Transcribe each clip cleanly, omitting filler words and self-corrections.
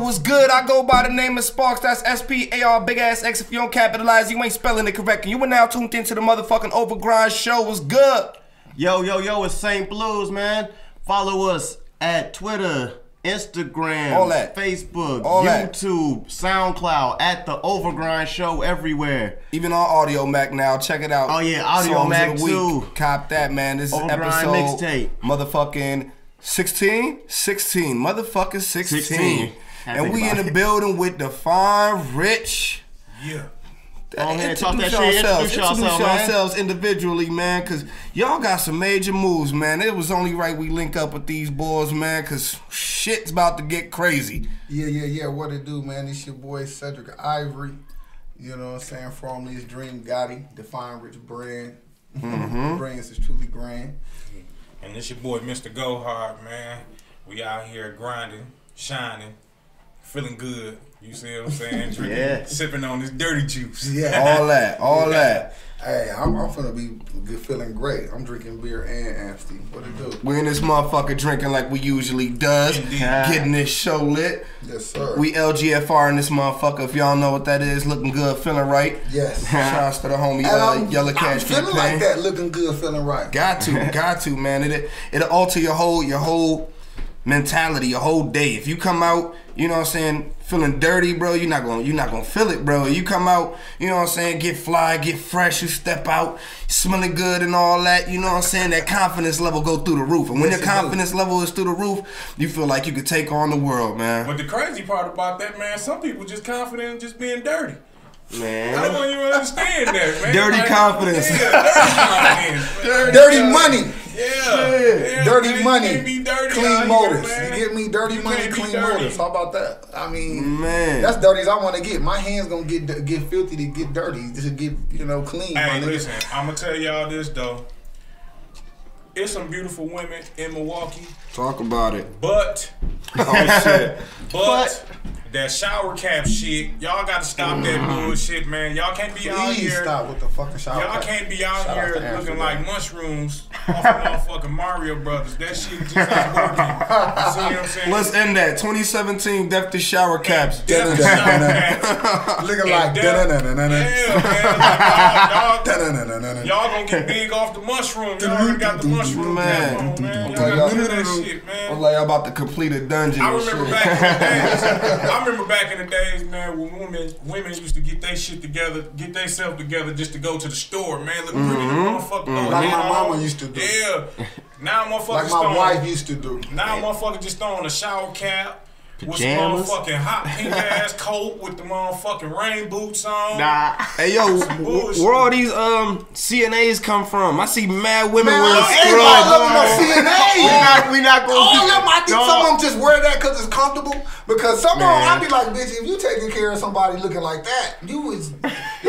what's good? I go by the name of SparX, that's S-P-A-R, big ass X. If you don't capitalize, you ain't spelling it correct. And you are now tuned into the motherfucking Overgrind show. What's good? Yo, it's Saynt Blues, man. Follow us at Twitter, Instagram, all that. Facebook, all YouTube, SoundCloud, at the Overgrind show everywhere. Even on Audio Mac now, check it out. Oh yeah, Audio Mac too. Cop that, man. This is episode mixtape. Motherfucking 16? 16. Motherfucking 16. And we in the it. building with the fine rich. Yeah. Introduce yourselves individually, man, because y'all got some major moves, man. It was only right we link up with these boys, man, because shit's about to get crazy. Yeah. What it do, man? It's your boy Cedric Ivory. You know what I'm saying? Formerly it's Dream Gotti, Define Rich Brand. Brands is truly grand. And this your boy Mr. Go Hard, man. We out here grinding, shining, feeling good. You see what I'm saying? Drinking, sipping on this dirty juice. Yeah. All that. Hey, I'm finna be feeling great. I'm drinking beer and Amsty. What it do? We in this motherfucker drinking like we usually does. Getting this show lit. Yes, sir. We LGFR in this motherfucker. If y'all know what that is, looking good, feeling right. Yes. Shouts to the homie Yellow Cash. I'm feeling like that, looking good, feeling right. Got to, man. It'll alter your whole mentality, your whole day. If you come out, you know what I'm saying, feeling dirty, bro, you're not gonna feel it, bro. You come out, you know what I'm saying, get fly, get fresh, you step out, smelling good and all that, you know what I'm saying, that confidence level go through the roof. And when your confidence level is through the roof, you feel like you could take on the world, man. But the crazy part about that, man, some people just confident in just being dirty. Man, I don't even understand that, man. Dirty confidence. Yeah, dirty money. Yeah. Dirty money. You can't be dirty clean motors. Here, you get me? Dirty money, clean motors. How about that? I mean, man, that's dirty as I want to get. My hands gonna get filthy to get dirty, just to get, clean. Hey, listen, I'm gonna tell y'all this though. It's some beautiful women in Milwaukee. Talk about it. But oh shit. But that shower cap shit, y'all gotta stop that bullshit, man. Y'all can't be out here. Stop with the fucking shower cap. Y'all can't be out here looking like mushrooms off of motherfucking Mario Brothers. That shit just not working. You see what I'm saying? Let's end that. 2017 Death to Shower Caps. Death to Shower Caps. Looking like y'all gonna get big off the mushroom. Y'all already got the mushroom cap on, man. Y'all gotta do that shit, man. I'm like about to complete a dungeon. I remember back in the days, man, when women used to get their shit together, get themselves together just to go to the store, man. Look pretty, the motherfucker. Like my mama used to do. Yeah. Now motherfuckers like my wife used to do. Now motherfucker just throwing a shower cap. Pajamas. With some motherfucking hot pink ass coat with the motherfucking rain boots on. Nah. Hey yo, where all these CNAs come from? I see mad women wearing scrubs. We not gonna. All of them, I think some of them just wear that because it's comfortable. Because some of them, I be like, bitch, if you taking care of somebody looking like that, your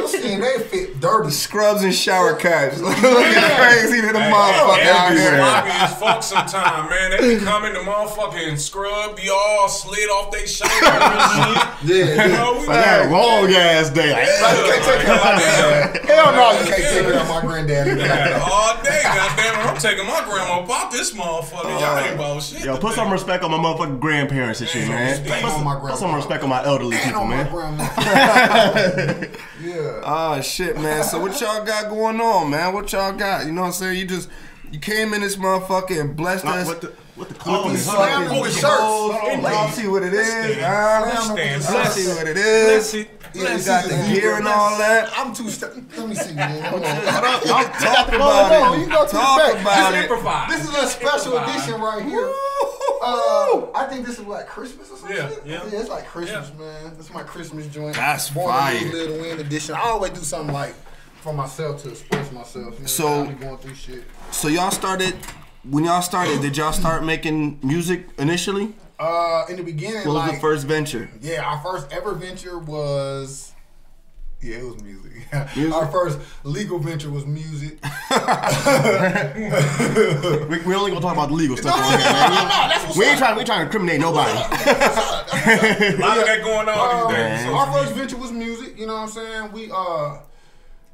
CNA fit dirty. Scrubs and shower caps. Looking crazy to the motherfucker out here. Sloppy as fuck sometime, man. They be coming, the motherfucking scrub be all slid off they shoulders and shit. Yeah. You know, we That long ass day. You can't take care of my granddad. Hell no, you can't take care of my granddad. All day, goddamn it. I'm taking my grandma about this motherfucker. Y'all ain't about shit. Yo, put some respect on my motherfucking grandparents and shit, man. Put some respect on my elderly people, man. Yeah. Oh shit, man. So what y'all got going on, man? What y'all got? You know what I'm saying? You came in this motherfucker and blessed us. What the clothes? Let's see what it is. Let's see what it is. You got the gear and all that. I'm too let me see, man. Talk about it. You go to Talk the about it. This is a special edition right here. I think this is like Christmas or something. Yeah, it's like Christmas, man. This is my Christmas joint. That's Born fire. a Little Win edition. I always do something like for myself to express myself. You know, So, I be going through shit. So y'all started. When y'all started, did y'all start making music initially? In the beginning, What was the first venture? Yeah, our first ever venture was. Yeah, it was music. Our first legal venture was music. We only gonna talk about the legal stuff. We ain't trying to incriminate nobody. A lot of that going on these days. Our first venture was music. You know what I'm saying? We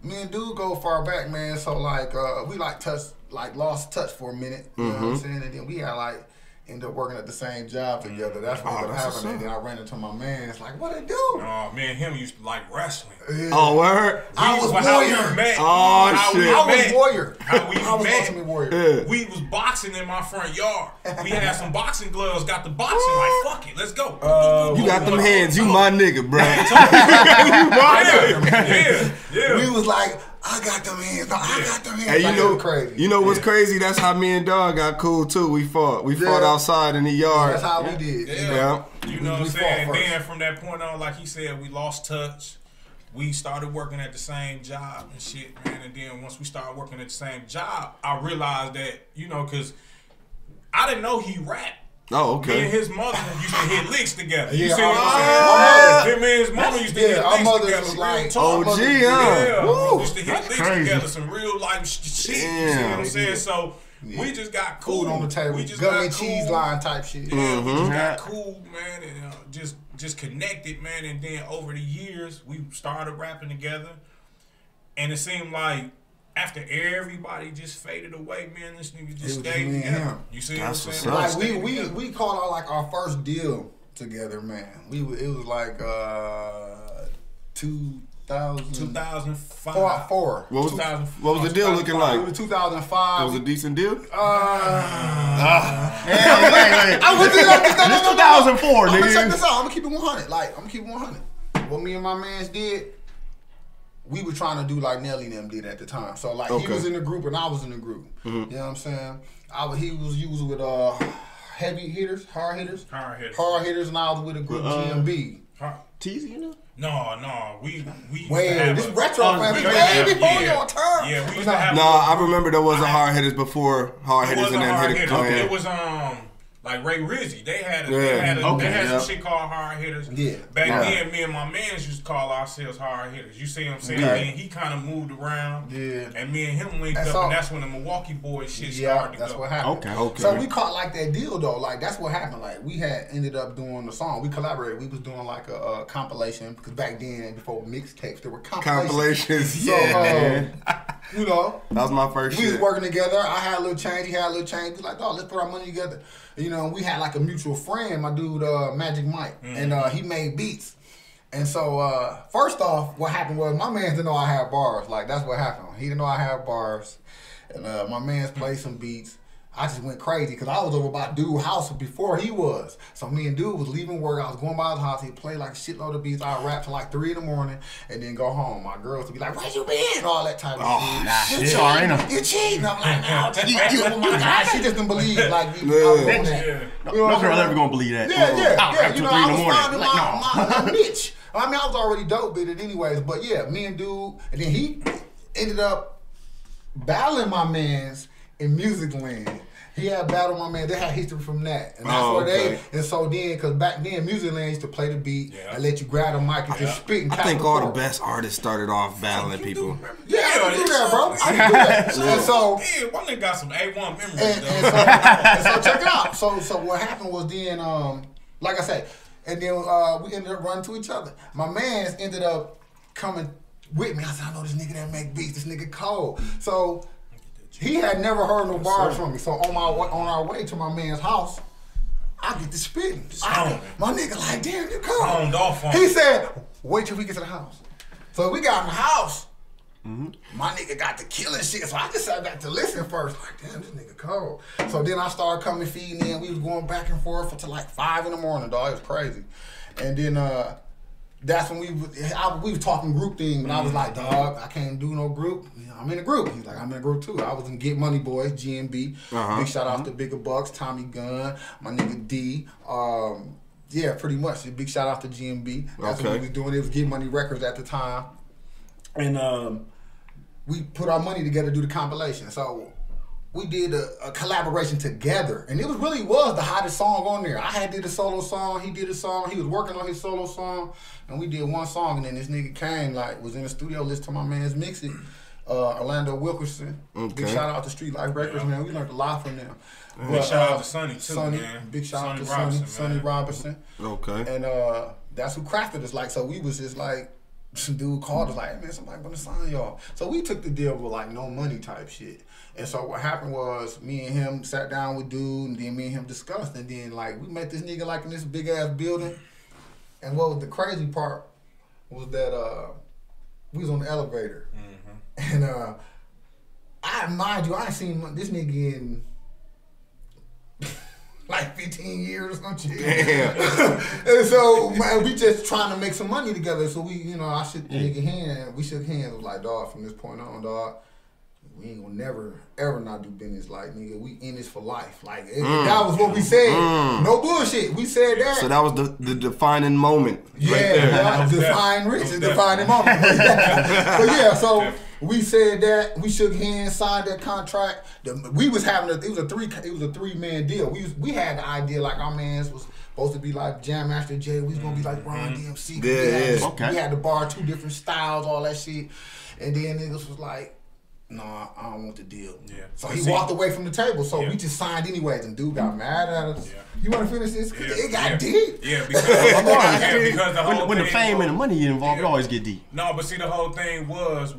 me and dude go far back, man. So like we lost touch for a minute. You know what I'm saying? And then we had like ended up working at the same job together. That's what ended up happening. And then I ran into my man. It's like, what they do? Oh, me and him used to like wrestling. Yeah. Oh, word? I was How we warrior. met. Oh, shit. I was warrior. How we I was met. ultimate warrior. Yeah. We was boxing in my front yard. We had some boxing gloves. Got the boxing. Like, fuck it, let's go. You got them hands. You my nigga, bro. Yeah. We was like, I got them hands. I got them hands. Hey, Like, it was crazy. You know what's crazy? That's how me and Dog got cool too. We fought outside in the yard. That's how we did. Yeah. You know what I'm We saying? fought And then first. from that point on, like he said, we lost touch. We started working at the same job and shit, man. And then once we started working at the same job, I realized that, you know, because I didn't know he rapped. Oh, Me and okay. his mother used to hit licks together. You Yeah, see what our I'm saying? Him and his mother used to hit our licks mothers together. was Real like, talk. OG, huh? Yeah, Woo. used to hit licks crazy. together, some real life shit. You see what I'm saying? So we just got cool. Food on the table. We just Gummy got cheese cool. line type shit. Yeah, we just got cool, man, and just connected, man. And then over the years, we started rapping together, and it seemed like after everybody just faded away, man, this nigga just It was stayed me and together. him. You see That's what I'm what's saying? up. Like Stayed together. we called out like our first deal together, man. It was like 2000 2005. four. What was 2000 what was the deal looking It like? was 2005. It was a decent deal. Wait. I was This 2004, I'm gonna check nigga. this out. I'm gonna keep it 100. Like, I'm gonna keep it 100. What me and my mans did, we were trying to do like Nelly and them did at the time. So like he Okay. was in the group and I was in the group. You know what I'm saying? He was used with heavy hitters, hard hitters, and I was with a group GMB. Teasy, you know? No, we used to Wait, have this a- retro man, we this used to way have- before yeah. your turn. Yeah, we used to have. No, I remember there was a hard hitters before hard It hitters wasn't and then hard hit it hitters. clan. It was like Ray Rizzy. They had Yeah. some shit called hard hitters. Yeah. Back Yeah. then, me and my mans used to call ourselves hard hitters. You see what I'm saying? Okay. And he kind of moved around. Yeah. And me and him linked That's up, all. and that's when the Milwaukee boys shit Yeah, started to that's go. what happened. Okay. So we caught like that deal though. Like that's what happened. Like we had ended up doing the song. We collaborated. We was doing like a compilation because back then, before mixtapes, there were compilations. Compilations. So Yeah. you know, That was my first we was shit. working together. I had a little change. He had a little change. We was like, dog, let's put our money together. You know, we had like a mutual friend, my dude, Magic Mike, and he made beats. And so, first off, what happened was my man didn't know I had bars. Like, that's what happened. He didn't know I had bars. And my man's played some beats. I just went crazy because I was over by dude's house before he was. So me and dude was leaving work. I was going by his house. He'd play like a shitload of beats. I'd rap till like 3 in the morning and then go home. My girls would be like, where you been? All that type of shit. You cheating. You cheating. I'm like, no, oh my God. She just didn't believe like I was doing that. Yeah. No girl ever gonna believe that. Yeah. I'll rap You till know, 3 in I the was morning. finding Like, my niche. I mean, I was already dope with it anyways. But yeah, me and dude, and then he ended up battling my mans in music land. He had battled my man. They had history from that. And that's where okay. and so then, because back then, music land used to play the beat and let you grab the mic and just spit and I think all the best artists started off battling people. Yeah, I can do that, bro. I can do that. And so, Yeah, one nigga got some A1 memories, and though. so check it out. So what happened was then, like I said, and then we ended up running to each other. My mans ended up coming with me. I said, I know this nigga that make beats. This nigga cold. So he had never heard no bars from me. So on our way to my man's house, I get to spitting. My nigga like, damn, you cold. Toned off on He me. said, wait till we get to the house. So we got in the house. My nigga got to killing shit, so I just sat back to listen first. Like, damn, this nigga cold. So then I started coming feeding in. We was going back and forth until like 5 in the morning, dog. It was crazy. And then that's when we was talking group thing. And I was like, dog, I can't do no group. I'm in a group. He's like, I'm in a group too. I was in Get Money Boys, GMB. Big shout out to Bigger Bucks, Tommy Gunn, my nigga D. Yeah, pretty much. A big shout out to GMB. That's what we was doing. It was Get Money Records at the time. And we put our money together to do the compilation. So we did a collaboration together. And it really was the hottest song on there. I had did a solo song. He did a song. He was working on his solo song. And we did one song. And then this nigga came, like, was in the studio, listened to my man's mix it. Orlando Wilkerson. Big shout out to Street Life Records, man. We learned a lot from them. Big shout out to Sonny, too, man. Big shout out to Sonny Robinson, Sonny Robinson. Okay. And that's who crafted us. Like, so we was just like, some dude called us like, hey man, somebody gonna sign y'all. So we took the deal with like no money type shit. And so what happened was me and him sat down with dude, and then me and him discussed, and then like we met this nigga like in this big ass building. And what was the crazy part was that we was on the elevator, and I mind you, I ain't seen this nigga in like 15 years or some shit. Damn. And so, man, we just trying to make some money together. So we, you know, I shook the nigga hand. We shook hands. I was like, dog, from this point on, dog, we ain't gonna never, ever not do business. Like, nigga, we in this for life. Like, that was what we said. No bullshit. We said that. So that was the defining moment. Yeah, right there. yeah, define rich, a defining moment. But yeah, so we said that, we shook hands, signed that contract. We was having it was a 3-man deal. We had the idea like our mans was supposed to be like Jam Master Jay. We was gonna be like Ron DMC. Yeah. We had to borrow 2 different styles, all that shit. And then niggas was like, no, I don't want the deal. Yeah. So he walked away from the table. So we just signed anyways. And dude got mad at us. Yeah. You want to finish this? It got deep. Yeah, because the whole when the thing fame and the money get involved, it always get deep. No, but see, the whole thing was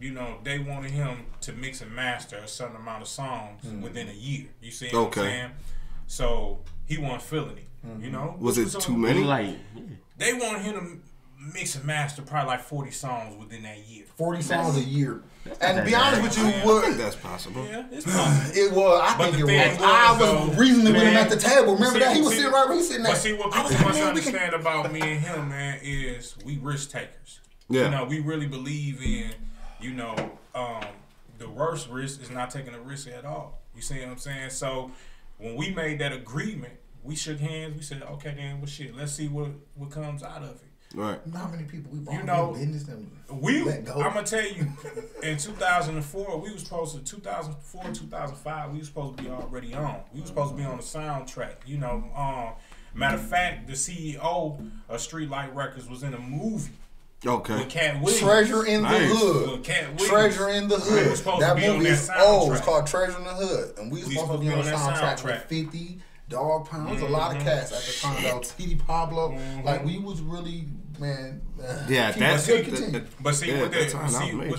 you know, they wanted him to mix and master a certain amount of songs within a year. You see what I'm saying? So he wasn't feeling it. You know, was it too many? Like, they wanted him to mix and master probably like 40 songs within that year. 40 songs a year. And to be honest with you, I think that's possible. Yeah, it's possible. It was. I think it was. I was reasoning with him at the table. Remember that? He was sitting right where he's sitting there. But see, what people must understand about me and him, man, is we risk takers. Yeah. You know, we really believe in, you know, the worst risk is not taking a risk at all. You see what I'm saying? So when we made that agreement, we shook hands. We said, okay, then, well, shit, let's see what comes out of it. Right. How many people we brought in business and I'm gonna tell you, in 2004, we was supposed to 2004, 2005, we was supposed to be already on. We was supposed to be on the soundtrack. You know, matter of fact, the CEO of Streetlight Records was in a movie. Okay. With Cat Williams. Treasure in the Hood. With Cat Williams. Treasure in the Hood. We was supposed that to be movie on that is soundtrack. old. It's called Treasure in the Hood, and we was supposed to be on the soundtrack with 50. Dog Pounds, a lot of cats at the time though. T.D. Pablo, like we was really, man. Yeah, that's but see, what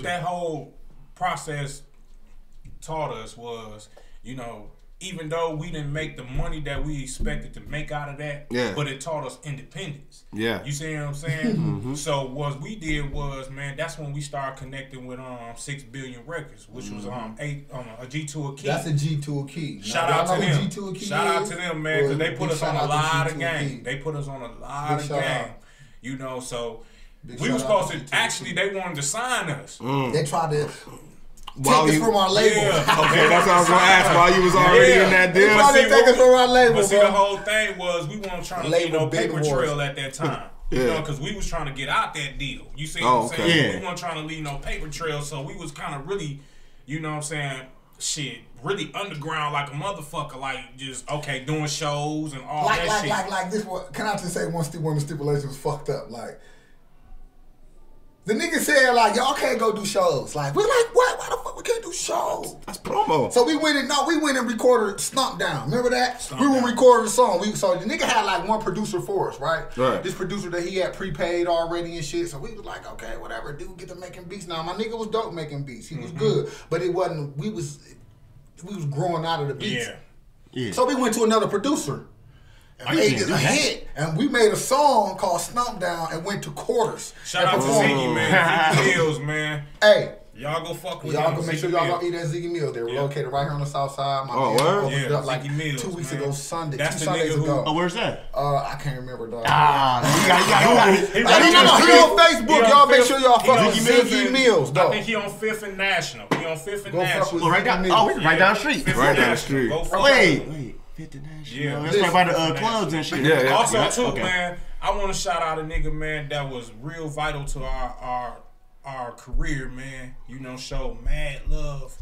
that whole process taught us was, you know, even though we didn't make the money that we expected to make out of that, but it taught us independence. Yeah, you see what I'm saying? So what we did was, man, that's when we started connecting with 6 Billion Records, which was a G2 Key. That's a G2 Key. Shout out to them. Shout out to them, man, because they put us on a lot of game. They put us on a lot of game. You know, so we was supposed to actually. They wanted to sign us. They tried to. Take us from our label. Yeah. Okay, that's what I was going to ask. While you was already in that deal, take us from our label. But see, the whole thing was we weren't trying to get no paper trail at that time. You know, because we was trying to get out that deal. You see what I'm saying? We weren't trying to leave no paper trail, so we was kind of really, you know what I'm saying, shit, really underground like a motherfucker, like just, okay, doing shows and all that shit. Like this, can I just say one of the stipulations was fucked up, like, the nigga said, like, y'all can't go do shows. Like, we're like, what? Why the fuck we can't do shows? That's promo. So we went and recorded Stomp Down. Remember that? We were recording the song. So the nigga had like one producer for us, right? This producer that he had prepaid already and shit. So we was like, okay, whatever, dude, get to making beats. Now my nigga was dope making beats. He was good. But it wasn't, we was growing out of the beats. Yeah. So we went to another producer. And made it a hit, and we made a song called Stomp Down and went to quarters. Shout out to Ziggy, man. Ziggy Mills, man. Hey. Y'all go fuck with y'all. Go make sure y'all go eat at Ziggy Mills. They're located right here on the south side. My man opened up like Mills, 2 weeks ago Sunday. That's 2 Sundays ago. Oh, where's that? I can't remember, dog. You got it. He on Facebook. Y'all make sure y'all fuck with Ziggy Mills, dog. I think he on 5th and National. He on 5th and National. Right down the street. Right down the street. Wait. 50 National. Yeah, that's right by the clubs and shit. Yeah. Also, too, man, I want to shout out a nigga, man, that was real vital to our career, man. You know, show mad love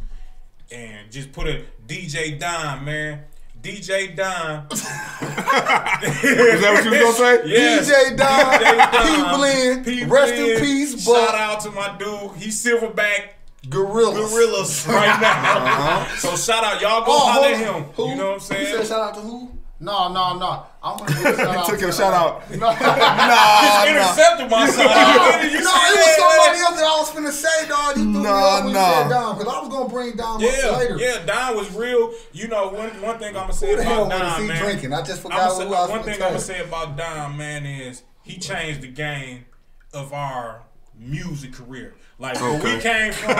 and just put a DJ Don, man. DJ Don. Is that what you was gonna say? Yes. DJ Don. P Blend. Rest in peace. Shout out to my dude. He's Silverback. Gorillas right now. So shout out, y'all go holler at him. Who? You know what I'm saying? You said shout out to who? No. I want to give a shout out. Took your shout out. No, Intercepted myself. no, it was somebody else that I was finna say, dog. You threw me off when you said Don, because I was gonna bring Don up later. Yeah, Don was real. You know, one thing I'm gonna say Who the hell about want to Don, see man. drinking? I just forgot who I was One finna thing say. I'm gonna say about Don, man, is he changed the game of our music career. Like where we came from,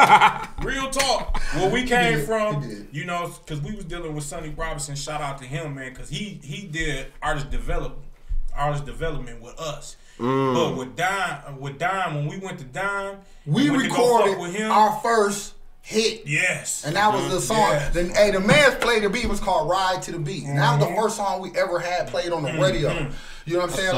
real talk. Where we came from, you know, because we was dealing with Sonny Robinson. Shout out to him, man, because he did artist development with us. But with Don, when we went to Don, we recorded with him, our first hit. Yes. And that was the song. Yes. The man's played the beat was called Ride to the Beat. And that was the first song we ever had played on the radio. You know what I'm saying?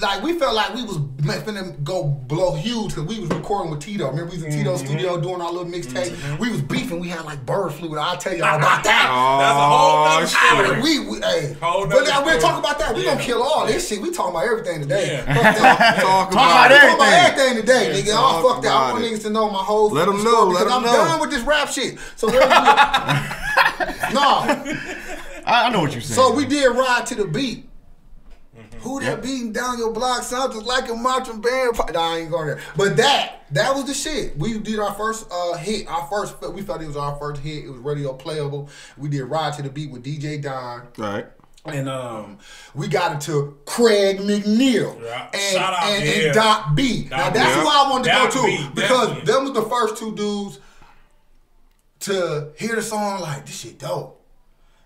Like we felt like we was finna go blow huge because we was recording with Tito. Remember we was in Tito's studio doing our little mixtape. We was beefing. We had like bird flu. I'll tell y'all about that. That's a whole nother story. Hey, Whole but nother we'll story. talk about that. We gonna kill all this shit. We talking about everything today. Yeah. Talk We talking about about everything today, nigga. talk Oh, fuck that. I about want it. niggas to know my whole Let 'em fucking know, story let because 'em I'm know. done with this rap shit. So let's do No. I know what you're saying. So we did Ride to the Beat. Who that beating down your block sounds just like a marching band? Nah, I ain't going there. But that was the shit. We did our first hit. We thought it was our first hit. It was radio playable. We did Ride to the Beat with DJ Don. Right. And we got into Craig McNeil Yeah. and, Shout out, and Doc B. Now Doc that's B. who I wanted to Doc go B, to because definitely. them was the first two dudes to hear the song like, this shit dope.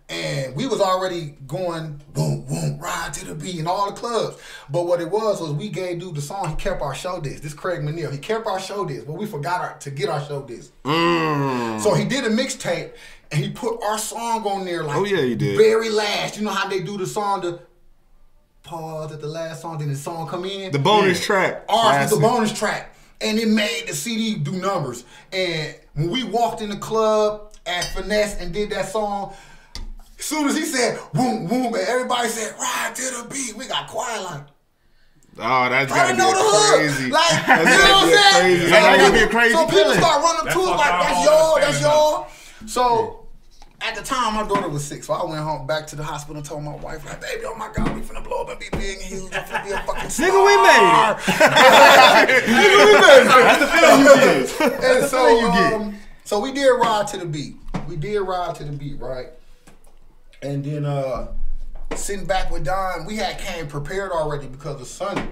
And we was already going boom, boom, Ride to the Beat in all the clubs. But what it was we gave dude the song, he kept our show disc. This Craig McNeil, he kept our show disc, but we forgot to get our show disc. So he did a mixtape and he put our song on there like he did. very last. You know how they do the song, the pause at the last song, then the song come in? The bonus track. Ours was the Classic. bonus track. And it made the CD do numbers. And when we walked in the club at Finesse and did that song, as soon as he said, boom, boom, and everybody said, Ride to the Beat, we got quiet like, Oh, that's I gotta didn't be know the hook. crazy. Like, you That's know what I'm gotta saying? be a crazy- That's gotta be a crazy So people feeling. start running up to us That's like, what that's I y'all, don't that's understand y'all. So at the time, my daughter was 6, so I went home back to the hospital and told my wife, like, baby, oh my God, we finna blow up and be big and huge. I'm finna be a fucking star. Nigga, we made Nigga, we made it. That's the feeling you get. And feeling you get. so we did Ride to the Beat. We did Ride to the Beat, right? And then sitting back with Don, we had came prepared already because of Sonny.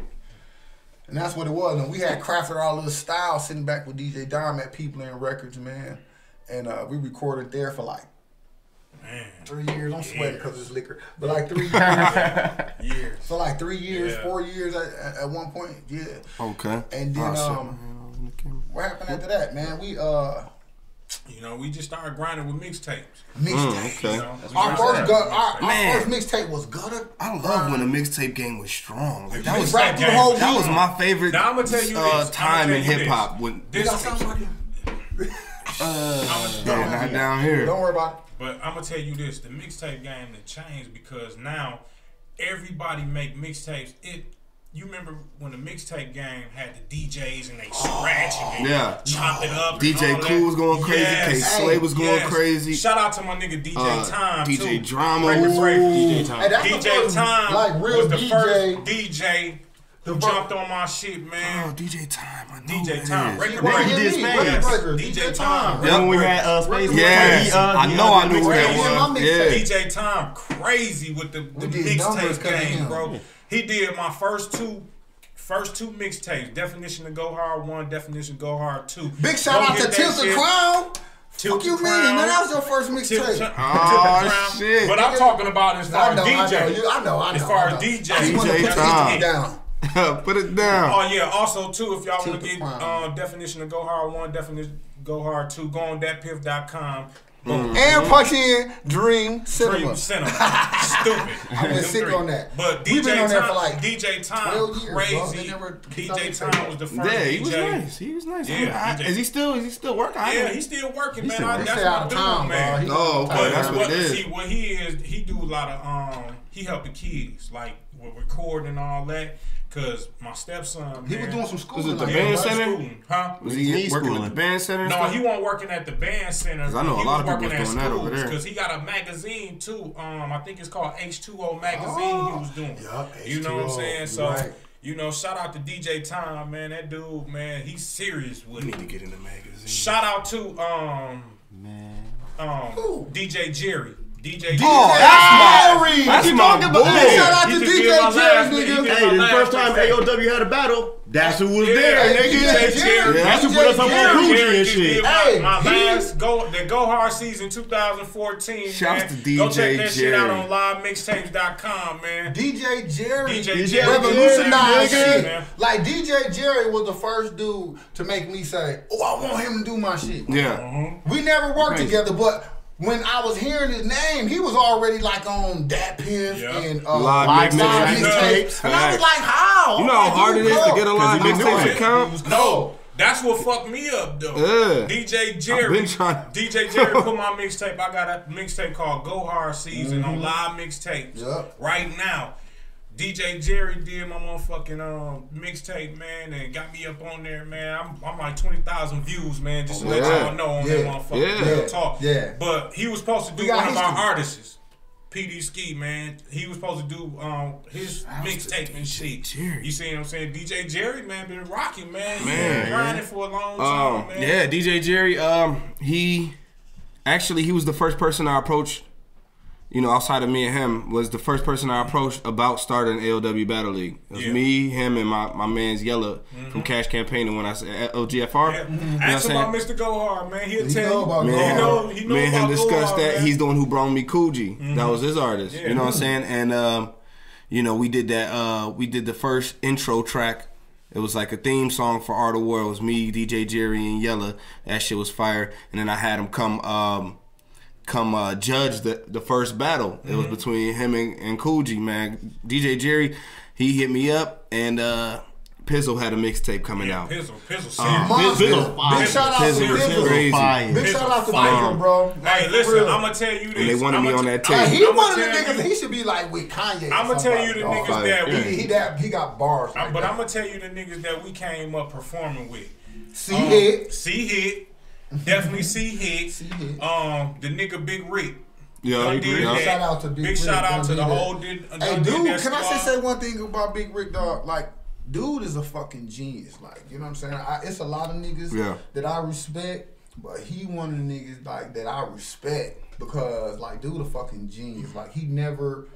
And that's what it was. And we had crafted our little style sitting back with DJ Don at People in Records, man. And we recorded there for like 3 years. I'm sweating because it's liquor. But like 3 years. Years. For like 3 years, Yeah. 4 years at one point. Yeah. Okay. And then what happened after that, man? We You know, we just started grinding with mixtapes. mixtape. Okay. You know, Our first Man. first mixtape was Gutter. I love when the mixtape game was strong. Like, that was rap through the whole that was week. my favorite Now, I'ma tell you this. time I'ma in tell you hip hop. this. When This Got something like yeah, not down here. Don't worry about it. But I'm gonna tell you this: the mixtape game that changed because now everybody make mixtapes. You remember when the mixtape game had the DJs and they scratch and they Yeah. chop it up. DJ and all Cool that. was going crazy. Yes. K Slay was going Yes. crazy. Shout out to my nigga DJ Time DJ too. Drama. Breaking Break. DJ Time. Hey, that's the DJ first, Time like real was the DJ. first DJ who The jumped on my shit, Oh, man. DJ Time. I know DJ who Time. it is. Record Well, Break. he did yeah, Space. Record Breaker, DJ Time. Yep. When we had Space. Yes, I know I knew who that Yeah, was. my Yeah. DJ Time crazy with the We did numbers mixtape 'cause of game, him. bro. He did my first two mixtapes. Definition to Go Hard 1, Definition Go Hard 2. Big shout Go out to get that Tilt the shit. Crown. Tilt Fuck you the mean, Crown. man? That was your first Tilt mixtape. the Oh, Crown. shit. But I'm talking about as far I as know, I DJ. know. I know. As far I as know. DJ. I just wanna DJ put Time. it down. Put it down. Oh yeah. Also too, if y'all want Tilt to the get Crown. Definition to Go Hard 1, Definition Go Hard 2, go on thatpiff.com. Boom. And punch in Dream Cinema. Dream Cinema. Stupid. I went sick Three. on that. But We've DJ been on there Time, for like DJ Time 12 years, bro. crazy. They never kicked DJ out the Time was the first Yeah, he DJ. was nice. He was nice. Yeah, Is he still working? Yeah, he's still working, man. still That's They my stay out of dude, town, man. bro. Oh, okay, that's what it is. See, what he is, he do a lot of he help the kids like with recording and all that. Cause my stepson, He was doing some schooling. Was it the like band that, right? center? schooling, huh? Was he working at the band center? No, he wasn't working at the band center. I know a lot of people was doing that over there. Because he got a magazine too. I think it's called H2O magazine. He was doing. Yup, You know what I'm saying? So. Right. You know, shout out to DJ Time, man. That dude, man, he's serious with We it. need to get in the magazine. Shout out to DJ Jerry. DJ Jerry. That's my boy. Shout out to He could DJ give my Jerry, last- nigga. he could give Hey, my the last first time mixtape. AOW had a battle, that's who was Yeah, there, DJ nigga. Jerry. That's who put us up on Jerry. Gucci Jerry and just shit. did Hey, my he- last the Go Hard season 2014. Shouts man. to DJ Go check that shit out Jerry. on livemixtapes.com, man. DJ Jerry DJ Jerry. revolutionized Yeah, shit. man. Like DJ Jerry was the first dude to make me say, "Oh, I want him to do my shit." Yeah. We never worked Crazy. together, but when I was hearing his name, he was already like on Dat Piff Yeah. and Live mixtapes. mixtapes. And I was like, "How?" You know how hard it is to get a live he been doing mixtape it. account? No, that's what fucked me up though. Yeah. DJ I've Jerry. been trying- DJ Jerry put my mixtape. I got a mixtape called Go Hard Season on live mixtapes. Yep. Right now. DJ Jerry did my motherfucking mixtape, man, and got me up on there, man. I'm like 20,000 views, man, just to let Yeah. y'all know on Yeah. that motherfucking Yeah. Real Talk. Yeah. But he was supposed to do We got one of our history. artists. PD Ski, man. He was supposed to do his mixtape and shit. Jerry. You see what I'm saying? DJ Jerry, man, been rocking, man. He Man, been grinding for a long time, man. Yeah, DJ Jerry, he was the first person I approached, you know, outside of me and him, was the first person I approached about starting an AOW Battle League. It was me, him, and my man's Yella from Cash Campaign, when I said LGFR. Yeah. You know what I'm Ask him about saying? Mr. Go Hard, man. He'll He tell know you. about He Go Hard. know Me and about him Go discussed Hard, that. man. He's the one who brought me Coogee. That was his artist. Yeah. You know what I'm saying? And you know, we did that. We did the first intro track. It was like a theme song for Art of War. It was me, DJ Jerry, and Yella. That shit was fire. And then I had him come judge the first battle. It was between him and Coogee, man. DJ Jerry, he hit me up, and Pizzle had a mixtape coming out. Pizzle serious. Monster. Pizzle fire. Big shout out to Pizzle was Pizzle. crazy. Big shout out to Pizzle, bro. Hey, For listen, real. I'm gonna tell you this. And they wanted me on that tape. Like, he I'ma one of the tell niggas. you- He should be like with Kanye. I'm gonna tell you the niggas dog. that we. He got bars. Like But that. I'm gonna tell you the niggas that we came up performing with. See it. C Hit, definitely C Hit. C-Hit. The nigga Big Rick. Yeah, Done did yeah. that. Shout out to Big Rick, shout out done to did the that. whole Hey, dude, can I squad. say one thing about Big Rick, dog? Like, dude is a fucking genius. Like, you know what I'm saying? It's a lot of niggas that I respect, but he one of the niggas like that I respect because, like, dude a fucking genius. Like, he never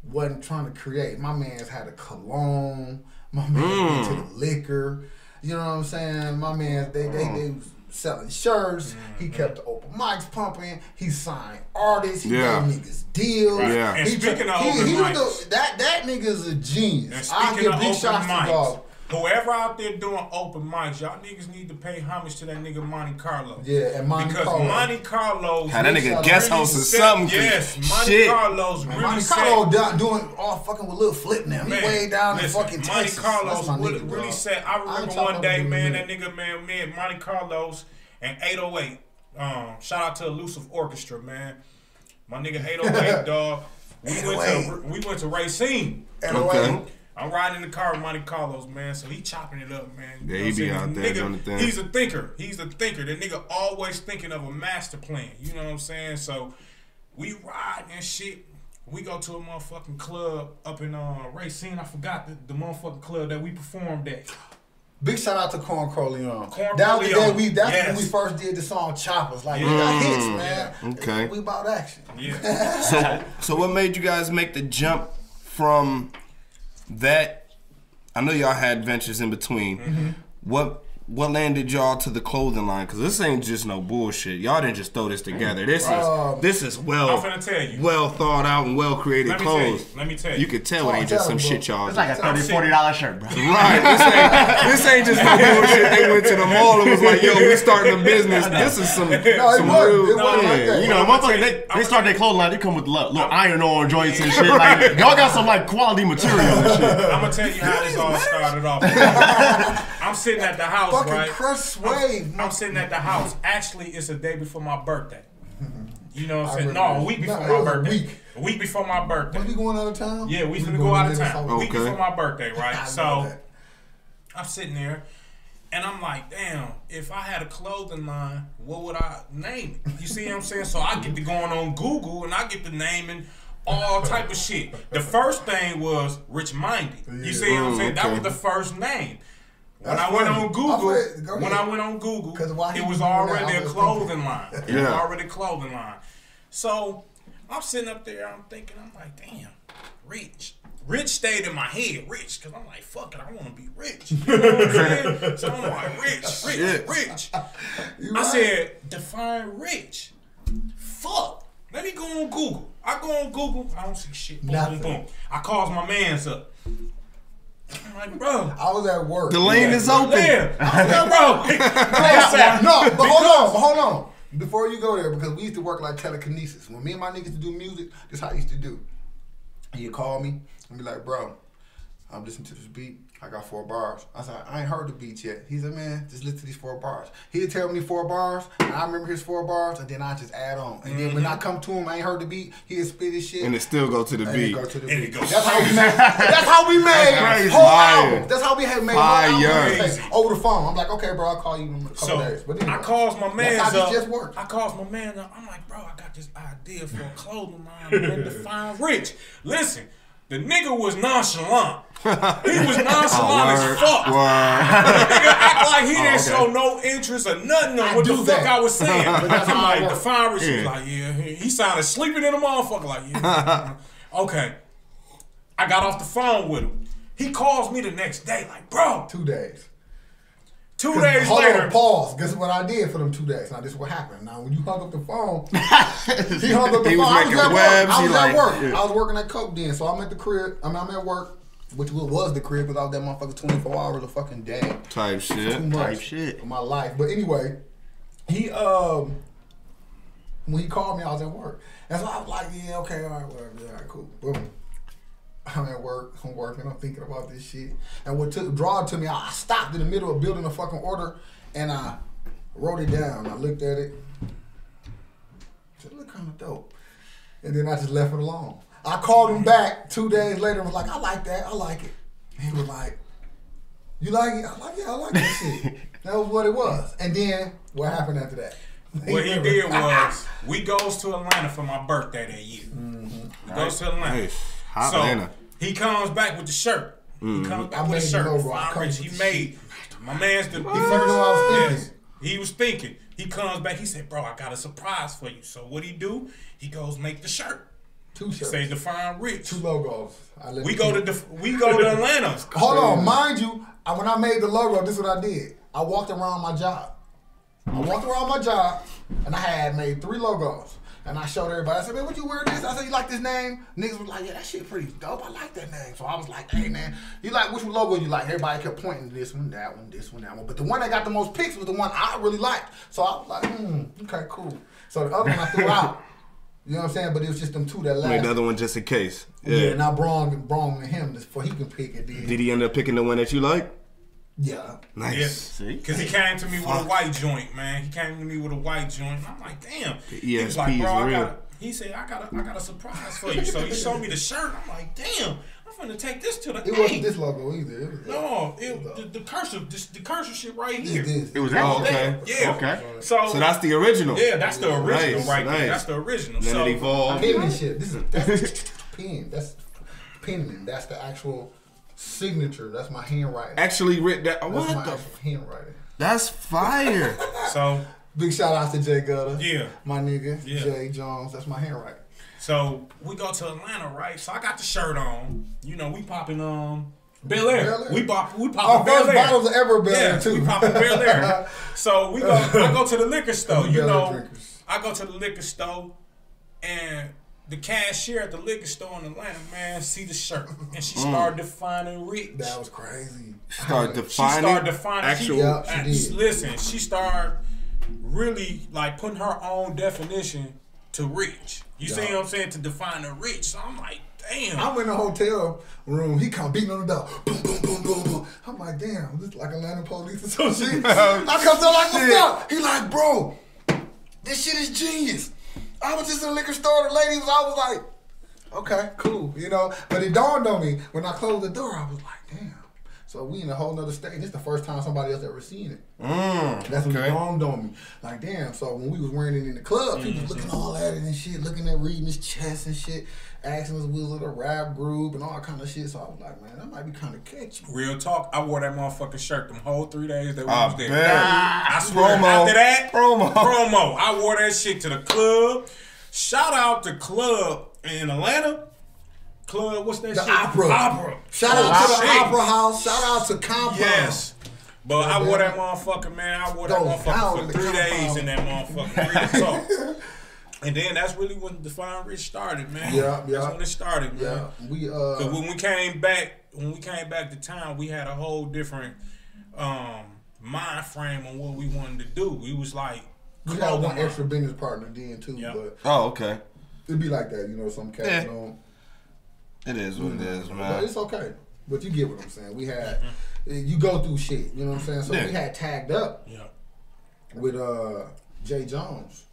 wasn't trying to create. My man's had a cologne. My man went to the liquor. You know what I'm saying? My man, they was selling shirts. He kept the open mics pumping. He signed artists. He gave niggas deals. Right. Yeah. And He speaking tra- of he- open he was mics, that nigga is a and genius. I speaking give of big open shots to mics, dog. whoever out there doing open mics, y'all niggas need to pay homage to that nigga Monte Carlo. Yeah, and Monte because Carlo. Monte Carlo's Had that nigga guest really host or set- something. Yes, Monte Shit. Carlo's Man, really Monte set. Carlo doing all fucking with Lil Flip now. He Man, way down in listen, fucking Monte Texas. Carlos That's my really, nigga, really dog. set. I ain't remember talking one day, about man, him. that nigga, man, me and Monte Carlos and 808. Shout out to Elusive Orchestra, man. My nigga 808, dog. We went to Racine. Okay. I'm riding in the car with Monte Carlos, man. So he chopping it up, man. You Yeah, know he what be I'm out saying? there Nigga, doing the thing. He's a thinker. He's a thinker. The nigga always thinking of a master plan. You know what I'm saying? So we ride and shit. We go to a motherfucking club up in Racine. I forgot the motherfucking club that we performed at. Big shout out to Corn Corleone. Corn That was the Corleone. day that's Yes. when we first did the song Choppers. Like, we got hits, man. Okay. We about action. Yeah. So what made you guys make the jump from that? I know y'all had ventures in between. What landed y'all to the clothing line? Because this ain't just no bullshit. Y'all didn't just throw this together. This is I'm finna tell you. well thought out and well created Let me tell you. clothes. Let me tell you. You could tell it ain't just some shit y'all. It's like a $30, $40 shirt, bro. Right, this ain't just no bullshit. They went to the mall and was like, "Yo, we starting a business." This is some It real. wasn't like Yeah, that. you know, motherfuckers, they start their clothing line, they come with little iron-on joints and shit. Like, y'all got some, like, quality material and shit. I'm gonna tell you how this all started off. I'm sitting at the house, Fucking right? Crust Swave. I'm sitting at the house. Actually, it's a day before my birthday. You know what I'm saying? No, a week before my birthday. A week before my birthday. Was we going out of town? Yeah, we finna go out of town. A week Okay. before my birthday, right? So I'm sitting there and I'm like, damn, if I had a clothing line, what would I name it? You see what I'm saying? So I get to going on Google and I get to naming all type of shit. The first thing was Rich Minded. You see what I'm saying? That was the first name. When I went on Google, it was already a clothing line. It was already a clothing line. So I'm sitting up there, I'm thinking, I'm like, damn, Rich. Rich stayed in my head, Rich, because I'm like, fuck it, I want to be rich. You know what I'm saying? So I'm like, Rich. I said, define rich. Fuck. Let me go on Google. I go on Google, I don't see shit. Boom, boom. I calls my mans up. I'm like, bro. I was at work. The lane is open. Yeah. I was like, bro. No, but hold on. Before you go there, because we used to work like telekinesis. When me and my niggas used to do music, this is how I used to do. He'd call me and be like, bro, I'm listening to this beat. I got 4 bars. I said, I ain't heard the beats yet. He said, man, just listen to these 4 bars. He'd tell me 4 bars, and I remember his 4 bars, and then I just add on. And then when I come to him, I ain't heard the beat, he'd spit his shit. And it still go to the beat. That's how we made. That's how we made whole albums. That's how we had made whole albums over the phone. I'm like, okay, bro, I'll call you in a couple days. But anyway, I calls my man up. That's how this just worked. I calls my man up. I'm like, bro, I got this idea for a clothing line, man, define rich. Listen. The nigga was nonchalant. He was nonchalant as fuck. The nigga act like he didn't show no interest or nothing on what the fuck I was saying. I'm like, define rich. He was like, yeah. He sounded sleeping in the motherfucker. Like, yeah. Okay. I got off the phone with him. He calls me the next day, like, bro. 2 days. 2 days later. Pause. Guess what I did for them 2 days? Now, this is what happened. Now, when you hung up the phone, he hung up the phone. I was at work. I was working at Coke then, so I'm at the crib. I'm at work, which was the crib, because I was that motherfucker 24 hours a fucking day. Type shit. Too much for my life. But anyway, he when he called me, I was at work. And so I was like, yeah, okay, all right, whatever. All right, cool. Boom. I'm at work, I'm working, I'm thinking about this shit. And what draw to me, I stopped in the middle of building a fucking order and I wrote it down. I looked at it. It looked kind of dope. And then I just left it alone. I called him back 2 days later and was like, I like that, I like it. And he was like, you like it? I like it, I like that shit. That was what it was. And then, what happened after that? What he did was, we goes to Atlanta for my birthday that year. We goes to Atlanta. Nice. So he comes back with the shirt. He comes back with the shirt. He made my man's the first. He was thinking. He comes back. He said, "Bro, I got a surprise for you." So what he do? He goes make the shirt. 2 shirts. Say define rich. 2 logos. We go to Atlanta. Hold on, mind you, when I made the logo, this is what I did. I walked around my job. And I had made 3 logos. And I showed everybody. I said, man, would you wear this? I said, you like this name? Niggas was like, yeah, that shit pretty dope. I like that name. So I was like, hey, man, you like which logo you like? Everybody kept pointing to this one, that one, this one, that one. But the one that got the most pics was the one I really liked. So I was like, okay, cool. So the other one I threw out. You know what I'm saying? But it was just them 2 that lasted. Make the other one just in case. Yeah, and I brought him before he can pick it. Did he end up picking the one that you like? Yeah. Nice. Yeah. See? Because he came to me with a white joint, man. He came to me with a white joint. I'm like, damn. He was like, bro, he said, I got a surprise for you. So he showed me the shirt. I'm like, damn, I'm finna take this to the It wasn't this logo either. The cursive shit right here. It was okay. Yeah. Okay. So that's the original. Yeah, that's the original right there. That's the original. Then it evolved. Penmanship. That's pen. That's penman. That's the actual signature. That's my handwriting. Actually written that. What That's my the? actual handwriting. That's fire. So big shout out to Jay Gutter. Yeah. My nigga. Yeah. Jay Jones. That's my handwriting. So we go to Atlanta, right? So I got the shirt on. You know, we popping Bel Air. We popping Our Bel first Air. bottles of ever Bel Air too. We popping Bel Air. So I go to the liquor store. You know, I go to the liquor store and the cashier at the liquor store in Atlanta, man, see the shirt and she started defining rich. That was crazy. She started defining actual. Listen, she started really like putting her own definition to rich. You see what I'm saying? To define the rich. So I'm like, damn. I'm in the hotel room. He come beating on the door. Boom, boom, boom, boom, boom. I'm like, damn, this is like Atlanta police or some shit. I come to like, what's up? He like, bro, this shit is genius. I was just in the liquor store. The lady was, I was like, okay, cool, you know. But it dawned on me when I closed the door. I was like, damn. So we in a whole nother state. This is the first time somebody else ever seen it. That's what dawned on me. Like, damn. So when we was wearing it in the club, people was looking all at it and shit, looking at reading his chest and shit, asking us if we was in a rap group and all kind of shit. So I was like, man, that might be kind of catchy. Real talk, I wore that motherfucking shirt them whole 3 days that we was there. Bet. I swear, Promo. after that, Promo. I wore that shit to the club. Shout out to club in Atlanta. Club, what's that The shit? Opera. Shout out to the Opera House. Shout out to Compound. Yes. But I wore that motherfucker, man. I wore that motherfucker for 3 days in that motherfucker. Real talk. And then that's really when Define Rich started, man. Yeah. That's when it started, man. Yeah. We Cause when we came back to town, we had a whole different mind frame on what we wanted to do. We was like, we had one extra business partner then too, but okay. it'd be like that, you know, some cats don't. It is what it is, man. But it's okay. But you get what I'm saying. We had you go through shit, you know what I'm saying? So we had tagged up with Jay Jones,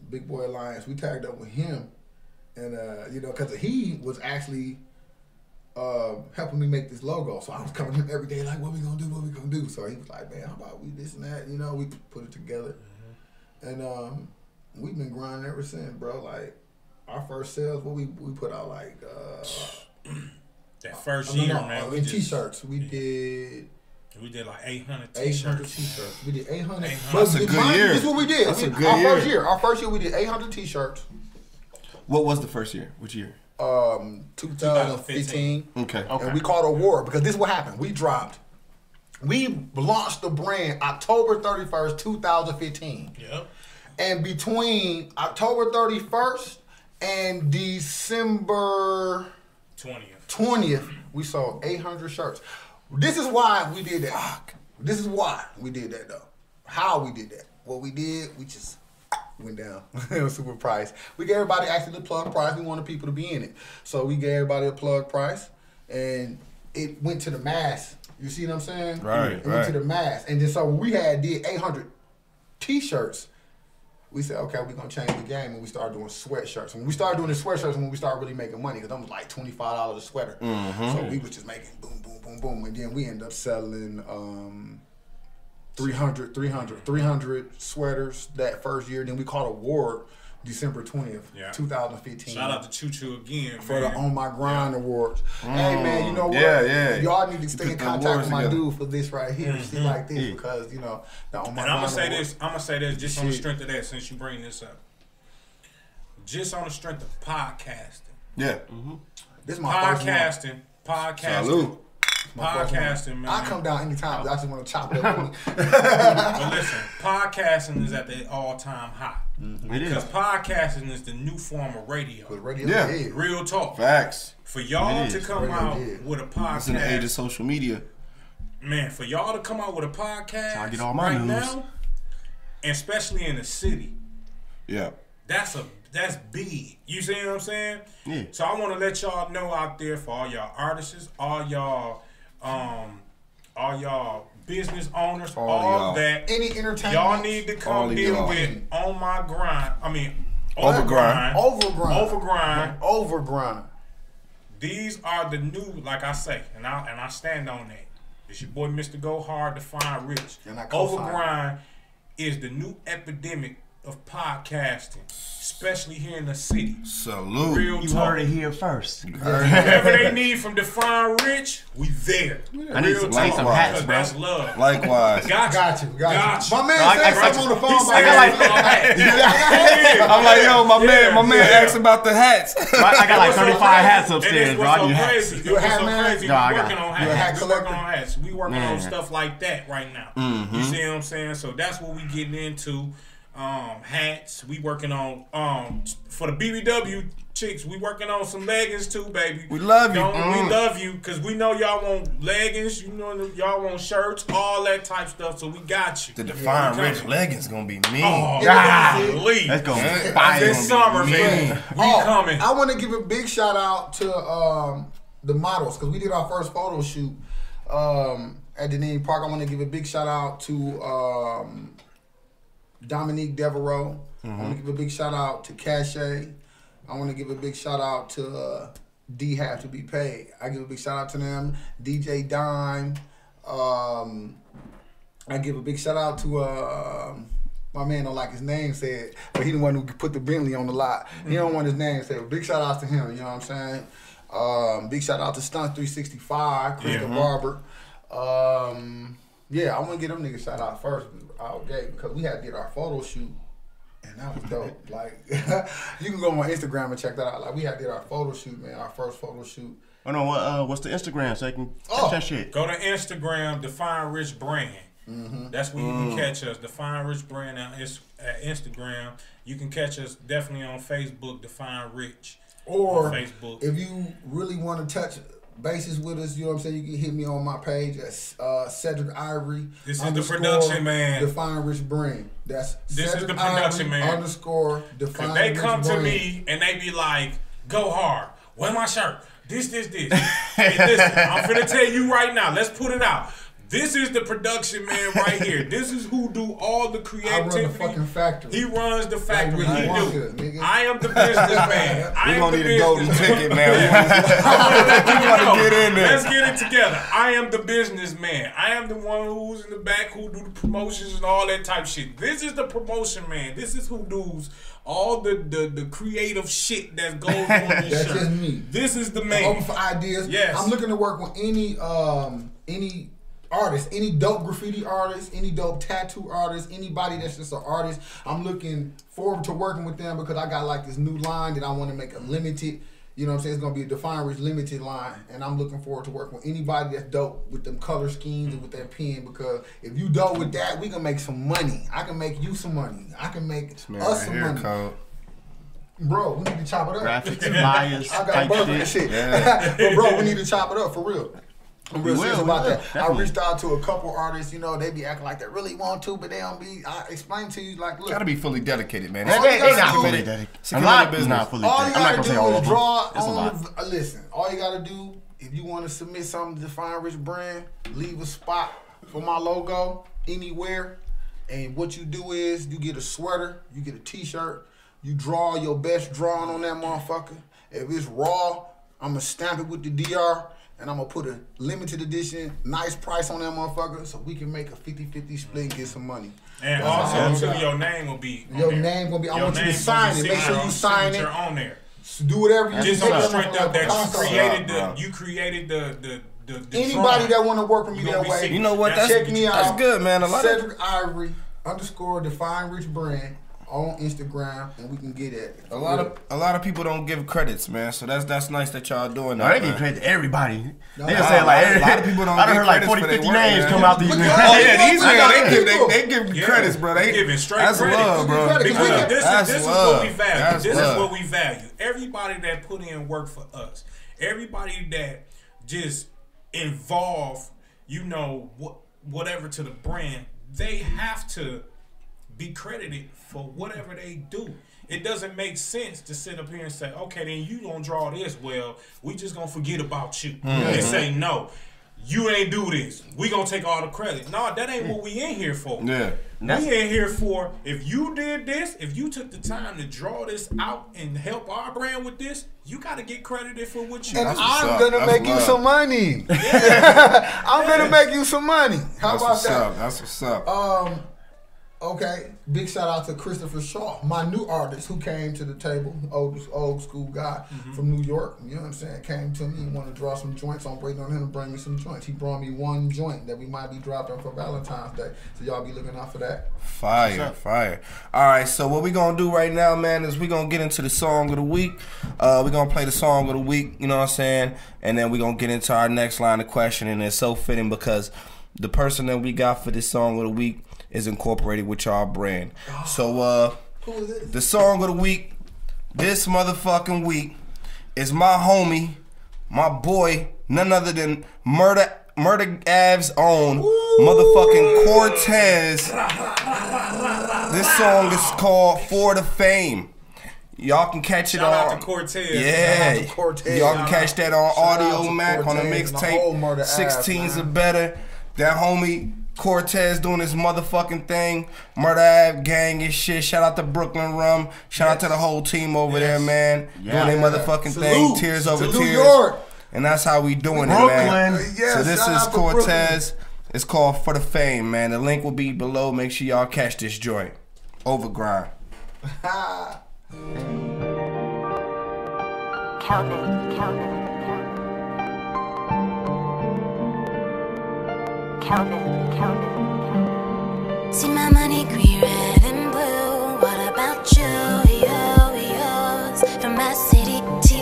Big Boy Alliance. We tagged up with him, and you know, because he was actually helping me make this logo. So I was coming to him every day like, what we gonna do? So he was like, man, how about we this and that? You know, we put it together. And we've been grinding ever since, bro. Like, our first sales, what we put out like that first year, man. In t-shirts, we did like 800 t-shirts. 800 t-shirts. We did 800. That's a good year. This is what we did. That's a good year. Our first year, we did 800 t-shirts. What was the first year? Which year? 2015. Okay. And we called a war because this is what happened. We launched the brand October 31st, 2015. Yep. And between October 31st and December 20th, we sold 800 shirts. This is why we did that. This is why we did that, though. How we did that. What we did, we just went down. It was super price. We gave everybody actually the plug price. We wanted people to be in it. So we gave everybody a plug price, and it went to the mass. You see what I'm saying? Right, It went to the mass. And then so when we did 800 t-shirts, we said, okay, we're going to change the game, and we started doing sweatshirts. When we started doing the sweatshirts, when we started really making money, because them was like $25 a sweater. So we was just making boom, boom, boom, boom. And then we ended up selling 300 sweaters that first year. Then we caught a award December 20th, 2015. Shout out to Choo Choo again, for the man. On My Grind Awards. Hey, man, you know what? Yeah. Y'all need to stay in contact with my together. dude for this right here. Shit like this, because, you know, the On My And I'm Grind gonna say this just on the Shit. strength of that, since you bring this up. Just on the strength of podcasting. Yeah. This is my first one. Podcasting. Salute. Podcasting, man. I come down anytime. I just want to chop it up. But listen, podcasting is at the all-time high. It is. Because podcasting is the new form of radio. But radio Yeah. dead. Real talk. Facts. For y'all It to is. come Radio out dead. with a It's in the age of podcast, social media. man, for y'all to come out with a podcast I get all my right news. now, and especially in the city, Yeah. that's big. You see what I'm saying? Yeah. So I want to let y'all know out there, for all y'all artists, all y'all business owners, All all y'all. that. Any entertainment. Y'all need to All come of deal y'all. with On My Grind. I mean, Overgrind. Overgrind. These are the new, like I say, and I stand on that. It's your boy Mr. Go Hard, Define Rich. And I co-sign. Overgrind is the new epidemic of podcasting, especially here in the city. Salute. Real You talk. heard it here first. Whatever they need from Define Rich, we there. I need some hats, bro. That's love. Likewise. Got you. Got you. My man No, I said got something you. on the phone. He about said that. I'm like, yo, my man asked about the hats. I got like What's so 35 crazy? hats And upstairs, this bro. what's I need so hats. crazy. You a What's hat so man? crazy? No, I We got working it. on You a hat hats. We working collector? on hats. We working on Yeah. stuff like that right now. You see what I'm saying? So that's what we getting into. Hats. We working on for the BBW chicks. We working on some leggings too, baby. We love you. We love you because we know y'all want leggings. You know y'all want shirts, all that type stuff. So we got you. The Define we Rich coming. leggings gonna be mean. Oh, golly. Let's go. This summer, man. We coming. I want to give a big shout out to the models, because we did our first photo shoot at Deneen Park. I want to give a big shout out to Dominique Devereaux, I want to give a big shout out to Cache. I want to give a big shout out to D Have to Be Paid. I give a big shout out to them. DJ Dime. I give a big shout out to my man don't like his name said, but he the one who put the Bentley on the lot. He don't want his name said. Big shout out to him, you know what I'm saying? Big shout out to Stunt 365, Chris the Barber. Yeah, I want to get them niggas shout out first out gate because we had did our photo shoot and that was dope. Like you can go on Instagram and check that out. Like we had did our photo shoot, man, our first photo shoot. Oh no, what's the Instagram so I can catch that shit? Go to Instagram, Define Rich Brand. That's where you can catch us. Define Rich Brand at Instagram. You can catch us definitely on Facebook, Define Rich. Or on Facebook. If you really want to touch bases with us, you know what I'm saying, you can hit me on my page at Cedric Ivory. This is the production man. Define Rich Brand. This is the production man. _ Define they Rich come to Brand. me and they be like, go hard. Wear my shirt. This. Hey, listen, I'm finna tell you right now. Let's put it out. This is the production man right here. This is who do all the creativity. I run the fucking factory. He runs the factory. Like He do. nigga. I am the businessman. We gonna need a golden ticket, man. We want to get in there. Let's get it together. I am the businessman. I am the one who's in the back who do the promotions and all that type shit. This is the promotion man. This is who does all the creative shit that goes on this That's shirt. just me. This is the I'm man. open for ideas. Yes. I'm looking to work with any artist, any dope graffiti artist, any dope tattoo artist, anybody that's just an artist. I'm looking forward to working with them because I got like this new line that I want to make a limited, you know what I'm saying? It's going to be a Define Rich limited line. And I'm looking forward to working with anybody that's dope with them color schemes and with that pen because if you dope with that, we can make some money. I can make you some money. I can make us some money. Code. Bro, we need to chop it up. Graphics, flyers, I got type burger and shit. shit. But bro, we need to chop it up for real. I'm real serious about that. Definitely. I reached out to a couple artists, you know, they be acting like they really want to, but they don't be. I explain to you, like, look. Gotta be fully dedicated, man. All you They gotta not do- fully dedicated. It's A a lot business. is not fully All you dedicated. I'm not gotta gonna say do all is of them. draw It's a lot. on the. Listen, all you gotta do, if you want to submit something to Define Rich Brand, leave a spot for my logo anywhere. And what you do is you get a sweater, you get a t-shirt, you draw your best drawing on that motherfucker. If it's raw, I'm gonna stamp it with the DR. And I'm going to put a limited edition, nice price on that motherfucker so we can make a 50-50 split and get some money. And That's all also, I too, got. your name will be on Your there. name going to be, I Your want you to name sign gonna it. be Make sure you sign it. on there. Do whatever you Just take on the that strength motherfucker of that console. you created the Anybody drawing. that want to work with me You that gonna be way, sick. You know what? check me out. That's good, man. A lot of Cedric Ivory _ Define Rich Brand on Instagram, and we can get at it. a lot of people don't give credits, man. So that's nice that y'all doing No, that. they give man. credit to everybody. No, They just a say like lot- a lot of people don't I done give heard like credits 40, for their 50 work, names man. come out these. Look Yeah, at These I men, got they give Yeah. credits, bro. They giving straight that's credit. love, bro. Credit. Because That's this is love. what we value. That's This love. is what we value. Everybody that put in work for us, everybody that just involve, you know, whatever to the brand, they have to be credited for whatever they do. It doesn't make sense to sit up here and say, okay, then you gonna draw this. Well, we just gonna forget about you. And say, no, you ain't do this. We gonna take all the credit. No, that ain't what we in here for. Yeah. We in here for, if you did this, if you took the time to draw this out and help our brand with this, you got to get credited for what you And That's what's I'm up. going to That's make you love. some money. I'm going to make you some money. How That's about what's that? up. That's what's up. Okay, big shout out to Christopher Shaw, my new artist who came to the table, old school guy from New York. You know what I'm saying? Came to me and wanted to draw some joints. I'm waiting on him to bring me some joints. He brought me one joint that we might be dropping for Valentine's Day. So y'all be looking out for that. Fire. All right, so what we gonna do right now, man, is we gonna get into the song of the week. We gonna play the song of the week, you know what I'm saying? And then we gonna get into our next line of questioning. And it's so fitting because the person that we got for this song of the week is incorporated with y'all brand. So Who is this? the song of the week, this motherfucking week, is my homie, my boy, none other than Murder Ave's own motherfucking Cortez. This song is called For the Fame. Y'all can catch it Shout out on to Cortez. Yeah, Shout out to Cortez. y'all can catch that on Shout out Audio to Mac on the Cortez and the whole mixtape. Murder Ave, 16s man. are better. That homie Cortez doing his motherfucking thing. Murder Ave gang and shit. Shout out to Brooklyn Rum. Shout out to the whole team over there, man. Doing their motherfucking thing. Tears over to tears. New York. And that's how we doing it, man. So this is Cortez. It's called For the Fame, man. The link will be below. Make sure y'all catch this joint. Overgrind. Calvin. See my money green, red, and blue. What about you? Yours. From my city to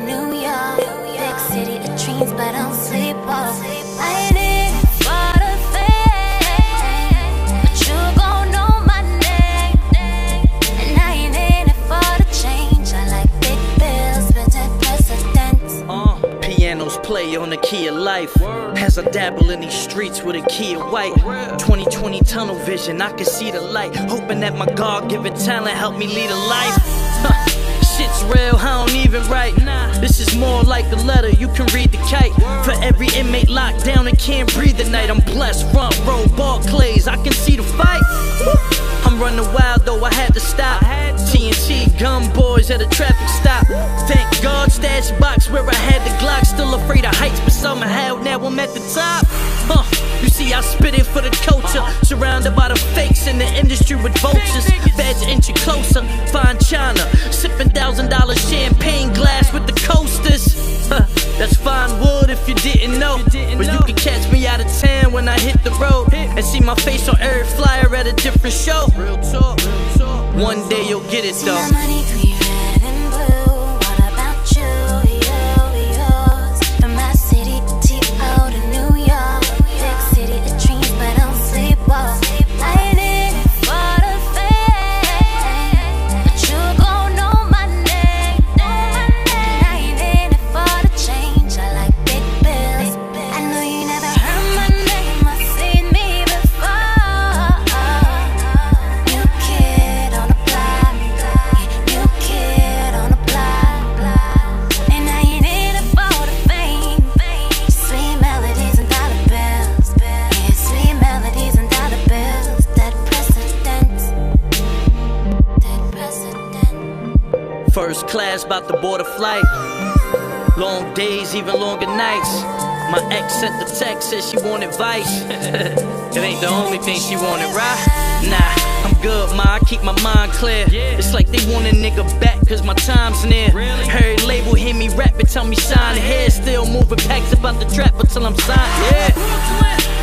New York. Big city of dreams, but I don't sleep off. I ain't in it for the fame, but you gon' know my name. And I ain't in it for the change. I like big bills, but that precedent. Pianos play on the key of life. As I dabble in these streets with a key of white. 20/20 tunnel vision, I can see the light. Hoping that my God-given talent help me lead a life. Shit's real, I don't even write. This is more like a letter, you can read the kite. For every inmate locked down and can't breathe at night. I'm blessed, front row, Barclays, I can see the fight. I'm running wild though, I had to stop. TNT gun boys at a traffic stop. Thank God, stash box where I had the Glock. Still afraid of heights, but somehow now I'm at the top. You see, I spit it for the culture. Surrounded by the fakes in the industry with vultures. Badge inch you closer, fine china. Sipping $1,000 champagne glass with the coasters. That's fine wood if you didn't know. But you can catch me out of town when I hit the road. And see my face on every flyer at a different show. Real talk. One day you'll get it though. See my money green, red, and blue. What about you? Yours. From my city to New York. Big city of dreams, but I don't sleep off. I ain't in it for the fame, but you gon' know my name. And I ain't in it for the change. I like big bills. I know you never heard my name or seen me before. New kid on the block. New kid on the block. And I ain't in it for the fame. Sweet melodies and dollar bills. Yeah, sweet melodies and dollar bills. That precedent. First class, about to board a flight. Long days, even longer nights. My ex sent the text, said she wanted advice. It ain't the only thing she wanted, right? Nah, I'm good, ma, I keep my mind clear. It's like they want a nigga back, cause my time's near. Every label hear me rap and tell me sign here. Still moving packs about the trap until I'm signed, yeah.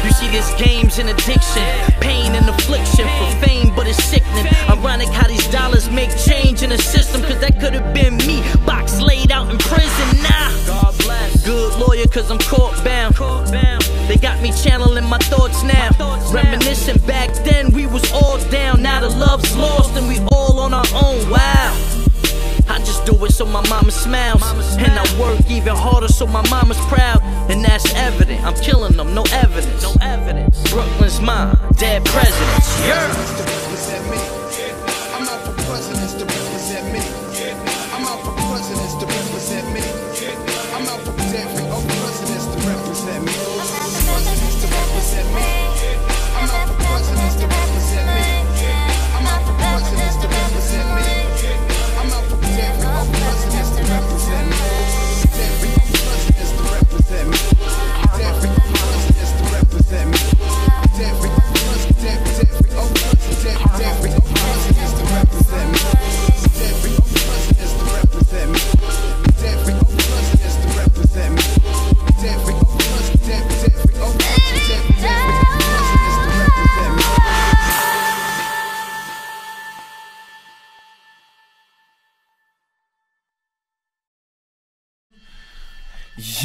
You see this game's an addiction, pain and affliction for fame, but it's sickening. Ironic how these dollars make change in the system, cause that could've been me, box laid out in prison. Nah, God bless. Good lawyer cause I'm court bound. They got me channeling my thoughts now. Reminiscing back then we was all down. Now the love's lost and we all on our own. Wow. I just do it so my mama smiles. And I work even harder so my mama's proud. And that's evident, I'm killing them, no evidence. Brooklyn's mine, dead presidents. Yeah. I'm out for presidents to represent me. I'm out for presidents to represent me. I'm out for every presidents to represent me. Presidents to represent me. I'm out for presidents to represent me. I'm out for presidents to represent me. I'm out for every presidents to represent me. Every presidents to represent me. Every presidents to represent me. Every presidents to represent me. Every presidents to represent me. Every presidents to represent me. Every presidents to represent me.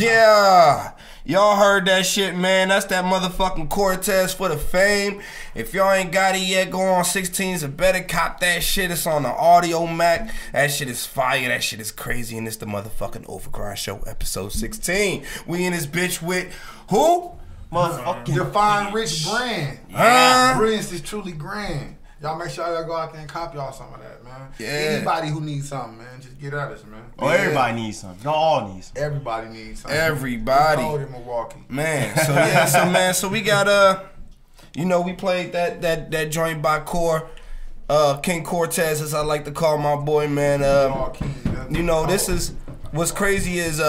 Yeah, y'all heard that shit, man. That's that motherfucking Cortez For the Fame. If y'all ain't got it yet, go on 16s and better cop that shit. It's on the Audio Mac. That shit is fire. That shit is crazy. And it's the motherfucking Overgrind Show, episode 16. We in this bitch with who? Motherfucking Define Rich Brand. Brilliance is truly grand. Y'all make sure y'all go out there and cop y'all some of that, man. Yeah. Anybody who needs something, man, just get at us, man. Oh, everybody needs something. Y'all all need something. Everybody needs something. Everybody. Cold in Milwaukee. Man, so yeah, so we got you know, we played that joint by King Cortez, as I like to call my boy, man. You know, this is what's crazy is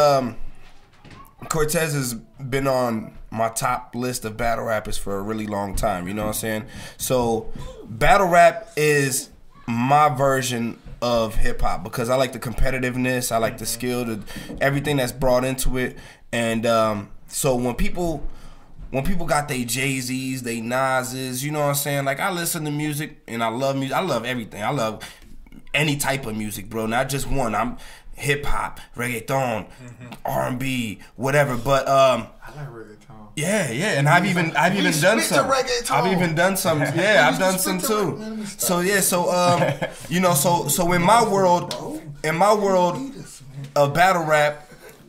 Cortez has been on my top list of battle rappers for a really long time. You know what I'm saying? So battle rap is my version of hip hop because I like the competitiveness, I like the skill, everything that's brought into it. And so when people got they Jay-Z's, they Nas's, you know what I'm saying? Like, I listen to music and I love music. I love everything. I love any type of music, bro. Not just one. I'm hip hop, reggaeton, R&B, whatever. But I like reggaeton. Yeah, and I've even done some. I've even done some. Yeah, I've done some too. So yeah, you know, so in my world of battle rap,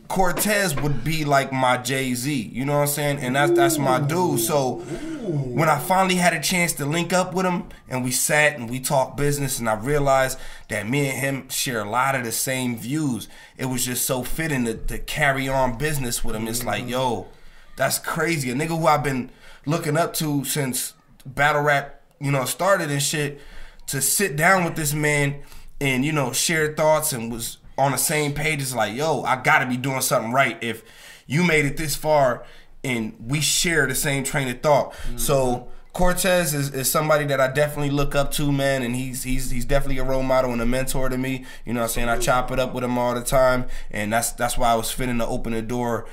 Cortez would be like my Jay-Z, you know what I'm saying? And that's my dude. So when I finally had a chance to link up with him and we sat and we talked business and I realized that me and him share a lot of the same views, it was just so fitting to carry on business with him. It's like, yo, that's crazy. A nigga who I've been looking up to since battle rap, you know, started and shit, to sit down with this man and, you know, share thoughts and was on the same page. It's like, yo, I gotta be doing something right if you made it this far and we share the same train of thought. So Cortez is somebody that I definitely look up to, man, and he's definitely a role model and a mentor to me. You know what I'm saying? I chop it up with him all the time, and that's why I was fitting to open the door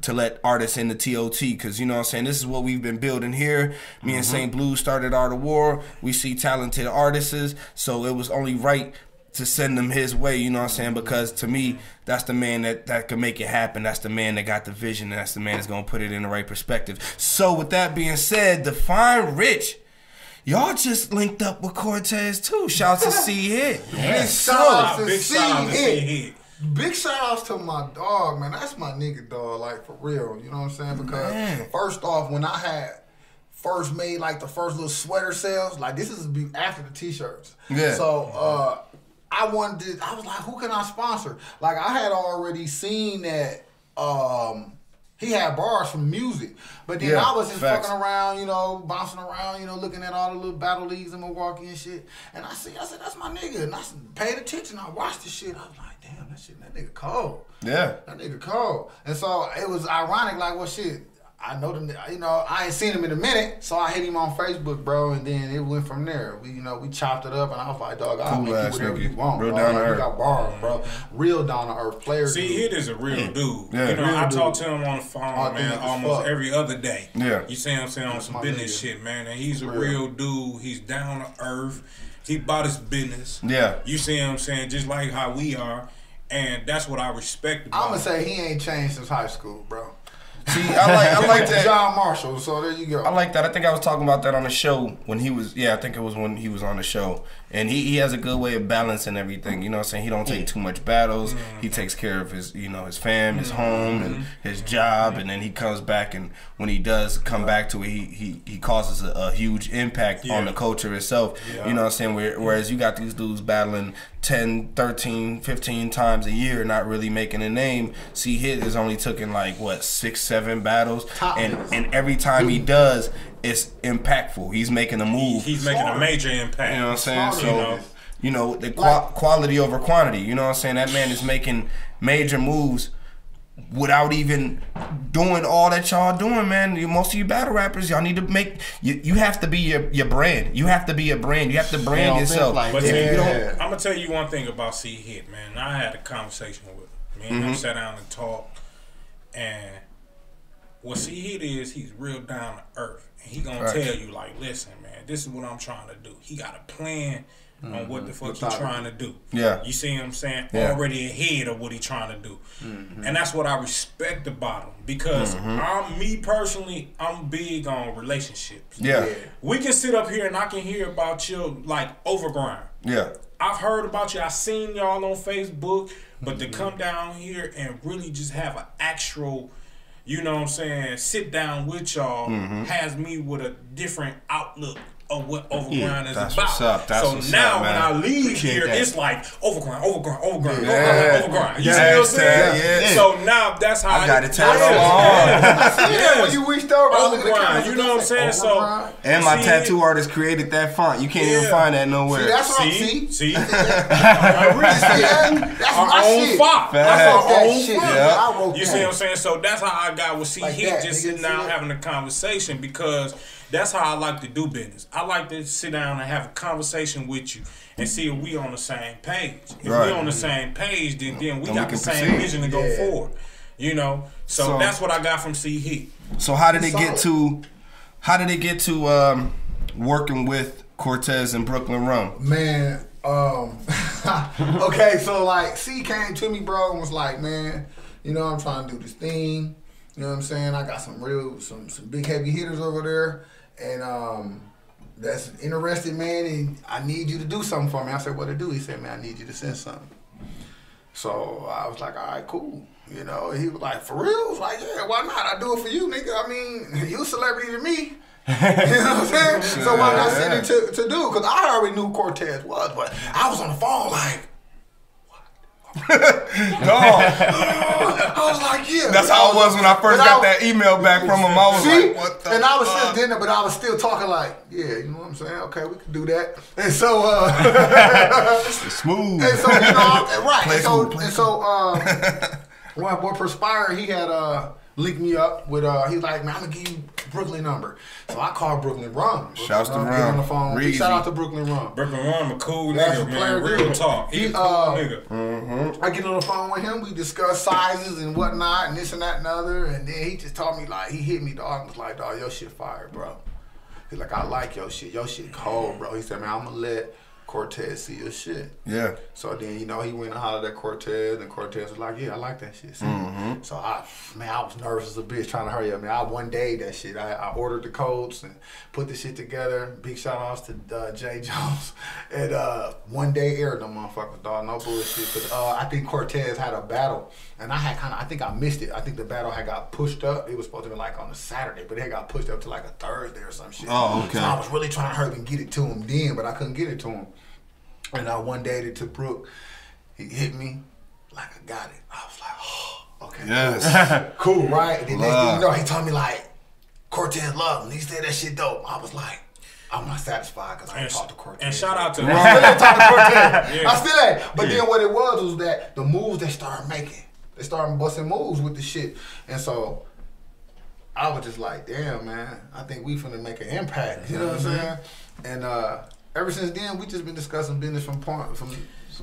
to let artists in the TOT, because, you know what I'm saying, this is what we've been building here. Me and Saint Blues started Art of War. We see talented artists, so it was only right to send them his way, you know what I'm saying, because to me, that's the man that can make it happen. That's the man that got the vision, and that's the man that's going to put it in the right perspective. So with that being said, Define Rich, y'all just linked up with Cortez too. Shout to C Hit. Big shout out to C Hit. Big shout outs to my dog, man. That's my nigga, dog, like, for real. You know what I'm saying? Because first off, when I had first made like the first little sweater sales, like, this is after the t-shirts. Yeah. So I was like, who can I sponsor? Like, I had already seen that he had bars from music. But then I was just fucking around, you know, bouncing around, you know, looking at all the little battle leagues in Milwaukee and shit. And I said, that's my nigga. And I paid attention. I watched the shit. I was like, damn, that nigga cold. Yeah. That nigga cold. And so it was ironic, like, well, shit, I know them, you know, I ain't seen him in a minute, so I hit him on Facebook, bro, and then it went from there. We chopped it up, and I was like, dog, I'll make you whatever you want, real down to earth. We got bars, bro. Real down to earth players. See, Hit is a real dude. Yeah. You know, I talk to him on the phone, man, almost every other day. Yeah. You see what I'm saying, on some business shit, man, and he's a real dude. He's down to earth. He about his business. Yeah. You see what I'm saying, just like how we are, and that's what I respect about him. I'm going to say he ain't changed since high school, bro. See, I like that. John Marshall, so there you go. I like that. I think I was talking about that on the show when he was, I think it was when he was on the show. And he has a good way of balancing everything. You know what I'm saying? He don't take too much battles. He takes care of his, you know, his fam, his home, and his job. And then he comes back, and when he does come back to it, he causes a huge impact on the culture itself. You know what I'm saying? Whereas you got these dudes battling 10, 13, 15 times a year, not really making a name. See, Hit is only taking like, what, 6, 7 battles? And every time he does, it's impactful. He's making a move. He's making a major impact. You know what I'm saying? So, you know, the quality over quantity. You know what I'm saying? That man is making major moves without even doing all that y'all doing, man. Most of you battle rappers, y'all need to make, you have to be your brand. You have to be a brand. You have to brand yourself. But I'm going to tell you one thing about C Hit, man. I had a conversation with him. Me and him sat down and talked. And what C Hit is, he's real down to earth. And he going to tell you, like, listen, man, this is what I'm trying to do. He got a plan on what the fuck he trying to do. Yeah. You see what I'm saying? Already ahead of what he trying to do. And that's what I respect about him. Because me personally, I'm big on relationships. Yeah. We can sit up here and I can hear about your, like, Overgrind. Yeah. I've heard about you. I seen y'all on Facebook. But to come down here and really just have an actual, you know what I'm saying, sit down with y'all has me with a different outlook of what Overgrind is that's about. what's up. That's so what's now up, when man. I leave Appreciate here, that. it's like Overgrind. Yeah. You see what I'm saying? Yeah. So now that's how I got it tatted Yeah. on my arm. I see that when you reached over. I was looking at the Overgrind, camera, you know what I'm saying? So Overgrind. And my see tattoo artist created that font. You can't even Yeah. find that nowhere. See, that's what I'm see, That's our my own shit. font. Facts. I wrote that own shit. font. Yeah. I wrote You that. see what I'm saying? So that's how I got with C Like Heat, that, just nigga, sitting see down that? having a conversation, because that's how I like to do business. I like to sit down and have a conversation with you and see if we on the same page. If Right. we on the same page, then we Then got we the can same proceed. vision to go Yeah. forward. You know? So that's what I got from C Heat. So how did it get Solid. to? How did it get to working with Cortez and Brooklyn Rum? Man, okay, so like C came to me, bro, and was like, man, you know, I'm trying to do this thing. You know what I'm saying? I got some big heavy hitters over there, and that's interested, man, and I need you to do something for me. I said, what to do? He said, man, I need you to send something. So I was like, all right, cool. You know, he was like, for real? I was like, yeah, why not? I do it for you, nigga. I mean, you a celebrity to me. You know what I'm saying? So why not send it to do? Because I already knew who Cortez was, but I was on the phone like, No, I was like, yeah. that's how it was when I first got that email back from him. I was See? like, what the And I was fuck? sitting there, but I was still talking like, yeah, you know what I'm saying? Okay, we can do that. And so, Smooth. and so, you know, right. Play And so, cool, play and so, what perspired, he had linked me up with, he's like, man, I'm going to give you Brooklyn number. So I called Brooklyn Rum. Shouts to Get Rum. on the phone. Big Reezy. shout out to Brooklyn Rum. Brooklyn Rum, a cool That's a nigga, player man. Real dude. talk. He a cool nigga. I get on the phone with him. We discuss sizes and whatnot, and this and that and other. And then he just told me, like, he hit me, dog, and was like, dog, your shit fire, bro. He's like, I like your shit. Your shit cold, bro. He said, man, I'm going to let Cortez see your shit. Yeah. So then, you know, he went and hollered at Cortez, and Cortez was like, yeah, I like that shit. See? So I was nervous as a bitch trying to hurry up, man. I one day that shit. I ordered the codes and put the shit together. Big shout outs to Jay Jones. And one day aired them motherfuckers, dog. No bullshit. Cause I think Cortez had a battle, and I think I missed it. I think the battle had got pushed up. It was supposed to be like on a Saturday, but it had got pushed up to like a Thursday or some shit. Oh, okay. So I was really trying to hurry and get it to him then, but I couldn't get it to him. And one day to Brooke, he hit me like I got it. I was like, oh, okay. Yes. Cool, right? And then next thing Love. you know, he told me like, Cortez love him. He said that shit dope. I was like, I'm not satisfied because I ain't talked to Cortez. And shout out to I still ain't talked to Cortez. Yeah. I still ain't. But then what it was that the moves they started making, they started busting moves with the shit. And so I was just like, damn, man, I think we finna make an impact. You know what I'm saying? And ever since then, we just been discussing business from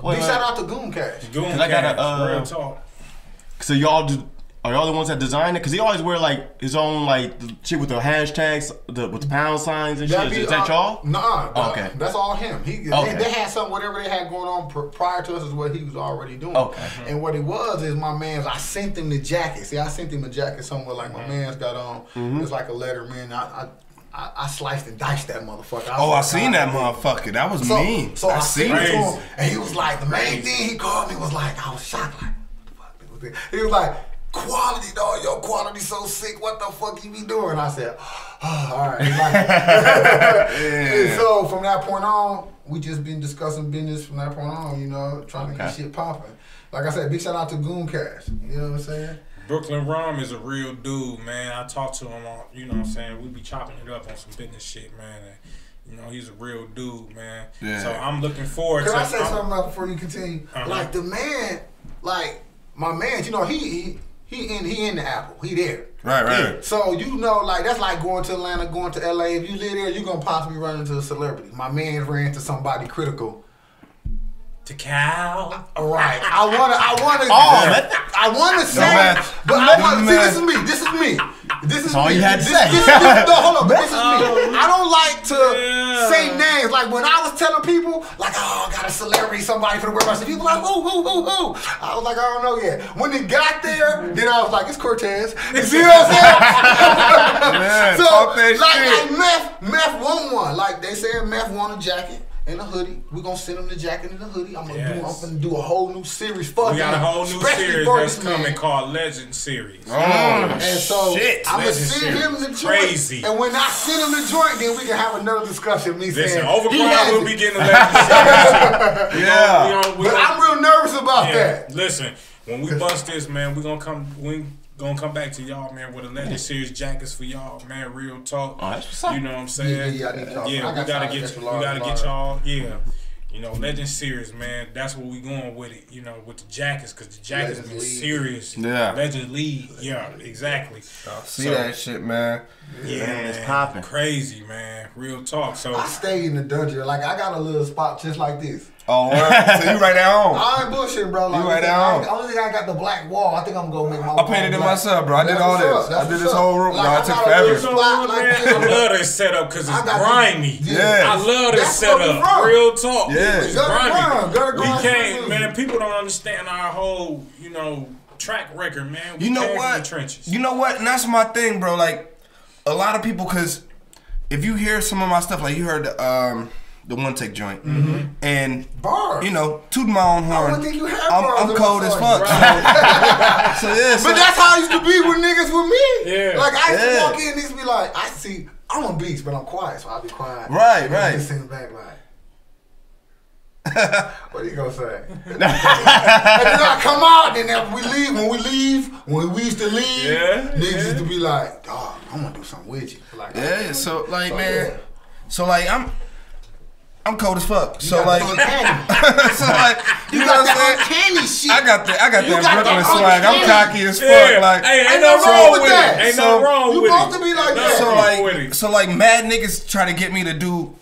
Wait, big shout out to Goon Cash. Goon I got Cash, a, real talk. So are y'all the ones that designed it? Because he always wear like his own like the shit with the hashtags, with the pound signs and shit. Is that y'all? Nah, Okay. That's all him. Okay. They had something, whatever they had going on prior to us is what he was already doing. Okay. And what it was is my man's, I sent him the jacket. See, I sent him a jacket somewhere like my man's got on. It's like a letter, man. I sliced and diced that motherfucker. Oh, I was seen like, that motherfucker. That was mean. So I seen sent it to it. him, and he was like, the main thing he called me was like, I was shocked, like, what the fuck? This? He was like, quality, dog, your quality so sick, what the fuck you be doing? I said, oh, all right. He's like, and so from that point on, we just been discussing business from that point on, you know, trying to get shit popping. Like I said, big shout out to Goon Cash. You know what I'm saying? Brooklyn Rum is a real dude, man. I talk to him on, you know what I'm saying? We be chopping it up on some business shit, man. And, you know, he's a real dude, man. Yeah. So I'm looking forward Can to I say something else before you continue? Like the man, like my man, you know, he in the Apple. He there. Right. So you know, like that's like going to Atlanta, going to LA. If you live there, you're gonna possibly run into a celebrity. My man ran into somebody critical. To Cal. All right. I wanna say, man. but I want see. This is me. This is all me. you had to say. No, hold on. But this is me. I don't like to say names. Like when I was telling people, like, oh, I got a celebrity, somebody for the world. I said, people like, who? I was like, I don't know yet. When it got there, then I was like, it's Cortez. You see what I'm saying? Man, So talk that shit. like Meth want one. Like they saying Meth want a jacket. and a hoodie. We're gonna send him the jacket and the hoodie. I'm gonna do a whole new series for We got a whole new series that's coming called Legend Series. And so shit. I'm gonna Legend send him the series. joint. Crazy. And when I send him the joint, then we can have another discussion. Me Listen, saying Overgrind will be getting a Legend Series. Yeah. but I'm real nervous about Yeah, that. listen, when we bust this, man, we gonna come back to y'all, man, with a Legend Series jackets for y'all, man. Real talk. Oh, that's what's up. You know what I'm saying? Yeah, I need y'all. Yeah, I we got gotta y'all get extra we large, gotta get large. y'all. Yeah. You know, Legend Series, man. That's where we going with it. You know, with the jackets, cause the jackets Legend been League. serious. Yeah. Legend League. Yeah, exactly. See that shit, man. Yeah, Man, it's popping. Crazy, man. Real talk. So I stay in the dungeon. Like I got a little spot just like this. Oh, word. So you right at home. I ain't bullshitting, bro. Like, You right down. Only thing I got the black wall. I think I'm gonna make my. I painted it myself, bro. I did all this. I did this whole room. Like, No, I it took got a little forever. spot like man, this. I love this setup because it's I got grimy. Yeah. I love this That's where we setup. from. Real talk. Yeah. It's Gutter grimy. grind, We can't, smooth. man. People don't understand our whole, track record, man. We You know came from what? the trenches. You know what? And that's my thing, bro. Like, a lot of people, because if you hear some of my stuff, like you heard the one take joint, and Bars. toot my own horn. don't think you have bars I'm in cold my as song. fuck. So yeah, so But that's how I used to be with niggas with me. Yeah. Like I used to Yeah. walk in, niggas be like, I see, I'm a beast, but I'm quiet, so I'll be quiet. Right, And right. Just sitting back like. What are you gonna say? And then I come out, and then when we used to leave, Yeah, niggas yeah. used to be like, dog, I'm gonna do something with you. Like, yeah. So like, So, man. yeah. So like, I'm cold as fuck. So got like, the uncanny. so like, you know got what I'm that saying? uncanny shit. I got that You got Brooklyn that swag. I'm uncanny. cocky as fuck. Yeah. Like, Hey, ain't Ain't no nothing wrong wrong with with it. that. Ain't So, no wrong you with supposed it. to be like that. so wrong with like, it. so like, mad niggas try to get me to do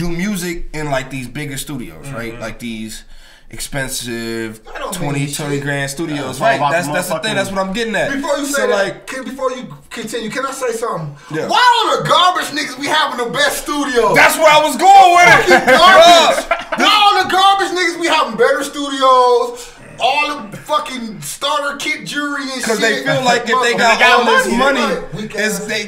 music in like these bigger studios, right? Like these expensive That don't 20 mean shit. grand studios, Yeah, right? about That's the the thing. motherfucking- That's what I'm getting at. Before you say so that, like, before you continue, can I say something? Yeah. Why on the garbage niggas we having the best studios? that's where I was going with it. garbage. Why on the garbage niggas we having better studios? All the fucking starter kit jewelry and shit. Because they feel like if they got all this money,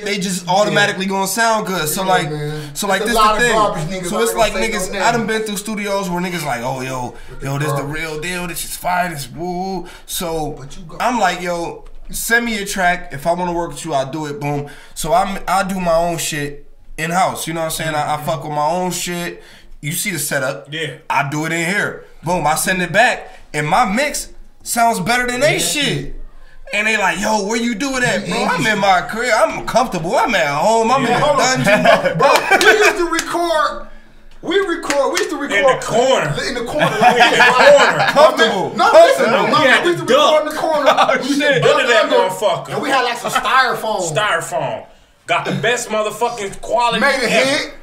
they just automatically gonna sound good. So Yeah, like, man. so like It's a this lot the of garbage thing. niggas. So I it's ain't like gonna say niggas. no I done names. been through studios where niggas like, oh yo, this the real deal. This is fire. This woo. So But you go- I'm like, yo, send me a track. If I want to work with you, I'll do it. Boom. So I do my own shit in house. You know what I'm saying? I fuck with my own shit. You see the setup. Yeah. I do it in here. Boom. I send it back, and my mix sounds better than they shit. And they like, yo, where you do it at, bro? I'm in my crib. I'm comfortable. I'm at home. I'm in the dungeon. Bro, we used to record. We used to record In the corner. In the corner. In the corner. Comfortable. No, listen. No, No, we had we used to to record in duck. the corner. We used to shit. duck Under that under, motherfucker. And we had like some styrofoam. Styrofoam. Got the best motherfucking quality. Made it ever. hit.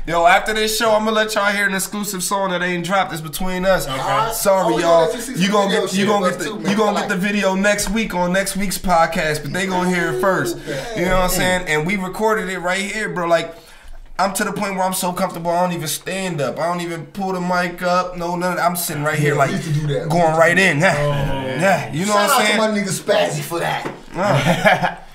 Yo, after this show, I'm gonna let y'all hear an exclusive song that ain't dropped. It's between us. Okay. Sorry, Oh, we y'all. gonna let you see You some gonna video get shit you gonna with get us the too, man. you gonna I get the like video next week on next week's podcast, but they gonna hear it first. You know what I'm saying? And we recorded it right here, bro. Like, I'm to the point where I'm so comfortable, I don't even stand up. I don't even pull the mic up. No, none of that. I'm sitting right here, Yeah, like we used to do that. going right in. Yeah, you know Shout what out I'm to saying? my nigga Spazzy for that.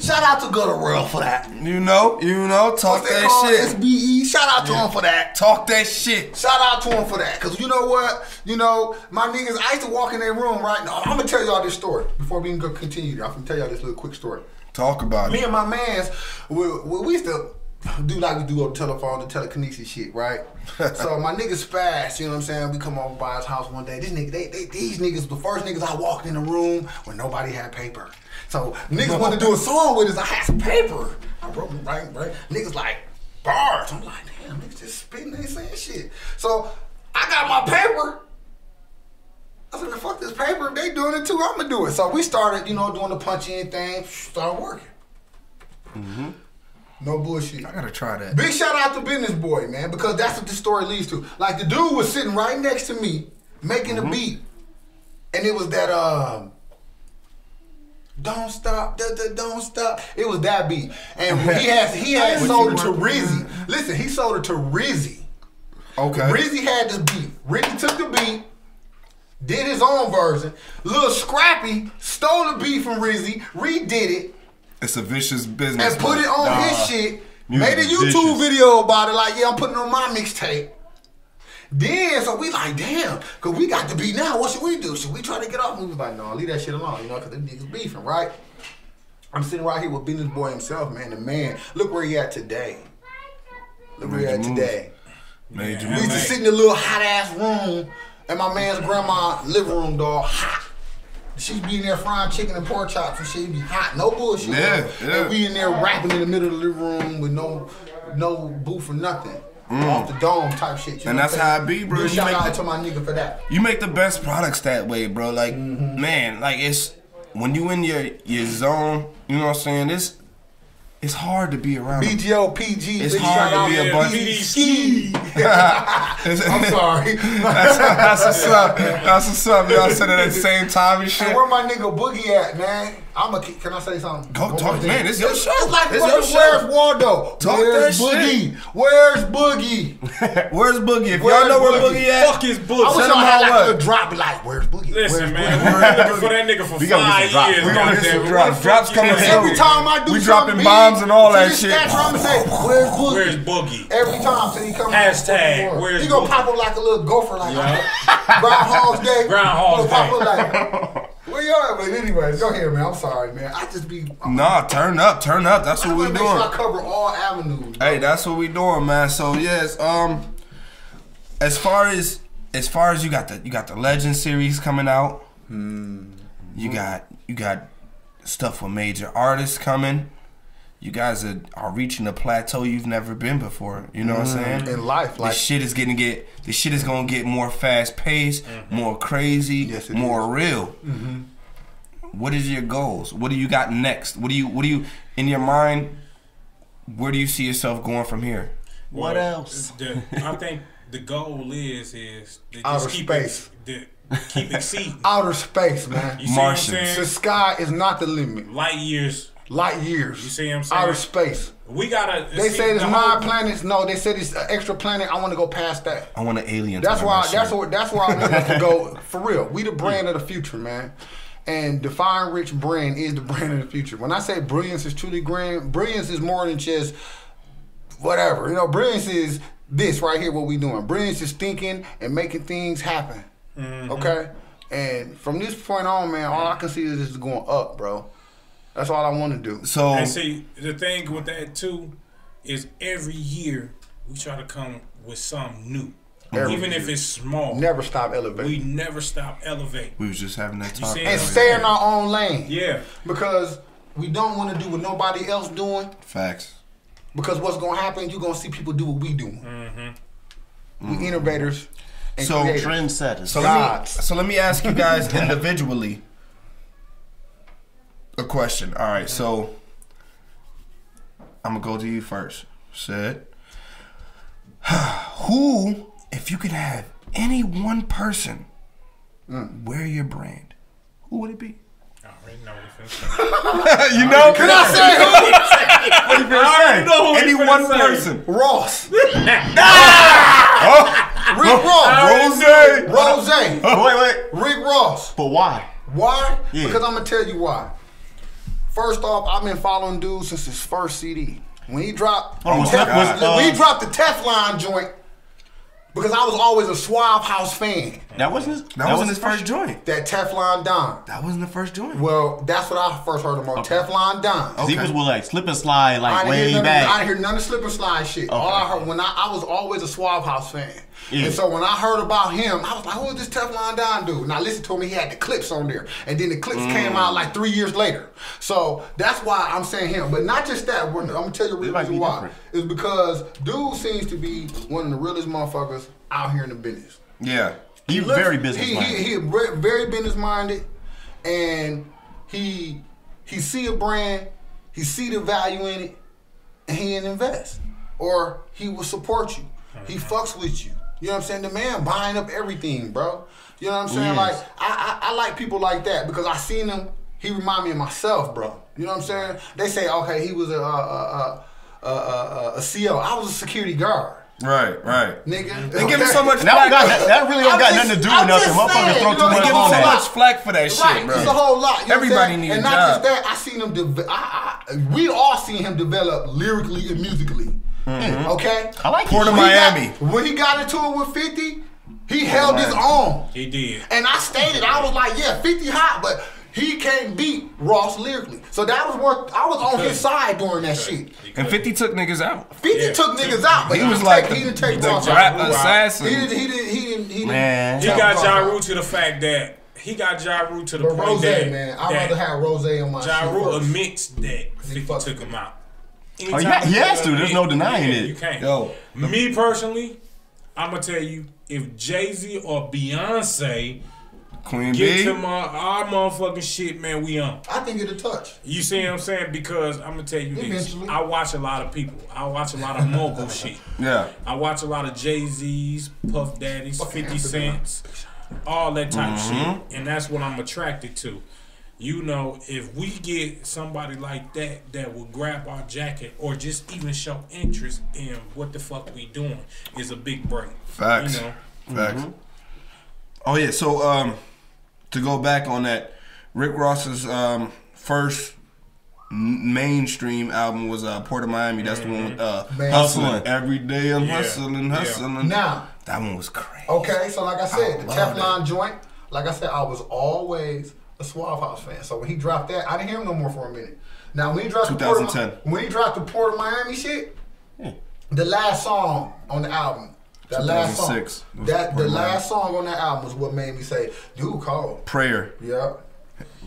Shout out to Gutter World for that. You know, talk What's they that called? shit. SBE. Shout out to him for that. Talk that shit. Shout out to him for that. Cause you know what? You know, my niggas, I used to walk in their room right now. I'm gonna tell y'all this story. Before we can go continue, I'm gonna tell y'all this little quick story. Talk about Me it. and my mans, we used to do like we do on the telephone, the telekinesis shit, right? So my nigga Spaz, you know what I'm saying? We come over by his house one day. This nigga, these niggas, the first niggas I walked in the room when nobody had paper. So niggas wanted to do a song with us. I had some paper. I wrote them right. Niggas like bars. I'm like, damn, niggas just spitting, they saying shit. So I got my paper. I said, fuck this paper. If they doing it too, I'm gonna do it. So we started, doing the punch in thing. Started working. Mm-hmm. No bullshit. I gotta try that. Big shout out to Business Boy, man, because that's what the story leads to. Like the dude was sitting right next to me, making a beat, and it was that don't stop, don't stop. It was that beat, and he had sold it to Rizzy. Listen, he sold it to Rizzy. Okay. Rizzy had this beat. Rizzy took the beat, did his own version. Lil Scrappy stole the beat from Rizzy, redid it, It's a vicious business. and put it on his shit. music Made a is YouTube vicious. video about it. Like, yeah, I'm putting it on my mixtape. Then, so we like, damn, because we got the beat now. What should we do? Should we try to get off? And we was like, no, leave that shit alone, you know, because them niggas beefing, right? I'm sitting right here with Business Boy himself, man. The man, look where he at today. Look where he at today. We used to sit in the little hot-ass room in my man's grandma's living room, dog, hot. She'd be in there frying chicken and pork chops and she'd be hot, no bullshit. Yeah. And we in there rapping in the middle of the living room with no booth or nothing. Off the dome type shit. And that's how it be, bro. Big shout out to my nigga for that. You make the best products that way, bro. Like, man, like it's when you in your zone, you know what I'm saying? It's hard to be around. BGO, PG. It's hard to be a bunch of ski. I'm sorry. That's what's up. That's what's up. Y'all said it at the same time and shit. And where my nigga Boogie at, man? Can I say something? Go talk, man. It's your show. It's like, it's your show. Where's Waldo? Talk Where's that Boogie? shit. Where's Boogie? Where's Boogie? If y'all know where Boogie at, Fuck his I Boogie. wish Send y'all him had my like way. a drop, like, where's Boogie? Listen, Where's man, Boogie? we've been looking for that nigga for We gotta get some 5 years. drops. We gotta get some Goddamn, drops. what the Drops fuck coming you soon. Every doing? time I do We something dropping big, bombs and all to that this shit. cat, I'ma say, where's Boogie? Where's Boogie? Every time till he come Hashtag, out, where's he gonna Boogie? pop up like a little gopher, like Yeah. Groundhog's Day. Groundhog's Gonna pop Day. up like, where you at? But anyways, go ahead, man. I'm sorry, man. I just be. nah, turn up. That's what we Make sure I doing. cover all avenues. Hey, that's what we doing, man. So yes, as far as you got the Legend series coming out. You got stuff with major artists coming. You guys are reaching a plateau you've never been before. You know what I'm saying? In life, like this shit is gonna get more fast paced, more crazy, Yes, it more real. What is your goals? What do you got next? What do you in your mind? Where do you see yourself going from here? What else? I think the goal is to Outer just keep space. keep exceeding. outer space, man. You see what I'm Martians. The saying? sky is not the limit. Light years. Light years. You see what I'm saying? Outer space. We gotta. They see, say there's the 9 whole- planets. No, they said it's an extra planet. I want to go past that. I want an alien. That's time why. that That's shit. where. That's where I want us to go. For real, we the brand of the future, man. And Define Rich brand is the brand of the future. When I say brilliance is truly grand, brilliance is more than just whatever. You know, brilliance is this right here. What we doing? Brilliance is thinking and making things happen. Okay. And from this point on, man, all I can see is this going up, bro. That's all I want to do. So And see, the thing with that too is every year we try to come with something new, Every even if year. it's small. Never stop elevating. We never stop elevating. we was just having that You talk. see And what I'm stay in saying? our own lane. Yeah. Because we don't want to do what nobody else doing. Facts. Because what's gonna happen? You're gonna see people do what we doing. We innovators and So, creators. Trendsetters. So let me ask you guys individually a question. All right, so I'm gonna go to you first. Said, who, if you could have any one person wear your brand, who would it be? I already know what it's gonna say. You know? Can I say who? What you finna say? know what Any he finna one say. person. Ross. Oh, Rick Ross. Rose. Rose. Wait. Rick Ross. But why? Why? Yeah. Because I'm gonna tell you why. First off, I've been following dude since his first CD. When he dropped, Oh, was Tef- that- when he dropped the Teflon joint, because I was always a Suave House fan. That wasn't his. That wasn't his first joint. That Teflon Don. That wasn't the first joint. Well, that's what I first heard him on. Teflon Don. He was with like slip and slide, I like didn't way hear none back. I didn't hear none of slip and slide shit. All I heard when I was always a Suave House fan. Yeah. And so when I heard about him, I was like, who is this Teflon Don dude? And I listened to him, he had the clips on there. And then the clips came out like 3 years later. So that's why I'm saying him. But not just that, I'm gonna tell you the It might reason be why. different. It's because dude seems to be one of the realest motherfuckers out here in the business. Yeah. He's looks- very business minded. He very business minded, and he see a brand, he see the value in it, and he invest, or he will support you. He fucks with you. You know what I'm saying? The man buying up everything, bro. You know what I'm saying? Yes. Like I like people like that because I seen him. He remind me of myself, bro. You know what I'm saying? They say, okay, he was a CO. I was a security guard. Right. Nigga. They give him so much That, flack. that really don't I'm got just- nothing to do I'm with nothing. just Motherfuckers saying, throw you too know, They much give him on so that. much flack for that shit, Right, bro. it's a whole lot. You know Everybody what I'm saying? need a And not job. just that, I seen him. We all seen him develop lyrically and musically. Okay? I like Port of When he got- Miami. when he got into it with 50, he held his own. He did. And I stated, I was like, yeah, 50 hot, but he can't beat Ross lyrically. So that was what I was on his side during that shit. And 50 took niggas out. 50 took niggas out, but He he was didn't like take, he didn't take the Ross rap out. assassin. He didn't. Man. He got Ja Rule to the fact that he got Ja Rule to the But point Rose, that man, I'd rather have Rose on my Ja shit Rule first. admits that 50 fucked took with him out. Oh, yeah, he has to. There's no denying it. You can't. Yo. Me personally, I'm gonna tell you, if Jay-Z or Beyonce Queen get B. to our motherfucking shit, man, we on. I think it'll touch. You see what I'm saying? Because I'm gonna tell you this. Eventually. I watch a lot of people. I watch a lot of mogul shit. Yeah. I watch a lot of Jay-Z's, Puff Daddy's, 50 Cents, all that type of shit. And that's what I'm attracted to. You know, if we get somebody like that will grab our jacket or just even show interest in what the fuck we doing is a big break. Facts. You know? Facts. Oh yeah, so to go back on that, Rick Ross's first mainstream album was Port of Miami. That's the one with hustling. Every day I'm hustling. Now, that one was crazy. okay, so like I said, the love Teflon joint, like I said, I was always a Suave House fan. So when he dropped that, I didn't hear him no more for a minute. Now when he dropped 2010. when he dropped the Port of Miami shit, the last song on the album, that last song, 2006 was that Port the of Miami. last song on that album was what made me say, dude, cold. Prayer. Yep.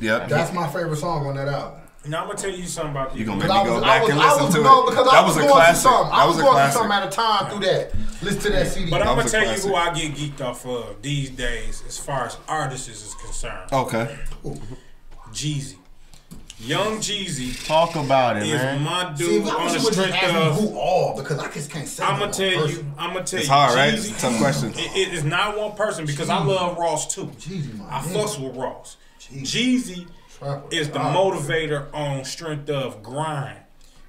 Yep. That's my favorite song on that album. Now I'm gonna tell you something about You these. gonna make me go back and listen to no, it. because That I was was a going classic. through something. I That was was a going through classic. something at a time through that. Listen to that CD. But I'm That gonna was a tell you classic. who I get geeked off of these days as far as artists is concerned. Okay. Jeezy. Young Jeezy Talk about it, is man. my See, dude if I on was the you would just strength ask me of. who all, because I just can't say I'm no gonna tell one you. person. I'm gonna tell It's you. hard, right? Jeezy, Tough question. It is not one person because I love Ross too. Jeezy, my I nigga. fucks with Ross. Jeezy. Jeezy is the motivator on strength of grind.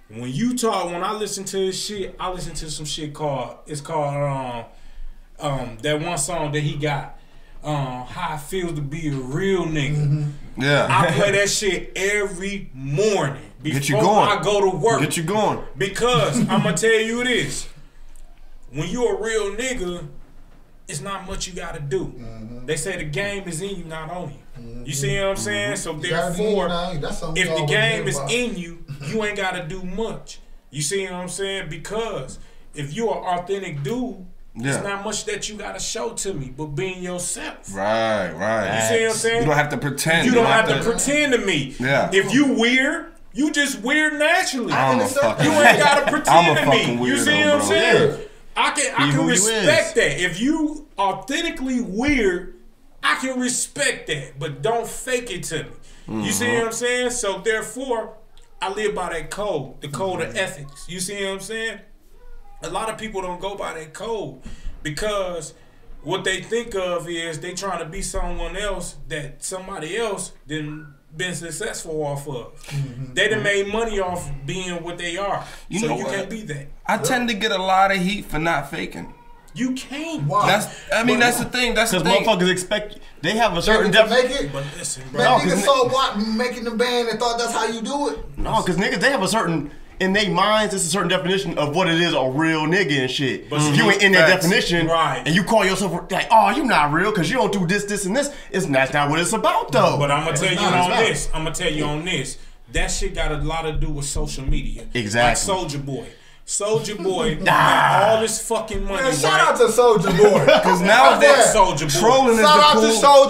When I listen to his shit, I listen to some shit called that one song that he got, How It Feels to Be a Real Nigga. Yeah. I play that shit every morning before Get you going. I go to work. Get you going. Because I'm gonna tell you this: when you a real nigga, it's not much you gotta do. They say the game is in you, not on you. You see what I'm saying? So therefore, if the game is in you, you ain't gotta do much. You see what I'm saying? Because if you are authentic dude, it's not much that you gotta show to me, but being yourself. Right. You see what I'm saying? You don't have to pretend. You don't have to pretend to me. Yeah. If you weird, you just weird naturally. I'm a fucking You ain't gotta pretend I'm a to me. fucking You weirdo, see what I'm bro. saying? I who can you respect is. that. If you authentically weird, I can respect that. But don't fake it to me. You see what I'm saying? So therefore, I live by that code, the code of ethics. You see what I'm saying? A lot of people don't go by that code because what they think of is they trying to be someone else that somebody else didn't been successful off of. They done made money off being what they are. You know you what? can't be that. I tend to get a lot of heat for not faking. You can't. Why? That's the thing. That's the Because thing. motherfuckers expect, they have a certain to make definition. it. But listen, bro. Man, No, niggas 'cause so what making the band and thought that's how you do it. No, because niggas, they have a certain, in their minds, it's a certain definition of what it is a real nigga and shit. But if you ain't in that Facts. definition, Right. and you call yourself like, oh, you not real because you don't do this, this, and this, that's not what it's about, though. But I'm gonna tell you not, on it's not. this. I'm gonna tell you on this. That shit got a lot to do with social media. Exactly. Like Soulja Boy. Soulja Boy got all this fucking money. Man, shout out right? to Soulja Boy. Because nowadays, Soulja Boy. trolling is Shout the out cool. to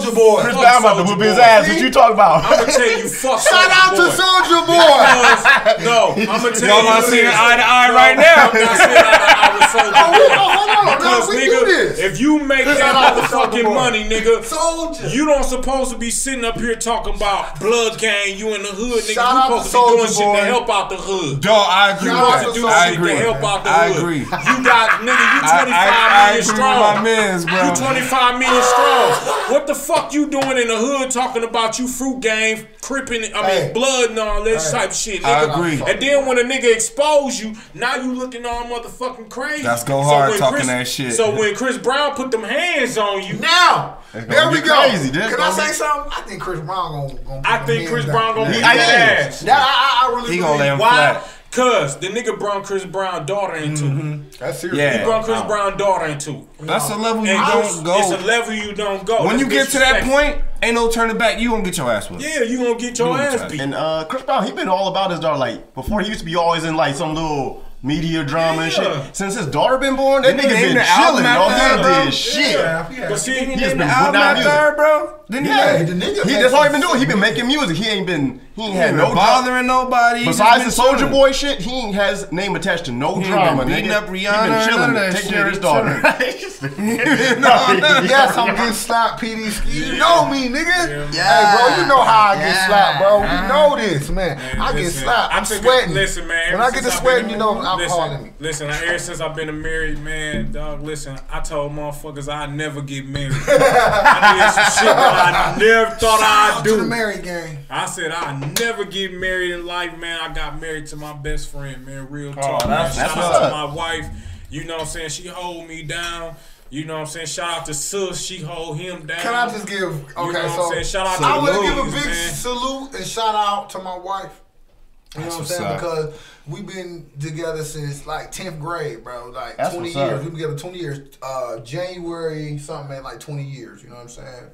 Soulja Boy. Chris Fuck Brown about to Soulja whoop his Boy. ass. What you talking about? I'm gonna tell you, fuck Shout Soulja out to Boy. Soulja Boy. Because, no, I'm gonna tell Y'all you. not seeing this. eye to eye No, right now. I'm not seeing eye to eye with Soulja Oh, Boy. hold on. No, Because, we nigga, do this. if you make Shout that out to Soulja motherfucking Boy. money, nigga, Soulja. you don't supposed to be sitting up here talking about blood gang, you in the hood, nigga. Shout You out to supposed to be doing Soulja shit Boy. to help out the hood. Dog, I agree Shout with out that. to Do I shit agree. to help out the I hood. agree. You got, nigga, you 25 I million agree strong. with my mans, bro. You 25 million strong. What the fuck you doing in the hood talking about you fruit gang, cripping, Hey. blood and all this Hey. type of shit, I nigga. agree. And then when a nigga expose you, now you looking all motherfucking crazy. That's go hard when talking that shit. So when Chris Brown put them hands on you, Now, It's there gonna we be go. crazy. That's Can I gonna say be- something? I think Chris Brown gonna I think Chris Brown gonna beat I his am. ass. That I really He gonna lay him Why? flat. Cause the nigga brought Chris Brown's daughter into it. That's serious. Yeah. He brought Chris Brown's daughter into it. That's a level you And don't go. It's a level you don't go. When you get That's to that disrespectful. point, ain't no turning back. You gonna get your ass whipped. Yeah, you gonna get your ass beat. And Chris Brown, he been all about his daughter. Like before, he used to be always in like some little media drama and Yeah. shit. Since his daughter been born, that Didn't nigga he name been the album chilling. after All her, he bro? did shit. Yeah. But see, Didn't he He just name been the putting album out after music. her, bro? Didn't Yeah, he? the nigga he that's all he been doing. He been making music. He ain't had no bothering nobody. He Besides the just been Soldier chilling. Boy shit, he ain't has name attached to no He ain't drama. been beating nigga. up Rihanna He or been chilling, none of that taking shit. care of his He daughter. Yes, I'm getting slapped, PD Ski. You know me, nigga. Yeah. Hey, bro, you know how I get Yeah. slapped, bro. You know this, man. I get listen, slapped. I'm took it- sweating. Listen, man. When ever I get to since I've sweating, been- you know alcohol in me. Listen, ever since I've been married, man, dog, listen, I told motherfuckers I'd never get married. I did some shit that I never thought Shout I'd out to the do. married gang. I said I'd never get married in life, man. I got married to my best friend, man. Real talk. that's Shout what's out to up. my wife. You know what I'm saying? She hold me down. You know what I'm saying? Shout out to Sus. She hold him down. Can I just give? Okay, You know what so I'm saying? Shout out to I the want to give a Louis, big man. salute and shout out to my wife. You know what I'm what's saying? up. Because we've been together since like 10th grade, bro. Like That's 20 what's years. up. We've been together 20 years. January something, man, like 20 years. You know what I'm saying?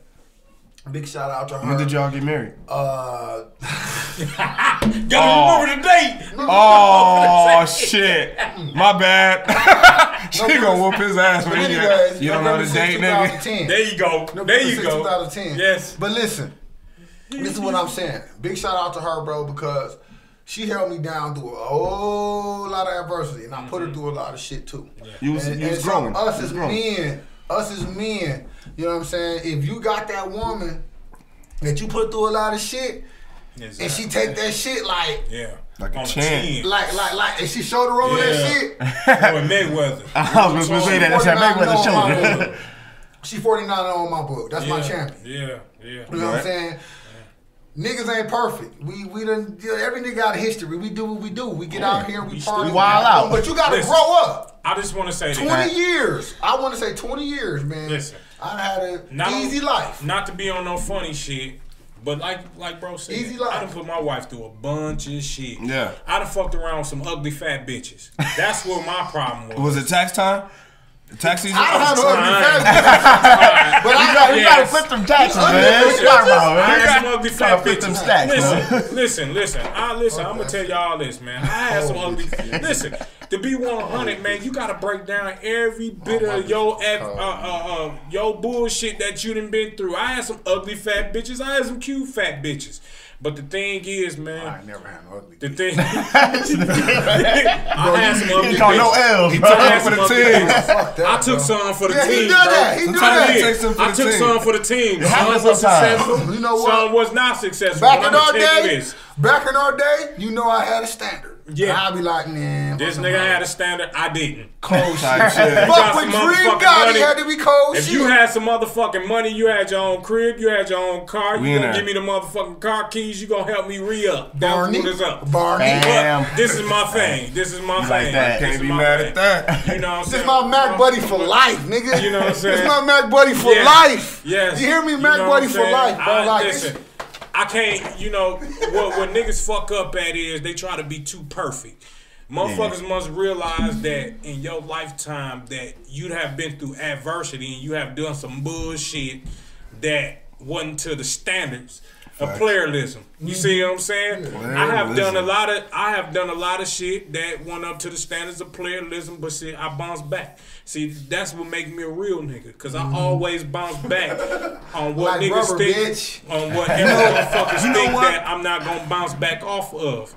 Big shout out to her. When did y'all get married? Gotta remember the date. Oh shit! My bad. She gonna whoop his ass when he Anyways, get. You don't know the November 6th, date, nigga. 2010. There you go. There you 6th, go. 2010. Yes. But listen, this is what I'm saying. Big shout out to her, bro, because she held me down through a whole lot of adversity, and I put her through a lot of shit too. You was And so growing. us You was as growing. men, you know what I'm saying? If you got that woman that you put through a lot of shit, and she take that shit like Like a on the champ. chin. and she showed her over that shit. Boy, Mayweather. I was gonna say that. That's that 49 Mayweather on my shoulder. book. She 49 on my book. That's my champion. Yeah. You know what I'm saying? Niggas ain't perfect. We done, every nigga got a history. We do what we do. We get out here, we party. We wild out. But you gotta Listen. grow up. I just want to say 20 years. I want to say 20 years, man. Listen. I had an Not easy life. Not to be on no funny shit, but like bro said, Easy life. I done put my wife through a bunch of shit. Yeah. I done fucked around with some ugly fat bitches. That's what my problem was. Was it tax time? Tax season? I don't have no Fine. ugly family. But You gotta flip them taxes, man. What you talking about, I man? had some ugly Trying fat to flip them bitches. stacks, Listen. I'm gonna tell y'all this, man. I had some ugly. Listen, to be 100, man, you gotta break down every bit of your bullshit that you done been through. I had some ugly fat bitches. I had some cute fat bitches. But the thing is, man, I never had no ugly. the thing. I had some ugly He called no bitches. L's, He bro. took I had it for some the ugly team. bitches. Fuck that, I took bro. some for the Yeah, he team, did bro. that. He did Sometimes that. it takes some for I the took team. some for the team. Some happens was sometimes. successful. You know what? Some was not successful. Back But in I'ma our tell you day, this. back in our day, you know I had a standard. Yeah. I'd be like, man. This nigga had a standard. I didn't. cold Type shit. shit. Fuck got with some Dream motherfucking God, money. he had to be cold If shit. you had some motherfucking money, you had your own crib, you had your own car, We you in gonna there. give me the motherfucking car keys, you gonna help me re-up. That's Barney. what is up. Barney. Bam. But this is my thing. This is my thing. like that. This Can't is be my mad thing. at that. You know what I'm This saying? is my Mac buddy for life, nigga. You know what I'm saying? This is my Mac buddy for Yeah. life. Yes. You hear me? You Mac know buddy what for I'm life, saying? bro. Like, listen, I can't, you know, what niggas fuck up at is they try to be too perfect. Motherfuckers must realize that in your lifetime that you have been through adversity and you have done some bullshit that wasn't to the standards of playerlism. You see what I'm saying? I have done a lot of shit that went up to the standards of playerlism, but see, I bounced back. See, that's what make me a real nigga, cause I always bounce back on what Like niggas rubber, think, bitch. on what motherfuckers think that I'm not gonna bounce back off of.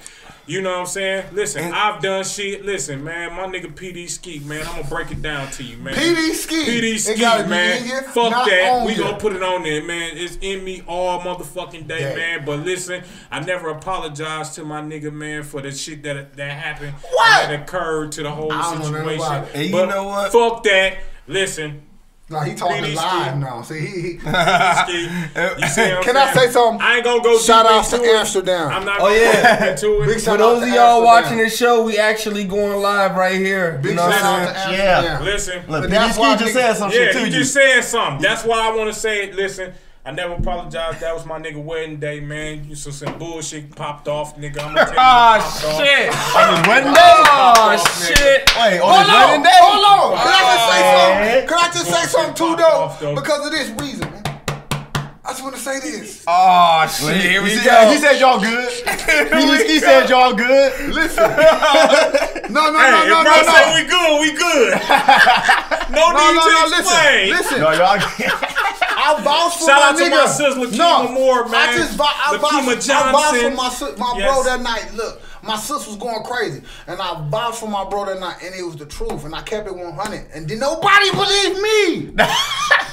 You know what I'm saying? Listen, I've done shit. Listen, man, my nigga PD Ski, man, I'm gonna break it down to you, man. PD Ski. PD It Ski, gotta be man. in you, Fuck not that. on We you. gonna put it on there, man. It's in me all motherfucking day, Yeah. man. But listen, I never apologized to my nigga, man, for the shit that happened. What? That occurred to the whole I don't know nothing situation. about it. And you But know what? Fuck that. Listen. No, he talking PD live Ski. now. See, he Ski, you see what I'm Can I saying? say something? I ain't gonna go Shout deep outs to into it. Amsterdam. I'm not Oh, gonna yeah. go into it. Big For shout those out of to y'all Amsterdam. watching this show, we actually going live right here. Big You know what shout I'm out to saying? Yeah. Amsterdam. Listen. Look, But that's why PD just niggas- said some Yeah, shit to he you. just said something. That's why I want to say it. Listen, I never apologized. That was my nigga wedding day, man. You saw some bullshit popped off, nigga. I'm gonna tell you. Popped off. Shit. On his wedding day? Shit. Wait, on his wedding day? Hold on. Can I just say something? Can I just say something too, though? Because of this reason, man. I just want to say this. Oh shit! Here we go. He said y'all good. He said y'all good. Listen. No. Say we good. We good. No need to explain. Listen. No, y'all. I vouch for Shout my out to nigga. my sis, Lakima Moore, man. I vouch Johnson. for my bro that night. Look, my sis was going crazy, and I vouched for my bro that night, and it was the truth, and I kept it 100, and then nobody believed me.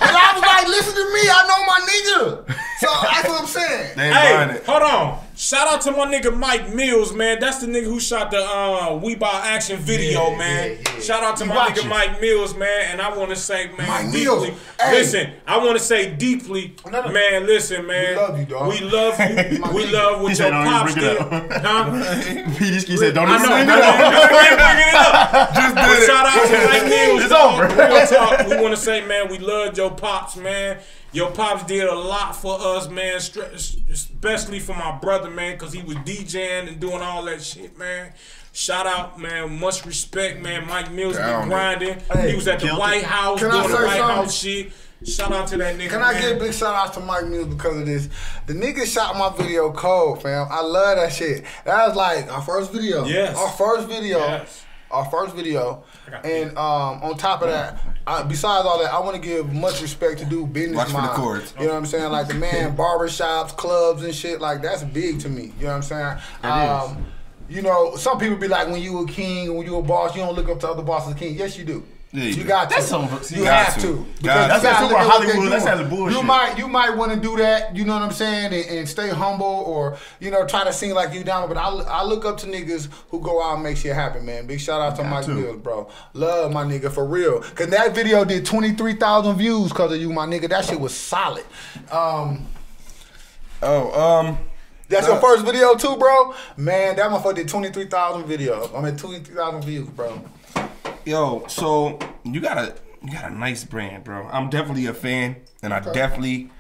And I was like, listen to me, I know my nigga. So that's what I'm saying. They ain't Hey, buying it. hold on. Shout out to my nigga Mike Mills, man. That's the nigga who shot the We Buy Action video, man. Yeah. Shout out to my nigga Mike Mills, man. And I want to say, man, Mike deeply. Mills. Hey. Listen, I want to say deeply, man. Listen, man. We love you, dog. We love you. We love what your pops did. Huh? He said, don't I even know. bring it up. Bringing it up. Just did it. Shout out to Mike Mills. It's over. We want to say, man, we loved your pops, man. Your pops did a lot for us, man, especially for my brother, man, because he was DJing and doing all that shit, man. Shout out, man. Much respect, man. Mike Mills been grinding. He was at the White House doing the White House shit. Shout out to that nigga, Can I give a big shout out to Mike Mills because of this? The nigga shot my video cold, fam. I love that shit. That was like our first video. Yes. Our first video. Yes. Our first video. And on top of that, besides all that, I want to give much respect to do business. Watch for the chords. You know what I'm saying? Like the man, barbershops, clubs and shit, like that's big to me. You know what I'm saying? You know, some people be like, when you a king, when you a boss, you don't look up to other bosses as king. Yes, you do. Yeah, you got to. That's some. You have to. That's super Hollywood. That's how the bullshit. You might want to do that. You know what I'm saying, and stay humble, or try to seem like you down. But I look up to niggas who go out and make shit happen, man. Big shout out to Mike Mills, bro. Love my nigga for real. Cause that video did 23,000 views because of you, my nigga. That shit was solid. That's your first video too, bro. Man, that motherfucker did 23,000 videos. 23,000 views, bro. Yo, so you got a nice brand, bro. I'm definitely a fan, and I definitely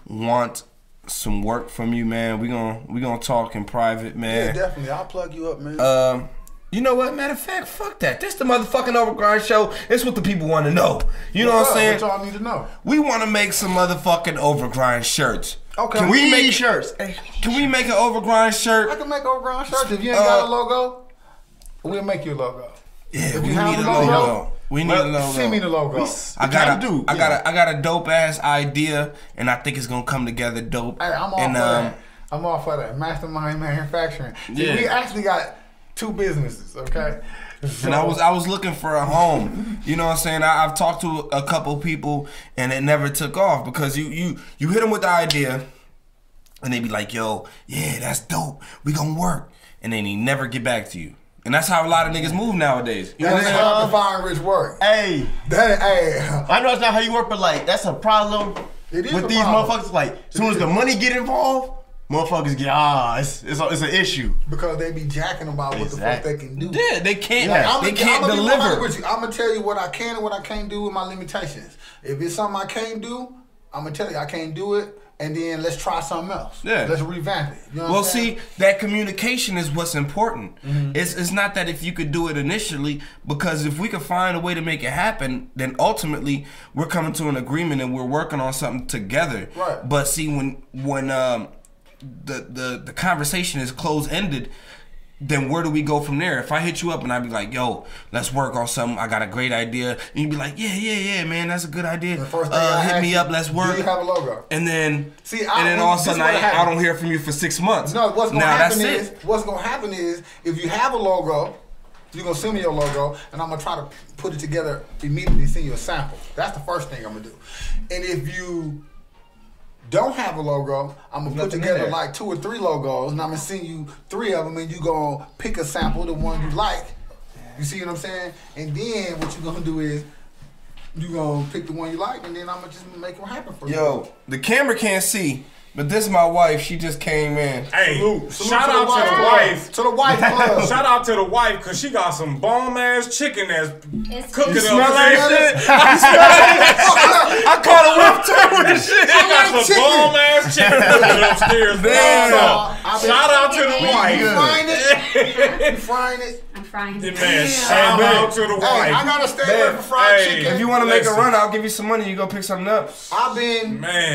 want some work from you, man. We gonna talk in private, man. Yeah, definitely. I'll plug you up, man. You know what? Matter of fact, fuck that. This the motherfucking Overgrind show. It's what the people want to know. You know what I'm saying? What y'all need to know? We want to make some motherfucking Overgrind shirts. Okay. Can we make shirts? Can we make an Overgrind shirt? I can make Overgrind shirts. If you ain't got a logo, we'll make you a logo. Yeah, If we you need have a a logo, logo. We need a logo. Send me the logo. I got a dope ass idea, and I think it's gonna come together dope. Hey, I'm all for that. I'm all for that. Mastermind manufacturing. See, Yeah. we actually got 2 businesses, okay? And I was looking for a home. You know what I'm saying? I've talked to a couple people, and it never took off because you hit them with the idea, and they be like, "Yo, yeah, that's dope. We gonna work," and then he never get back to you. And that's how a lot of niggas move nowadays. You know what I'm saying? Hard to find rich work. Hey, Hey, I know it's not how you work, but like that's a problem It is with a these problem. motherfuckers. Like, as soon as the money get involved, motherfuckers get it's an issue. because they be jacking about what the fuck they can do. Yeah, they can't. Yeah. They can't deliver. I'm gonna tell you what I can and what I can't do with my limitations. If it's something I can't do, I'm gonna tell you I can't do it, and then let's try something else. Yeah. Let's revamp it. You know Well, what I'm saying? see, that communication is what's important. It's not that if you could do it initially, because if we could find a way to make it happen, then ultimately we're coming to an agreement and we're working on something together. Right. But see, when the conversation is closed ended, then where do we go from there? If I hit you up and I be like, "Yo, let's work on something. I got a great idea," and you be like, "Yeah, man, that's a good idea. The first thing I Hit ask me you, up. Let's work." Do you have a logo? And then, See, all of a sudden, this is what I happened. don't hear from you for 6 months. No, what's gonna now happen that's is it. what's gonna happen is if you have a logo, you're gonna send me your logo, and I'm gonna try to put it together immediately. Send you a sample. That's the first thing I'm gonna do. And if you don't have a logo, I'm gonna put together like 2 or 3 logos, and I'm gonna send you 3 of them, and you gonna pick a sample, the one you like. You see what I'm saying? And then what you're gonna do is you gonna pick the one you like, and then I'm gonna just make it happen for you. Yo, the camera can't see, But this is my wife. She just came in. Hey, Salute shout out to the wife. To the wife club. Shout out to the wife, cause she got some bomb ass chicken that's cooking up. Smell that shit? I caught a whip too with the shit. She got some bomb ass chicken cooking upstairs. Shout out to the wife. You frying it? You frying it? I'm frying it. Man, shout out to the Hey, I wife. gotta stay away from fried chicken. If you want to make a Listen. run, I'll give you some money. You go pick something up. I've been, Man.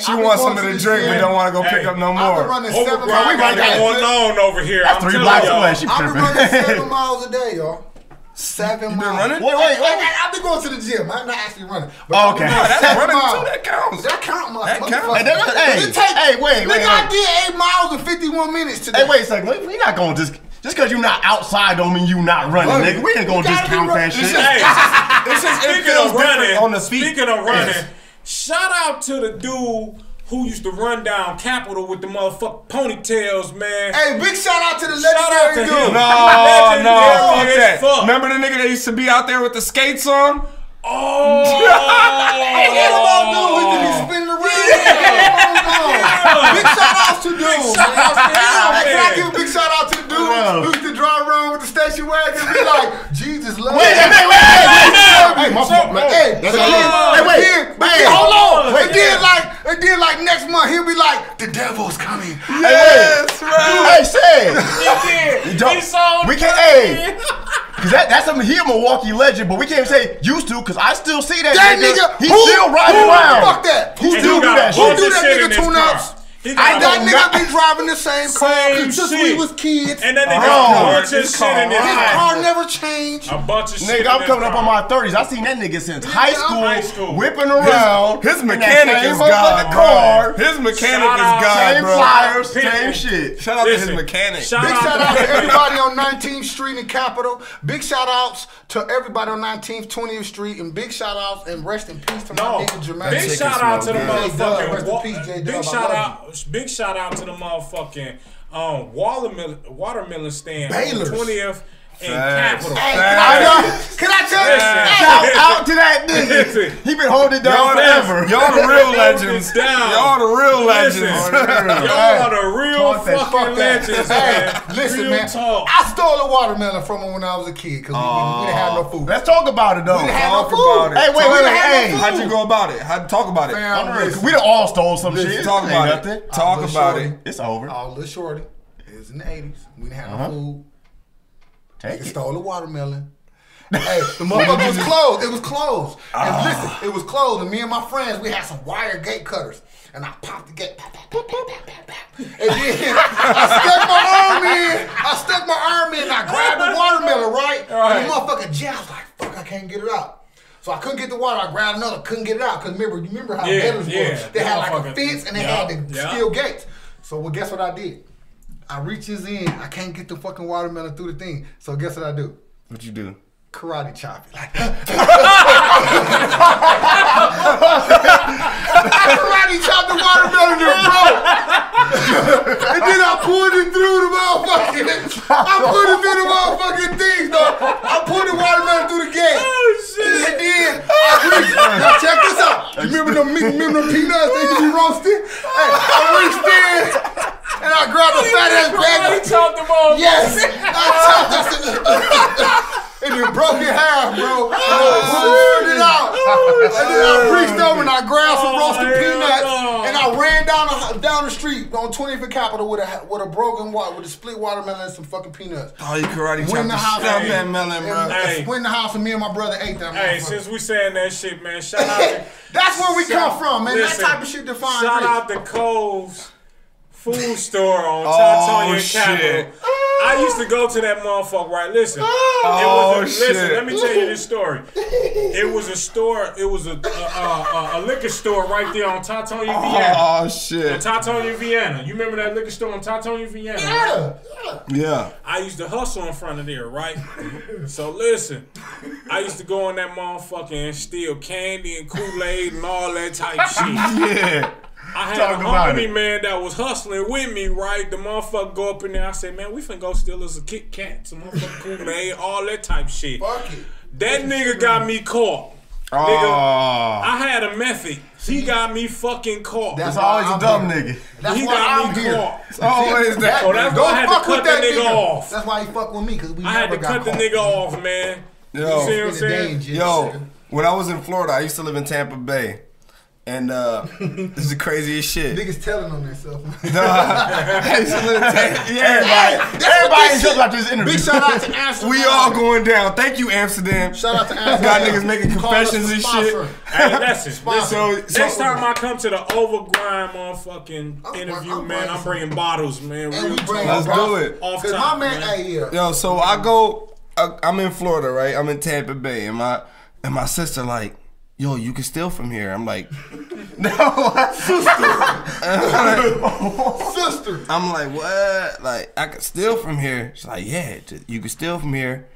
She wants some of the drink, but don't want to go pick up no I've been more. running 7 Overgrind miles. got that going on over here. That's I'm 3 telling blocks y'all. away. She I've been tripping. running 7 miles a day, y'all. 7 You miles. been running? Wait. I've been going to the gym. I'm not actually running. But Oh, I've been okay. running That's 7 running miles. too. That counts. That count, That counts. motherfucker. Hey, wait. Nigga, I did 8 miles in 51 minutes today. Hey, wait a second. We not gonna just because you're not outside don't mean you not running, nigga. We ain't gonna discount that shit. Hey, It's just, it speaking feels of running, different on the feet. speaking of running, shout out to the dude who used to run down Capitol with the motherfucking ponytails, man. Hey, big shout out to the Shout out to legendary him. dude. No, Legendary fuck as that. fuck. Remember the nigga that used to be out there with the skates on? Oh, Forget about dude. We could be spinning around. Big shout outs to dude. shout out to him, Can I man. give a big shout out to the dude No. who used to drive around with the station wagon and be like, Jesus love Wait, you. Hey, my fault, man. Hey, That's but all. then- Wait, but wait. then, hold on. Wait. And then like next month he'll be like, the devil's coming. Yes, right. Hey, say He Don't- sold we can't. Hey, cause that's something. He a Milwaukee legend, but we can't say used to, cause I still see that nigga. He's still riding around. Fuck that. He And still he do got that a bunch shit. Who do of that shit nigga in his tune-ups? car. He got That a- nigga been driving the same car Same since shit. we was kids. And then they Oh, got a bunch of his shit in his His car. car never changed. A bunch of shit. Nigga, I'm in his coming up car. on my 30s. I seen that nigga since high High school, school. whipping around. His in that mechanic same is motherfucking God, car. bro. His mechanic Shout out, is God, Same bro. flyers, Pimpin'. same shit. Shout out to Listen, his mechanic. shout Big out shout to out to everybody on 19th Street in Capitol. Big shout outs to everybody on 19th, 20th Street, and big shout outs and rest in peace to my No, nigga Jermaine. big shout out to the J-Dub, rest motherfucking. in peace, J-Dub, Big I shout love out. Big shout out to the motherfucking watermelon stand Baylor's. on 20th and Facts. Capitol. Hey, Facts. can I tell you? Listen. Hey, Shout out to that nigga. Listen. He been holding it down forever. Y'all the real legends. down. Y'all the real legends. Listen, y'all are the real Talk that fucking fuck that. legends, Hey, man. listen, Real man. talk. I stole a watermelon from him when I was a kid because we didn't have no food. Let's talk about it though. We didn't have no Talk food. about it. Hey, wait, So we wait, didn't wait. have no Hey, food. How'd you go about it? How'd talk about it? Fam, listen. We done all stole some Listen, shit. talk Ain't about nothing. it. Talk Little about shorty. it. It's over. Oh, little shorty. It was in the 80s. We didn't have no food. Take They it. stole a watermelon. Hey, the motherfucker was closed. It was closed. And listen, it was closed. And me and my friends, we had some wire gate cutters. And I popped the gate. Pop, pop, pop, pop, pop, pop, pop. And then I stuck my arm in and I grabbed the watermelon, right? And the motherfucker jammed. I was like, fuck, I can't get it out. So I couldn't get the water. I grabbed another, couldn't get it out. Because you remember how metals were. They had like a fence and they had the steel gates. So well, guess what I did? I reaches in. I can't get the fucking watermelon through the thing. So guess what I do? What you do? Karate chop it. Like, I karate chopped the watermelon and broke. And then I pulled it through the motherfucking things, though. I pulled the watermelon through the gate. Oh, shit. And then I reached. Now check this out. You remember them peanuts they used to be roasted? Hey, I reached in and I grabbed a fat ass bag. chopped them all. Yes, I chopped that. And it broke in half, bro. And I pulled it out. And then I reached over and I grabbed some roasted peanuts. And I ran down the street on 20th and Capitol with a broken with a split watermelon and some fucking peanuts. Oh, you karate Went chopped in the the house. shit out that melon, bro. Hey. Went in the house and me and my brother ate that. Hey, motherfucker. since we saying that shit, man, shout out to That's where we come from, man. Listen, that type of shit defines shout rich. out to Cove's food store on Tatonia and shit. Capitol. I used to go to that motherfucker, right? Listen. shit. Listen, let me tell you this story. It was a store, it was a liquor store right there on Tatonia, Vienna. Oh, On shit. Tatonia, Vienna. You remember that liquor store on Tatonia, Vienna? Right? Yeah. I used to hustle in front of there, right? So listen, I used to go in that motherfucker and steal candy and Kool-Aid and all that type shit. Yeah. I had Talk a about homie, it. man, that was hustling with me, right? The motherfucker go up in there. I said, man, we finna go steal us a Kit Kat, some motherfucking Kool-Aid, all that type shit. Fuck it. That nigga got me caught. Nigga, I had a method. He got me fucking caught. That's always a dumb nigga. That's He why got I'm me here. caught. It's always that. So that's why I had to cut that nigga off. That's why he fuck with me, because we I had never to got cut the caught. nigga off, man. You see what I'm saying? Yo, when I was in Florida, I used to live in Tampa Bay. And this is the craziest shit. Niggas telling on themselves. I used to live in Tampa. Everybody is about this interview. Big shout out to Amsterdam. We all going down. Thank you, Amsterdam. Shout out to Amsterdam. Got niggas making confessions and shit. Hey, that's it. So- Next time I come to the Overgrind motherfucking interview, man, I'm bringing bottles, man. And we Real bring talk. Let's do it. Off Cause top, my man, man. hey, yeah. Yo, so I'm in Florida, right? I'm in Tampa Bay, and my sister like, yo, you can steal from here. I'm like, no, Sister. I'm like, what? Like, I can steal from here. She's like, yeah, you can steal from here.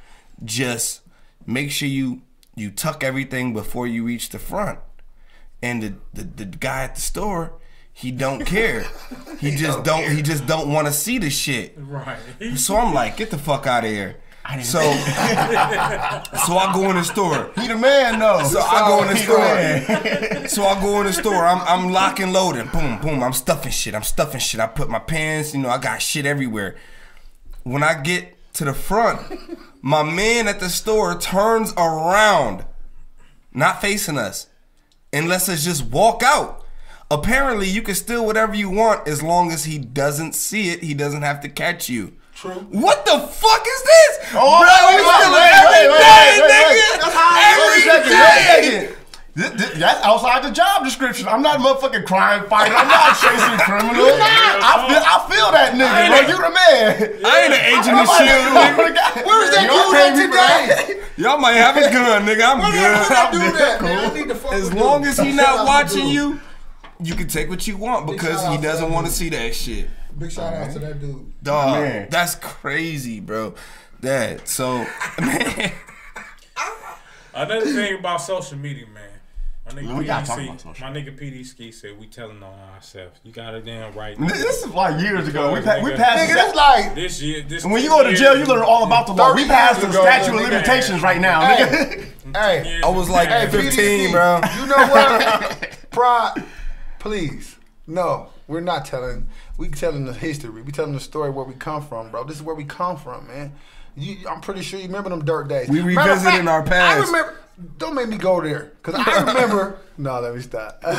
Just make sure you tuck everything before you reach the front. And the guy at the store, he don't care. He just don't want to see the shit. Right. So I'm like, get the fuck out of here. So I go in the store. He the man, though. So I go in the store. So I go in the store. I'm lock and loading. Boom, boom. I'm stuffing shit. I put my pants. I got shit everywhere. When I get to the front, my man at the store turns around, not facing us, and lets us just walk out. Apparently, you can steal whatever you want as long as he doesn't see it. He doesn't have to catch you. True. What the fuck is this? Oh, Every day. That's outside the job description. I'm not a motherfucking crime fighter. I'm not chasing criminals. I feel that nigga, bro. You the man. I ain't an agent of shit. Where is that dude at today? Y'all might have a gun, nigga. I'm Where good. that dude at, man? I need to fuck As with long dude. as he Shout out not to watching dude. you can take what you want because shout he out to doesn't that want to dude. see that shit. Big shout out to that dude. Dog, Man. that's crazy, bro. That so, man. Another thing about social media, man. We gotta talk about social My nigga PD Ski said we telling on ourselves. You got it damn right. This is like years ago. We Nigga. passed. Nigga, that's like This year, this. And when you go to jail, you learn all about the law. 30 We passed the years ago, statute of nigga. limitations right now, Hey. nigga. Hey, I was like hey, 15, PDC, bro. You know what? Pride, please. No, we're not telling. We telling the history. We telling the story where we come from, bro. This is where we come from, man. I'm pretty sure you remember them dark days. We Matter of revisiting our past. I remember. Don't make me go there, cause I remember. No, let me stop. No,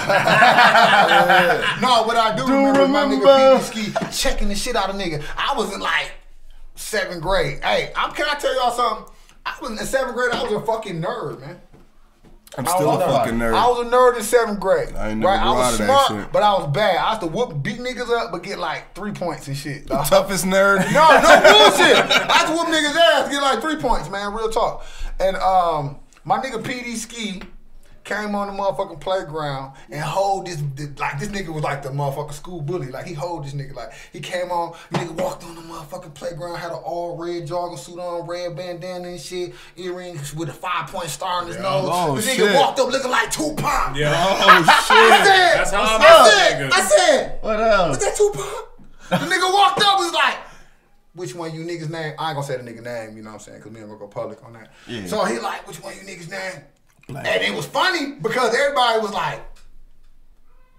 what I do remember, my nigga PDC checking the shit out of nigga. I was in like 7th grade. Hey, can I tell y'all something? I was in 7th grade. I was a fucking nerd, man. I'm still a fucking nerd. I was a nerd in 7th grade. I ain't never right? I grew was out of that smart, shit. but I was bad. I used to beat niggas up, but get like 3 points and shit. Dog. Toughest nerd. No bullshit. I used to whoop niggas' ass, get like 3 points, man. Real talk. And my nigga PD Ski came on the motherfucking playground and hold this nigga was like the motherfucking school bully. Like he hold this nigga like he came on, nigga walked on the motherfucking playground, had an all red jogging suit on, red bandana and shit, earrings with a 5-point star in his nose. Oh, the nigga shit. walked up looking like Tupac. Yeah. Oh shit. I said, That's how I said, What else? was that Tupac? The nigga walked up was like, which one you niggas name? I ain't gonna say the nigga name, you know what I'm saying? Cause me ain't gonna go public on that. Yeah. So he like, which one you niggas name? And it was funny because everybody was like,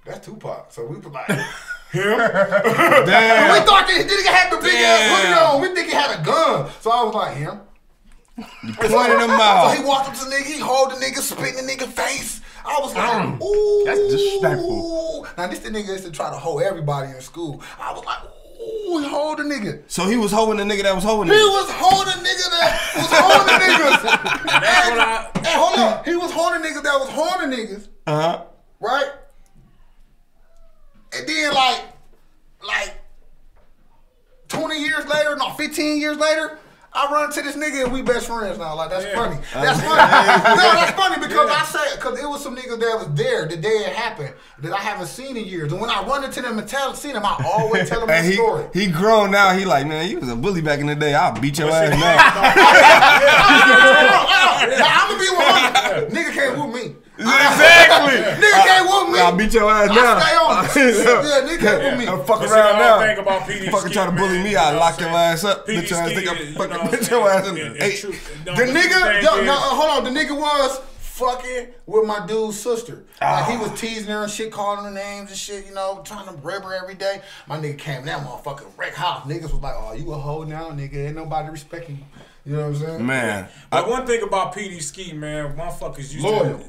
that's Tupac. So we were like, him? Damn. We thought this nigga had the big ass hoodie on. We think he had a gun. So I was like, him? Pointed him out. So he walked up to the nigga, he hold the nigga, spit in the nigga face. I was like, ooh. That's disrespectful. Now this the nigga used to try to hold everybody in school. I was like, ooh, he hold the nigga. So he was holding the nigga that was holding He it. was holding nigga that was holding niggas. Hey, hold up. He was holding niggas that was holding niggas. Uh-huh. Right? And then like 20 years later, no, 15 years later, I run into this nigga and we best friends now. Like, that's funny. That's funny. No, that's funny because I say, because it was some niggas that was there the day it happened that I haven't seen in years. And when I run into them and see them, I always tell them And the story. he grown now. He like, man, you was a bully back in the day. I'll beat your ass now. Now, I'm going to be 100. Nigga can't whoop me. Exactly. Nigga can't whoop me. I'll beat your ass now. I stay on it. Yeah, nigga can't whoop me. I'm fucking But see, around the now. whole thing about PD Fucking Ski, try to bully man, me, you know I'll what lock I'm your saying? ass up. PD Bitch your ass Ski think is, I'm you know fucking what I'm bitch your ass in saying? the The nigga, no, hold on, the nigga was fucking with my dude's sister. Like he was teasing her and shit, calling her names and shit, you know, trying to rib her every day. My nigga came in that motherfucking wreck house. Niggas was like, oh, you a hoe now, nigga. Ain't nobody respecting you. You know what I'm saying? Man. But one thing about PD Ski, man, motherfuckers used Loyal. to,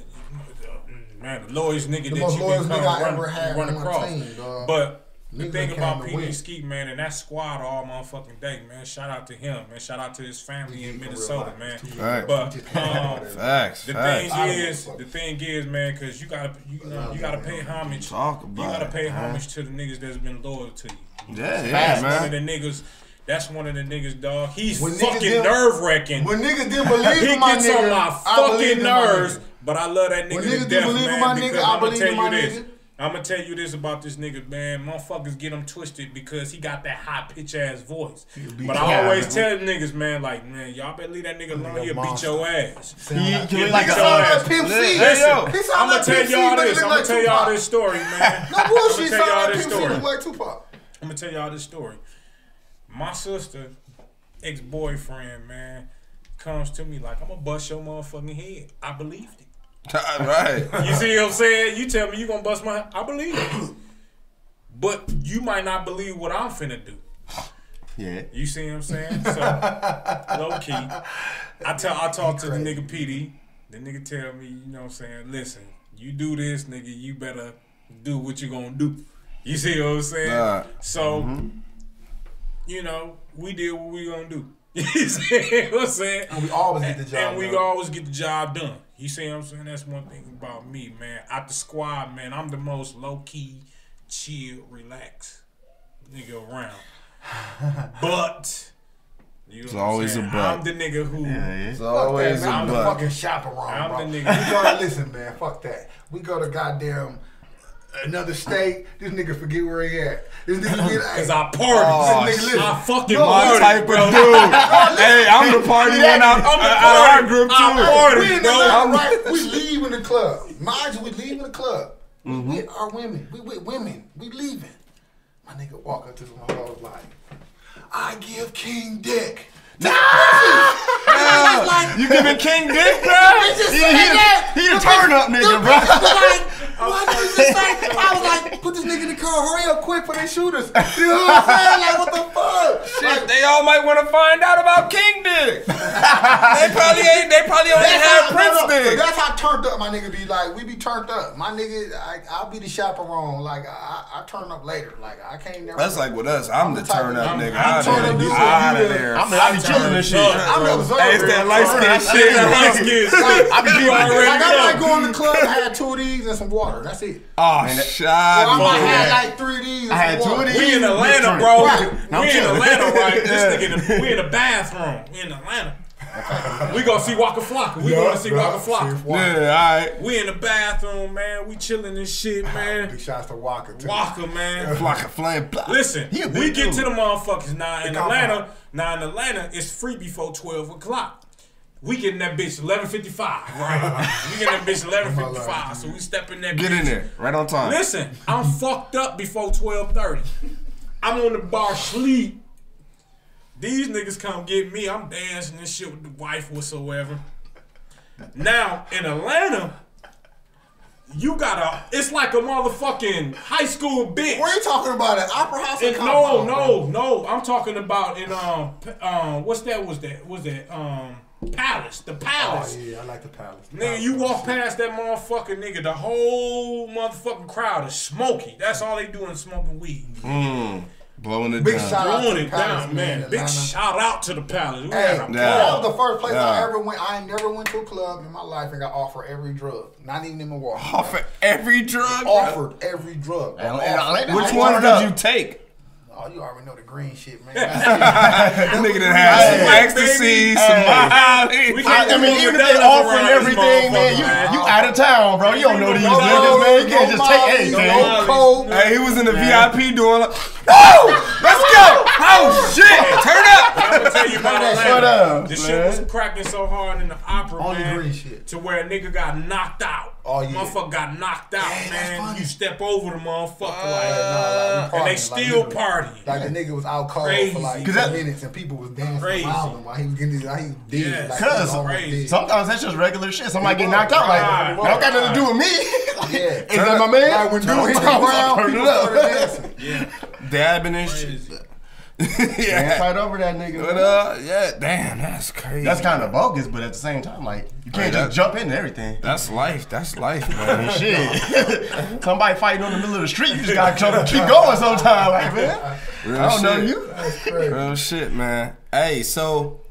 man, the loyalest nigga The that most you loyalest can nigga I come ever had run on my across. team, dog. But the Niggas thing that about came to win. PD Ski, man, and that squad all motherfucking day, man. Shout out to him, man. Shout out to his family in Minnesota, man. Right. But Facts. the thing is, man, because you gotta pay homage. Talk about You gotta pay it, man. homage to the niggas that's been loyal to you. Yeah, That's man. one of the niggas. That's one of the niggas, dog. He's When niggas fucking didn't- nerve wracking. When niggas didn't believe He in my gets nigga, on my I believed fucking in my nerves, nigga. but I love that nigga When to niggas death, didn't believe in man. my Because nigga, I I'ma believe tell in my you this. nigga. I'm gonna tell you this about this nigga, man. Motherfuckers get him twisted because he got that high pitch ass voice. But I always tell niggas, man, like, man, y'all better leave that nigga alone. He'll beat your ass. He like sound a- like Pimp C. Listen, He sound I'm gonna like tell Pimp C, y'all but he this. look I'm like gonna tell y'all Tupac. this story, man. No bullshit, tell y'all sound like this Pimp C, story. look like Tupac. I'm gonna tell y'all this story. My sister, ex-boyfriend, man, comes to me like, I'm gonna bust your motherfucking head. I believed it. Right. You see what I'm saying? You tell me you gonna bust my head. I believe it. But you might not believe what I'm finna do. Yeah. You see what I'm saying? So, low key. I talk to the nigga PD. The nigga tell me, you know what I'm saying, listen, you do this, nigga, you better do what you gonna do. You see what I'm saying? So, you know, we did what we gonna do. You see what I'm saying? And we always get the job And we done. always get the job done. You see what I'm saying? That's one thing about me, man. Out the squad, man, I'm the most low-key, chill, relaxed nigga around. But you know It's what I'm always saying? a but. I'm the nigga who It's Fuck always that, man. a I'm the but. fucking chaperone, I'm bro. the nigga. We go to listen, man. Fuck that. We go to goddamn another state. This nigga forget where he at. This nigga get Cause I party. Oh, This nigga listen. I fucking No, My party, type of bro. dude. Hey, I'm the party one out of our group too. We in the bro. line, right? We leaving the club. Mind you, we leaving the club. We with our women. We with women. We leaving. My nigga walk up to some hoes like, I give King dick. You giving King dick, bro? He a turn up nigga, bro. What is this like? I was like, put this nigga in the car, hurry up quick for they shoot us. You know what I'm saying? Like, what the fuck? Shit, they all might want to find out about King dick. They probably only have Prince dick. That's how turned up my nigga be. Like, we be turned up. My nigga, I'll be the chaperone. Like, I turn up later. Like, I can't never. That's like with us. I'm the the type turn of- up nigga. I'm turn up dude, so Out you of the- there. I be chilling and shit. I'm the observer. Hey, it's that light skin shit. Light skin shit. I be You already Like, I might know. go in the club, I had 2 of these and some water. That's it. Oh, Or I shot. might man. have like 3 of these and I had some 2 water. of these. We in Atlanta, bro. Right. We in Atlanta, right? This nigga, we in the bathroom. We in Atlanta. We gonna see Waka Flocka. We gonna see Waka Flocka. Yeah, alright. We in the bathroom, man. We chilling and shit, man. Big shots to Walker too. Waka, man. Flock of flame. Blah. Listen, He a we big get dude. to the motherfuckers now in Big compound. Atlanta. It's free before 12 o'clock. We getting that bitch 11:55, right? We getting that bitch 11:55, so we step in that Get bitch. in there, right on time. Listen, I'm fucked up before 12:30. I'm on the bar sleep. These niggas come get me. I'm dancing and shit with the wife whatsoever. Now, in Atlanta, you gotta, it's like a motherfucking high school bitch. Where you talking about? At Opera House? Or And compound, bro? no. I'm talking about in what's that? Was that Palace? The Palace. Oh yeah, I like the Palace. Nigga, you walk past that motherfucker, nigga, the whole motherfucking crowd is smoky. That's all they doing, smoking weed. Blowing it Big down. shout out to Blowing the it Palace, down, man. Big Atlanta. shout out to the Palace. We Hey, had a that ball. was the first place Yeah. I ever went. I ain't never went to a club in my life and got offered every drug. Not even in Milwaukee. Offer every drug. Offered every drug. And Offered. Which I one turned did up. you take? Oh, you already know the green shit, man. That nigga done had some ecstasy, some Molly. We can't I mean, do even no if they donuts offering around this everything, man, motherfucker, you out of town, bro. You don't know these No, niggas, man. You can't no just take Molly, anything. no coke. Hey, he was in the VIP doing like, no, let's go. Oh shit! Turn up. I'm gonna tell you about Shut Atlanta. up, The man. shit was cracking so hard in the opera, Only man, green shit. to where a nigga got knocked out. Oh, yeah. Motherfucker got knocked out, Hey, that's man. funny. You step over the motherfucker Like, we and they partied, still like, partying. Like the nigga was out cold Crazy. for like 'Cause that- minutes and people was dancing Crazy. around him while he was getting his, like he was dead. Yes. Like, Cause he was almost crazy. dead. Sometimes that's just regular shit. Somebody get knocked out. Like, Right. that don't got nothing to do with me. Yeah. Is that my man? Like when dude hit the Turn ground, it people up. started dancing. Yeah, Dabbing and shit. crazy. Dance Yeah. right over that nigga. But man. yeah, damn, that's crazy. That's kind of bogus, but at the same time, like, you can't Right, just jump into everything. That's life. That's life, man. Shit. Somebody fighting on the middle of the street, you just gotta keep going sometime. Like, man, Real I don't know shit. you. That's crazy. Real shit, man. Hey, so,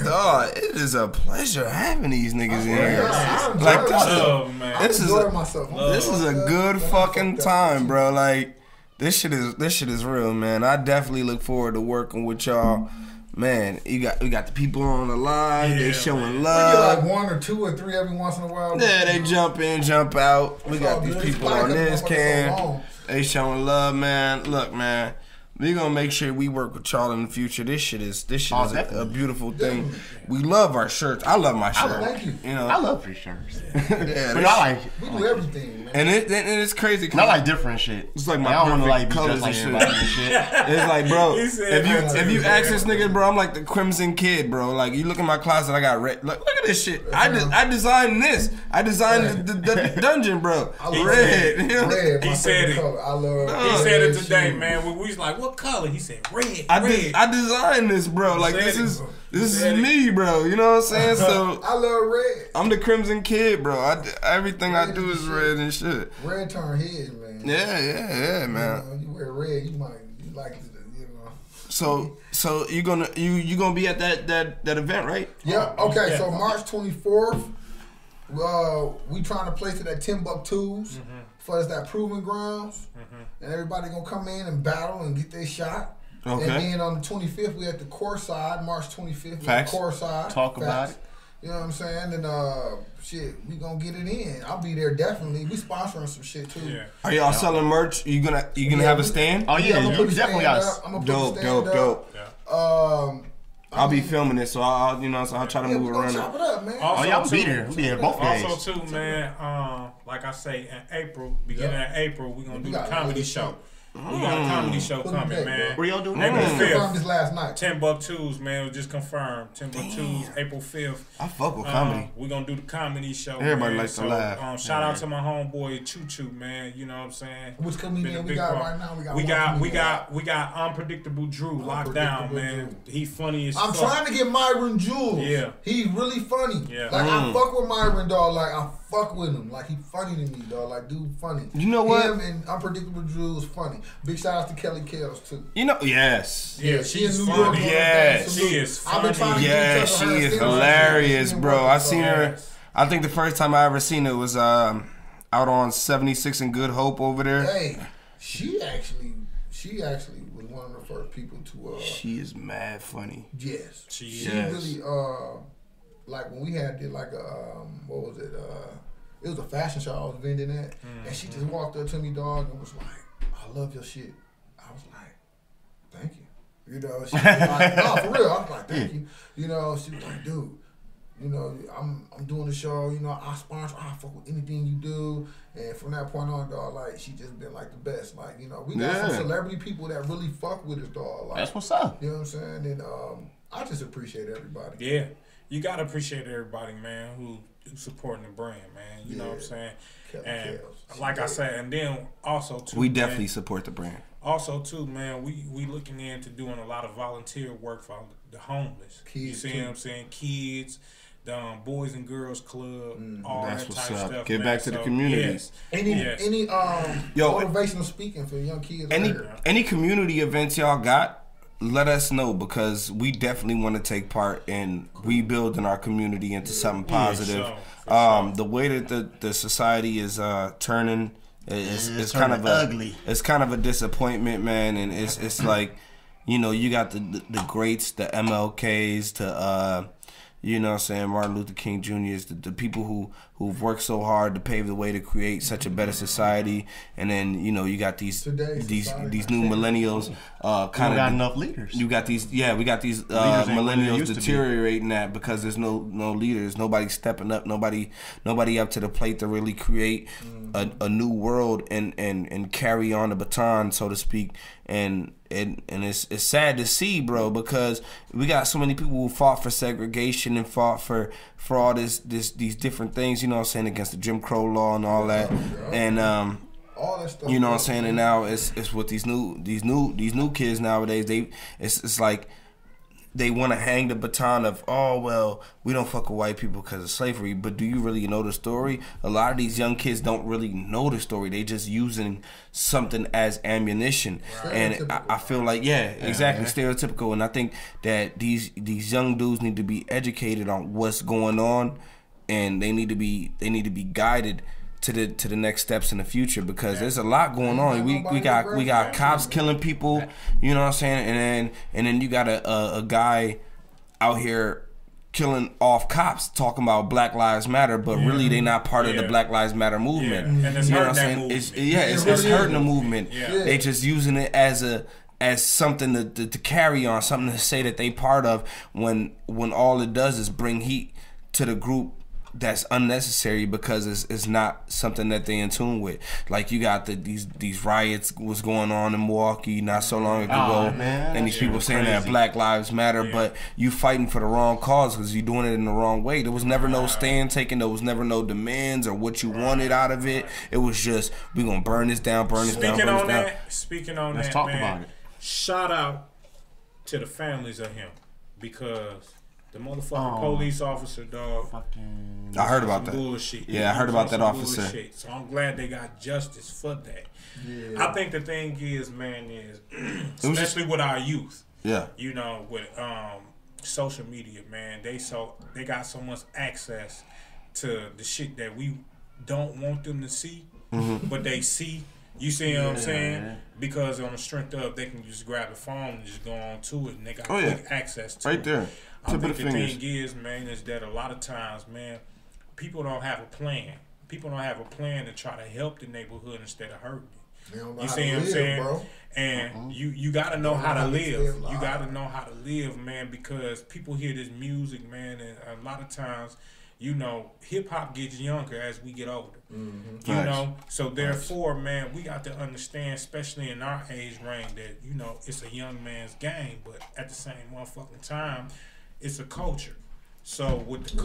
dog, it is a pleasure having these niggas in here. I'm Like, enjoying this is myself. Oh man. I'm this is enjoying a- myself. This is a good fucking time, bro. Like, this shit is real, man. I definitely look forward to working with y'all. Man, we got the people on the line. Yeah, They showing We get love. like 1 or 2 or 3 every once in a while. Yeah, they jump in, jump out. We It's all got these good. It's people probably on 'cause this motherfuckers can. so long. They showing love, man. Look, man. We gonna make sure we work with y'all in the future. This shit is Oh, a definitely. beautiful thing. We love our shirts. I love my shirt. Thank you. You know, I love free shirts. yeah, But I like, We do everything, man. and it's crazy. 'Cause I like different shit. It's like my I don't want to perfect like be colors just like and shit. everybody and shit. It's like, bro, He said if you ask this nigga, bro, I'm like the Crimson Kid, bro. Like, you look in my closet, I got red. Look at this shit. I designed this. I designed the dungeon, bro. I love Red. You know? Red, He my said favorite it. color. I love. He said it red today, shoes. man. We was like, what color? He said red. I red. designed this, bro. Like, Said this it. is this Said is it. me, bro. You know what I'm saying? So I love red. I'm the Crimson Kid, bro. Everything I do is red and shit. Red turn heads, man. Yeah, man. You wear red, you like it, you know. So you gonna be at that event, right? Yeah. Okay. Yeah. So March 24th, we trying to place it at Timbuktu's for us that proving grounds, and everybody gonna come in and battle and get their shot. Okay. And then on the 25th, we at the core side. March 25th, we Facts. at the core side. Talk about it. You know what I'm saying? And shit, we gonna get it in. I'll be there definitely. We sponsoring some shit too. Yeah. Are y'all selling merch? You gonna Yeah, have a we- stand? Oh yeah, I'm gonna you put the definitely stand got. up. I'm gonna put Dope, the stand dope. up. I'll be filming it, so I'll try to Yeah, move we gonna around. chop it up, man. Oh yeah, I'll be there. We'll be here both days. Also too, man, like I say, in April, beginning of April, we're gonna do the got comedy another show. show. We got a comedy show Put 'em coming, back, man. Where y'all doing April that? Confirmed 5th. this last night. Timbuktu's, man, was just confirmed. Timbuktu's, April 5th. I fuck with comedy. We're gonna do the comedy show. Everybody man. likes to laugh. Shout out to my homeboy Choo Choo, man. You know what I'm saying? Which comedian Been a we big got part. right now? We got Unpredictable Drew locked down, Unpredictable man. Drew. He funny as I'm fuck. trying to get Myron Jules. Yeah. He's really funny. Yeah. Like, I fuck with Myron, dog. Like, I fuck with him. Like, he funny to me, dog. Like, dude funny. You know what? Him and Unpredictable Jules funny. Big shout out to Kelly Kells, too. You know, yes. Yeah, she in she's New funny. York. Yeah, she is I've been trying to funny. get in Yeah, touch with she her is since. hilarious, She been bro. working, I seen her. Yes. I think the first time I ever seen her was out on 76 and Good Hope over there. Hey, she actually was one of the first people to She is mad funny. yes. She She Yes. really like when we did like a what was it? It was a fashion show I was vending at, and she just walked up to me, dog, and was like, "I love your shit." I was like, "Thank you." You know, she was like, "No, for real." I was like, "Thank you." You know, she was like, "Dude, you know, I'm doing the show. You know, I sponsor. I fuck with anything you do." And from that point on, dog, like she just been like the best. Like, you know, we got some Yeah. celebrity people that really fuck with us, dog. Like, That's what's up. you know what I'm saying? And I just appreciate everybody. Yeah, you gotta appreciate everybody, man, who supporting the brand, man. You know what I'm saying? Kelly And Kells. like I said, and then also too, We man, definitely support the brand. also too, man, we looking into doing a lot of volunteer work for the homeless. You Kids, see too. what I'm saying? Kids, the Boys and Girls Club, all That's that what's type up. stuff. Get man. back to the So, communities. Yes. Any Yo, motivational speaking for young kids? out Any here? any community events y'all got, let us know because we definitely want to take part in rebuilding our community into something positive. sure. The way that the society is turning is It's kind of turning ugly. It's kind of a disappointment, man, and it's like, you know, you got the greats, the MLKs, to you know what I'm saying, Martin Luther King Jr.'s, the people who who've worked so hard to pave the way to create such a better society, and then you got these new millennials kind of got enough leaders. You got these we got these millennials deteriorating that because there's no leaders, nobody stepping up, nobody up to the plate to really create a new world and carry on the baton, so to speak. And it's sad to see, bro, because we got so many people who fought for segregation and fought for all these different things, you know what I'm saying, against the Jim Crow law and all that. And all that stuff, you know what I'm saying, and now it's with these new kids nowadays, it's like they want to hang the baton of, oh, well, we don't fuck with white people because of slavery. But do you really know the story? A lot of these young kids don't really know the story. They just using something as ammunition. Right. And I feel like, exactly, stereotypical. And I think that these young dudes need to be educated on what's going on, and they need to be guided to the next steps in the future, because there's a lot going on. We got cops killing people, you know what I'm saying, and then you got a guy out here killing off cops talking about Black Lives Matter, but really they not part of the Black Lives Matter movement. Yeah. And it's hurting that movement. It's hurting the movement. Yeah. They just using it as something to carry on, something to say that they part of, when all it does is bring heat to the group that's unnecessary, because it's not something that they in tune with. Like, you got these riots was going on in Milwaukee not so long ago, and these people saying that Black Lives Matter, but you fighting for the wrong cause because you're doing it in the wrong way. There was never no stand taken. There was never no demands or what you wanted out of it. It was just, we gonna burn this down, burn this down. Speaking on Let's that, talk man, about it. Shout out to the families of him, because the motherfucking police officer, dog. I heard about that. Bullshit. Yeah, I heard about that officer. Bullshit. So I'm glad they got justice for that. Yeah. I think the thing is, man, especially with our youth. Yeah. You know, with social media, man, they got so much access to the shit that we don't want them to see, but they see. You see what I'm saying? Because on the strength of, they can just grab the phone and just go on to it, and they got quick access to it. Right there. I think the thing is, man, is that a lot of times, man, people don't have a plan. People don't have a plan to try to help the neighborhood instead of hurting it. You see what I'm saying? Bro. And you got to know how to live. You got to know how to live, man, because people hear this music, man, and a lot of times, you know, hip-hop gets younger as we get older. You know? So, therefore, man, we got to understand, especially in our age range, that, you know, it's a young man's game, but at the same motherfucking time, it's a culture. So, with the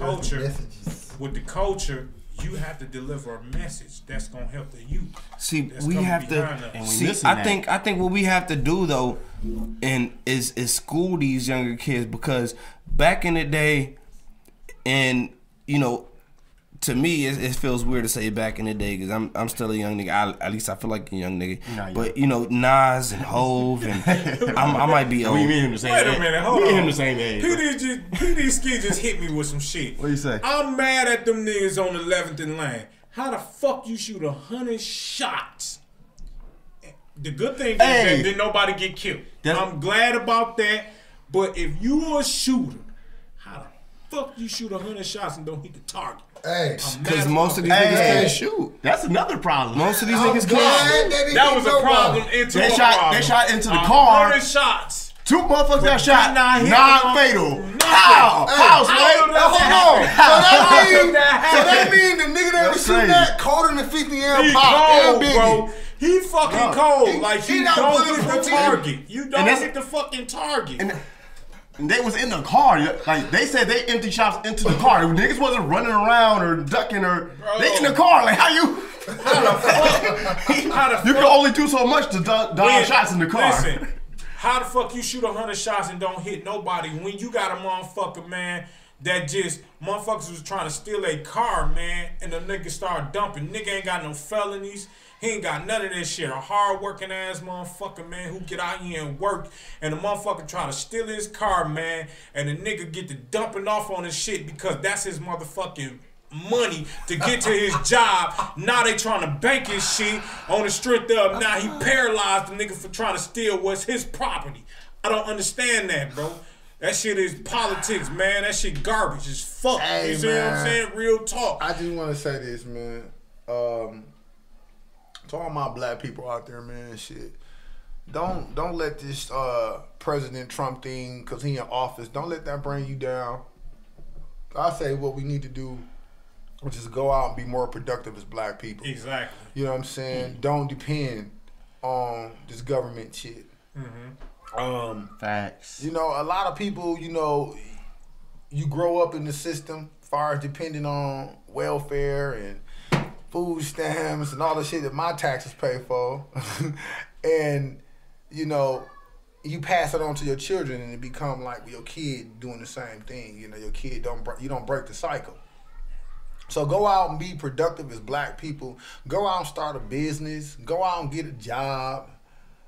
culture, you have to deliver a message that's gonna help the youth. See, we have to. See, I think what we have to do though, is school these younger kids, because back in the day, and you know, to me, it feels weird to say back in the day, because I'm still a young nigga. At least I feel like a young nigga. But you know, Nas and Hove, and I might be old. We mean him the same age. Wait a minute, hold on. We mean him the same age. PD Ski just hit me with some shit. What you say? I'm mad at them niggas on 11th and Lane. How the fuck you shoot 100 shots? The good thing is that did nobody get killed. I'm glad about that. But if you a shooter, how the fuck you shoot 100 shots and don't hit the target? Because most of these niggas can't shoot. That's another problem. Most of these niggas can't shoot. That was a problem. They shot into the car. 100 shots. 2 motherfuckers got shot. Non-fatal. How? Hold on. So that mean the nigga that was shooting that colder than 50 amp pop. Bro. He fucking cold. Like, he don't hit the target. You don't hit the fucking target. And they was in the car. Like, they said they empty shots into the car. Niggas wasn't running around or ducking or... They in the car. Like, how you... You can only do so much to dodge shots in the car. Listen, how the fuck you shoot 100 shots and don't hit nobody when you got a motherfucker, man, that just... Motherfuckers was trying to steal a car, man, and the nigga started dumping. Nigga ain't got no felonies. He ain't got none of this shit. A hard-working ass motherfucker, man, who get out here and work, and the motherfucker try to steal his car, man, and the nigga get to dumping off on his shit because that's his motherfucking money to get to his job. Now they trying to bank his shit on the strength of, now he paralyzed the nigga for trying to steal what's his property. I don't understand that, bro. That shit is politics, man. That shit garbage as fuck. Hey, you see what I'm man. saying? Real talk. I just want to say this, man. To all my black people out there, man, shit. Don't let this President Trump thing, cause he in office, don't let that bring you down. I say what we need to do, which is go out and be more productive as black people. Exactly. You know what I'm saying? Don't depend on this government shit. Facts. You know, a lot of people, you know, you grow up in the system, as far as depending on welfare and food stamps and all the shit that my taxes pay for, and you know, you pass it on to your children, and it become like your kid doing the same thing. You know, your kid you don't break the cycle. So go out and be productive as black people. Go out and start a business. Go out and get a job.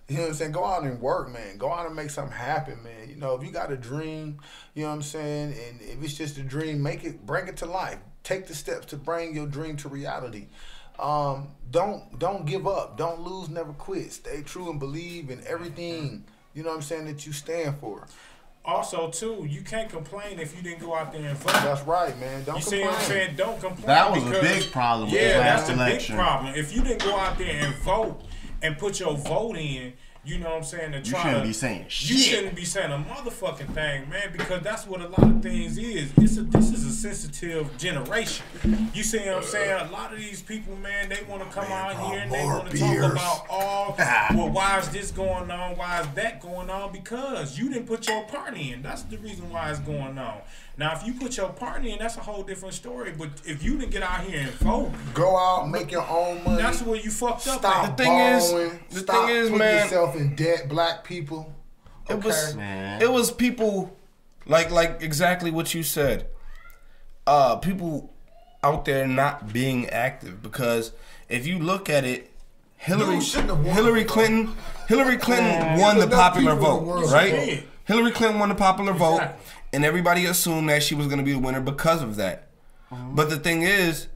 You know what I'm saying? Go out and work, man. Go out and make something happen, man. You know, if you got a dream, you know what I'm saying, and if it's just a dream, bring it to life. Take the steps to bring your dream to reality. Don't give up. Don't lose, never quit. Stay true and believe in everything, you know what I'm saying, that you stand for. Also, too, you can't complain if you didn't go out there and vote. That's right, man. Don't You complain. see what I'm saying? Don't complain. That was a because- big problem with Yeah, the that's last the election. big problem. If you didn't go out there and vote and put your vote in, you know what I'm saying, to You try shouldn't to, be saying shit. You shouldn't be saying a motherfucking thing, man, because that's what a lot of things is. This is a sensitive generation. You see what I'm saying? A lot of these people, man, they want to come out here and they want to talk about well, why is this going on? Why is that going on? Because you didn't put your part in. That's the reason why it's going on. Now, if you put your part in, that's a whole different story. But if you didn't get out here and vote, go out and make your own money. that's where you fucked up. Stop at. The thing is- borrowing. the Stop thing is, putting man, yourself in debt, black people. It was Man. it was people like exactly what you said. People out there not being active, because if you look at it, Hillary Clinton won the There's enough popular people in the vote, world. right? Yeah. Hillary Clinton won the popular vote, Exactly. and everybody assumed that she was going to be the winner because of that. But the thing is,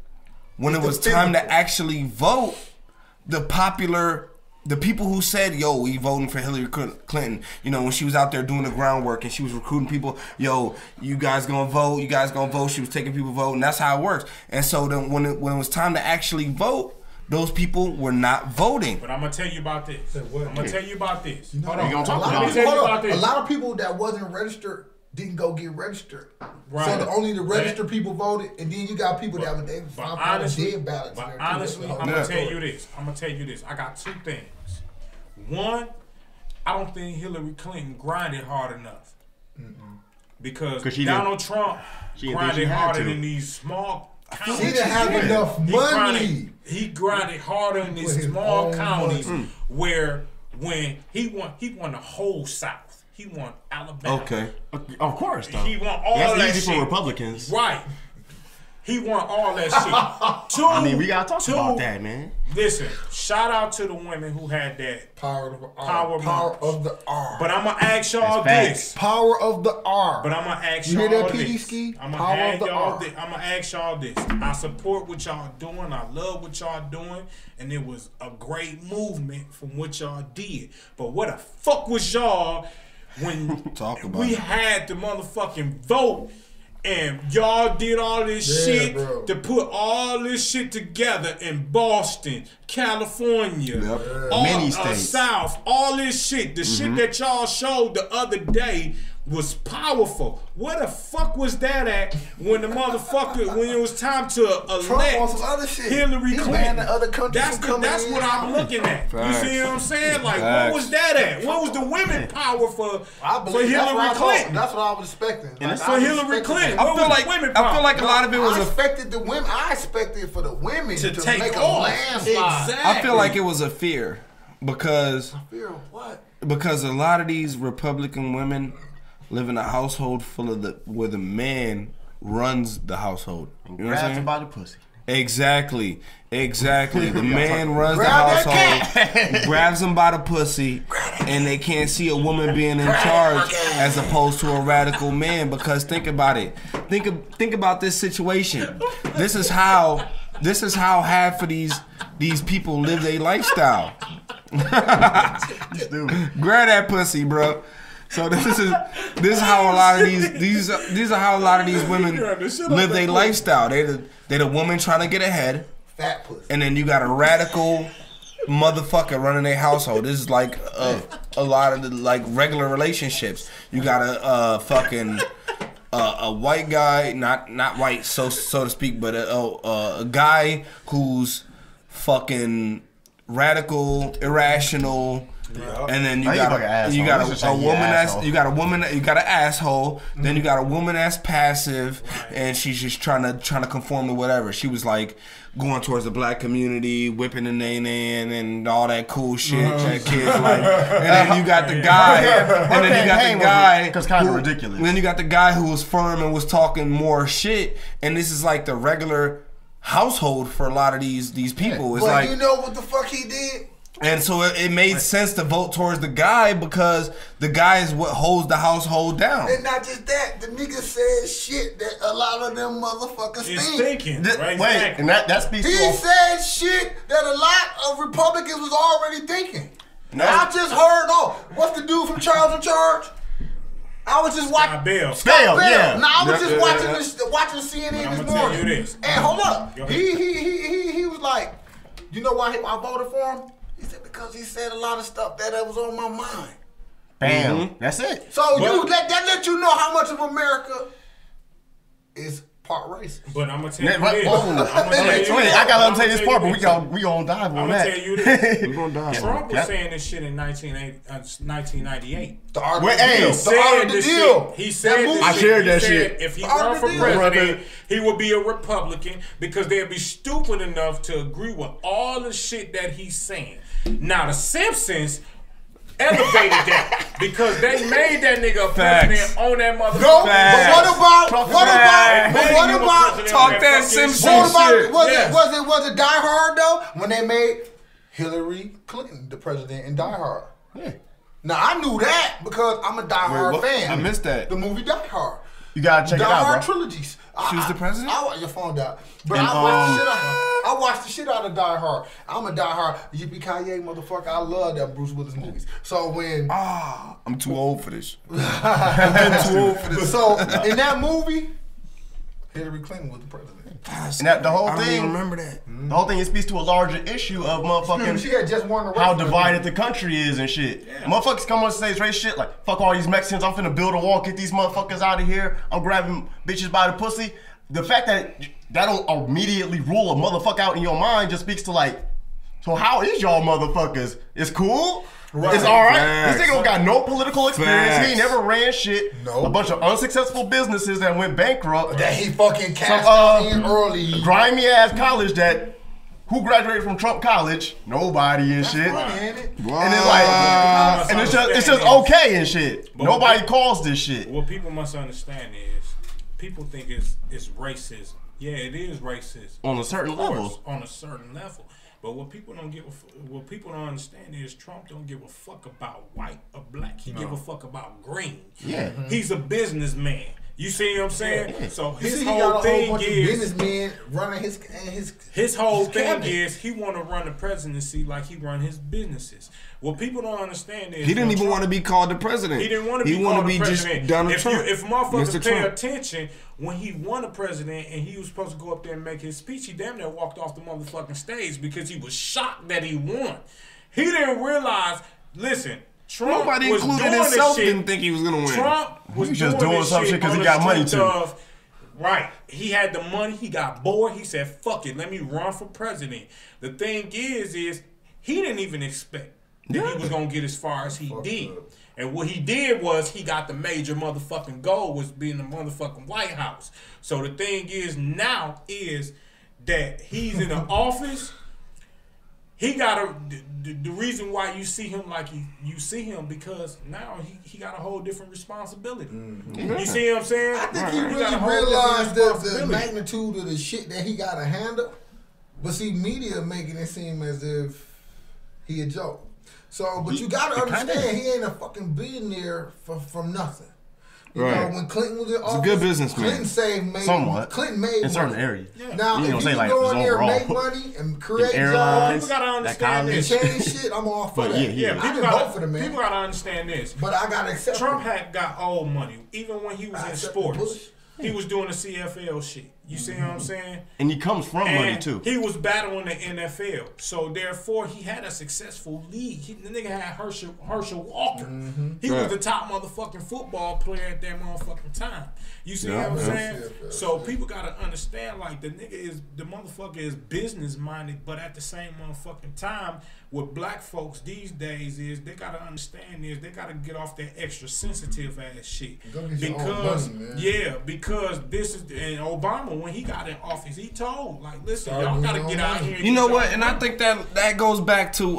when it was time to actually vote, the people who said, yo, we voting for Hillary Clinton, you know, when she was out there doing the groundwork and she was recruiting people, yo, you guys gonna vote, she was taking people vote, and that's how it works. And so then when it was time to actually vote, those people were not voting. But I'm gonna tell you about this. I'm gonna tell you about this. Hold A on. gonna talk lot about of it. people, Let me tell you about a this. lot of people that wasn't registered didn't go get registered. Right. So only the registered people voted, and then you got people that were they But found honestly, dead ballots. but in there, too. honestly, That's I'm the gonna whole tell story. you this. I got two things. One, I don't think Hillary Clinton grinded hard enough. Because 'Cause she Donald Trump she didn't think grinded she had harder to. than these small counties. She didn't have enough money. He grinded harder in these With his small own counties money. where when he won the whole South. He won Alabama. Okay. Of course, though. He won all That's that easy shit. for Republicans. Right. He won all that shit. Two, I mean, we gotta talk two, about that, man. Listen, shout out to the women who had that. Power of the R. Power Power moves. of the R. But I'm gonna ask y'all That's this. Power of the R. But I'm gonna ask You y'all hear that, this. PD Ski? I'm Power gonna of the y'all R. this. I'm gonna ask y'all this. I support what y'all doing. I love what y'all doing, and it was a great movement from what y'all did. But what the fuck was y'all when Talk about we it. had to motherfucking vote? And y'all did all this Yeah, shit bro. to put all this shit together in Boston, California, all, Many states. South, all this shit. The shit that y'all showed the other day was powerful. Where the fuck was that at when the motherfucker, when it was time to elect on some other shit. Hillary He Clinton? banned the other countries That's from coming that's in. what I'm looking at. Facts. You see what I'm saying? Like, Facts. what was that at? What was the women power for I believe Hillary that's what I Clinton? thought. That's what I was expecting. And it's I For was Hillary expecting Clinton. that. What was the women power? I feel like a lot of it was I a. expected the women. I expected for the women to to take make off. a landslide. Exactly. I feel like it was a fear because Fear of what? a lot of these Republican women live in a household full of where the man runs the household. You know what I'm Grabs saying? him by the pussy. Exactly. The man runs the Grab household, grabs him by the pussy, and they can't see a woman being in charge as opposed to a radical man. Because think about it. Think about this situation. This is how half of these people live their lifestyle. Grab that pussy, bro. So this is how a lot of these are how a lot of these women live their lifestyle. They the woman trying to get ahead, Fat pussy. and then you got a radical motherfucker running their household. This is like a lot of the like regular relationships. You got a fucking a white guy, not white so to speak, but a guy who's fucking radical, irrational. And then you got a woman you got an asshole. Then you got a woman that's passive, and she's just trying to conform to whatever. She was like going towards the black community, whipping the nay and all that cool shit that kids like. And then you got the guy, and then you got the guy because kind of ridiculous. And then you got the guy who was firm and was talking more shit. And this is like the regular household for a lot of these people. It's but like, you know what the fuck he did? And so it made sense to vote towards the guy because the guy is what holds the household down. And not just that, the nigga said shit that a lot of them motherfuckers thinking. Right? Wait, and that speaks he to said shit that a lot of Republicans was already thinking. I just heard, what's the dude from Charles in Charge? I was just watching Scott Bell. Yeah. No, I was just watching CNN this morning. Tell you this. And hold up, he was like, you know why I voted for him? He said because he said a lot of stuff that was on my mind. Bam. That's it. So that let you know how much of America is part racist. But I'm gonna tell you this. I gotta let him say this part, but we gonna dive on that. I'm gonna tell you this. We're gonna dive. Trump was saying this shit in 1998. The art of the deal. He said this I shared that shit. If he run for president, he would be a Republican because they'd be stupid enough to agree with all the shit that he's saying. Now the Simpsons elevated that because they made that nigga a president on that motherfucker. No, but what about talk that Simpsons shit? Was it Die Hard though? When they made Hillary Clinton the president in Die Hard. Yeah. Now I knew that because I'm a Die Hard fan. I missed that. The movie Die Hard. You gotta check it out, bro. Die Hard trilogies. She was the president? Your phone died. But I watched the shit out of Die Hard. I'm a Die Hard yippee-ki-yay motherfucker. I love them Bruce Willis movies. So when I'm too old for this. I'm too old for this. So in that movie, Hillary Clinton was the president. And that the whole I don't thing. even remember that. The whole thing it speaks to a larger issue of motherfucking She had just won the race. how divided the country is and shit. Yeah. Motherfuckers come on stage race shit like fuck all these Mexicans. I'm finna build a wall, get these motherfuckers out of here. I'm grabbing bitches by the pussy. The fact that don't immediately rule a motherfucker out in your mind just speaks to like, so how is y'all motherfuckers? It's cool. Right. It's all right. Facts. This nigga don't got no political experience. Facts. He ain't never ran shit. Nope. A bunch of unsuccessful businesses that went bankrupt. That he fucking cast in early. Grimy ass college that who graduated from Trump College? Nobody and shit. Funny, ain't it? And it's like, and it's just okay and shit. But nobody calls this shit. What people must understand is, people think it's racism. Yeah, it is racism On a certain level. On a certain level. But what people don't understand is Trump don't give a fuck about white or black. He give a fuck about green. Yeah. He's a businessman. You see what I'm saying? Yeah. So His his whole whole thing bunch is of businessmen running his whole thing cabinet. is he want to run the presidency like he run his businesses. What people don't understand is He didn't even want to be called the president. He didn't want to be wanted called the just president. Donald Trump. If motherfuckers Mr. pay Trump. attention, when he won the president and he was supposed to go up there and make his speech, he damn near walked off the motherfucking stage because he was shocked that he won. He didn't realize, listen, Trump Nobody was included doing himself this shit. didn't think he was gonna win. Trump was He just doing doing this some shit 'cause he on got the money strength to. of- Right. He had the money. He got bored. He said, fuck it. Let me run for president. The thing is he didn't even expect that he was going to get as far as he did. And what he did was he got the major motherfucking goal was being the motherfucking White House. So the thing is now is that he's in the office. He got the reason why you see him like you see him because now he got a whole different responsibility. Mm-hmm. You see what I'm saying? I think he got a really whole realized different the responsibility. magnitude of the shit that he got to handle. But see, media making it seem as if he a joke. So, but you got to understand, he ain't a fucking billionaire from nothing. You Right. know, when Clinton was in office, a good businessman. Clinton made in certain money. areas. Now, You if don't you say like go in there and overall. make money and create airlines, jobs People gotta that understand college. this. and change shit, I'm all for But that. yeah, Yeah, I people can gotta, vote for the man. people gotta understand this. But I gotta accept Trump it. had got old money, even when he was I in accept sports. Bush. He was doing the CFL shit. You see what I'm saying? And he comes from money And too. he was battling the NFL, so therefore he had a successful league. The nigga had Herschel Walker. He was the top motherfucking football player at that motherfucking time. You see what I'm saying? So people gotta understand, like the motherfucker is business minded, but at the same motherfucking time, what black folks these days is they gotta understand is they gotta get off that extra sensitive ass shit. Go get your own Because money, man. yeah, because this is and Obama when he got in office, he told like, listen, Start y'all doing gotta your get own out money. here. And You get know y'all what? And I money. think that goes back to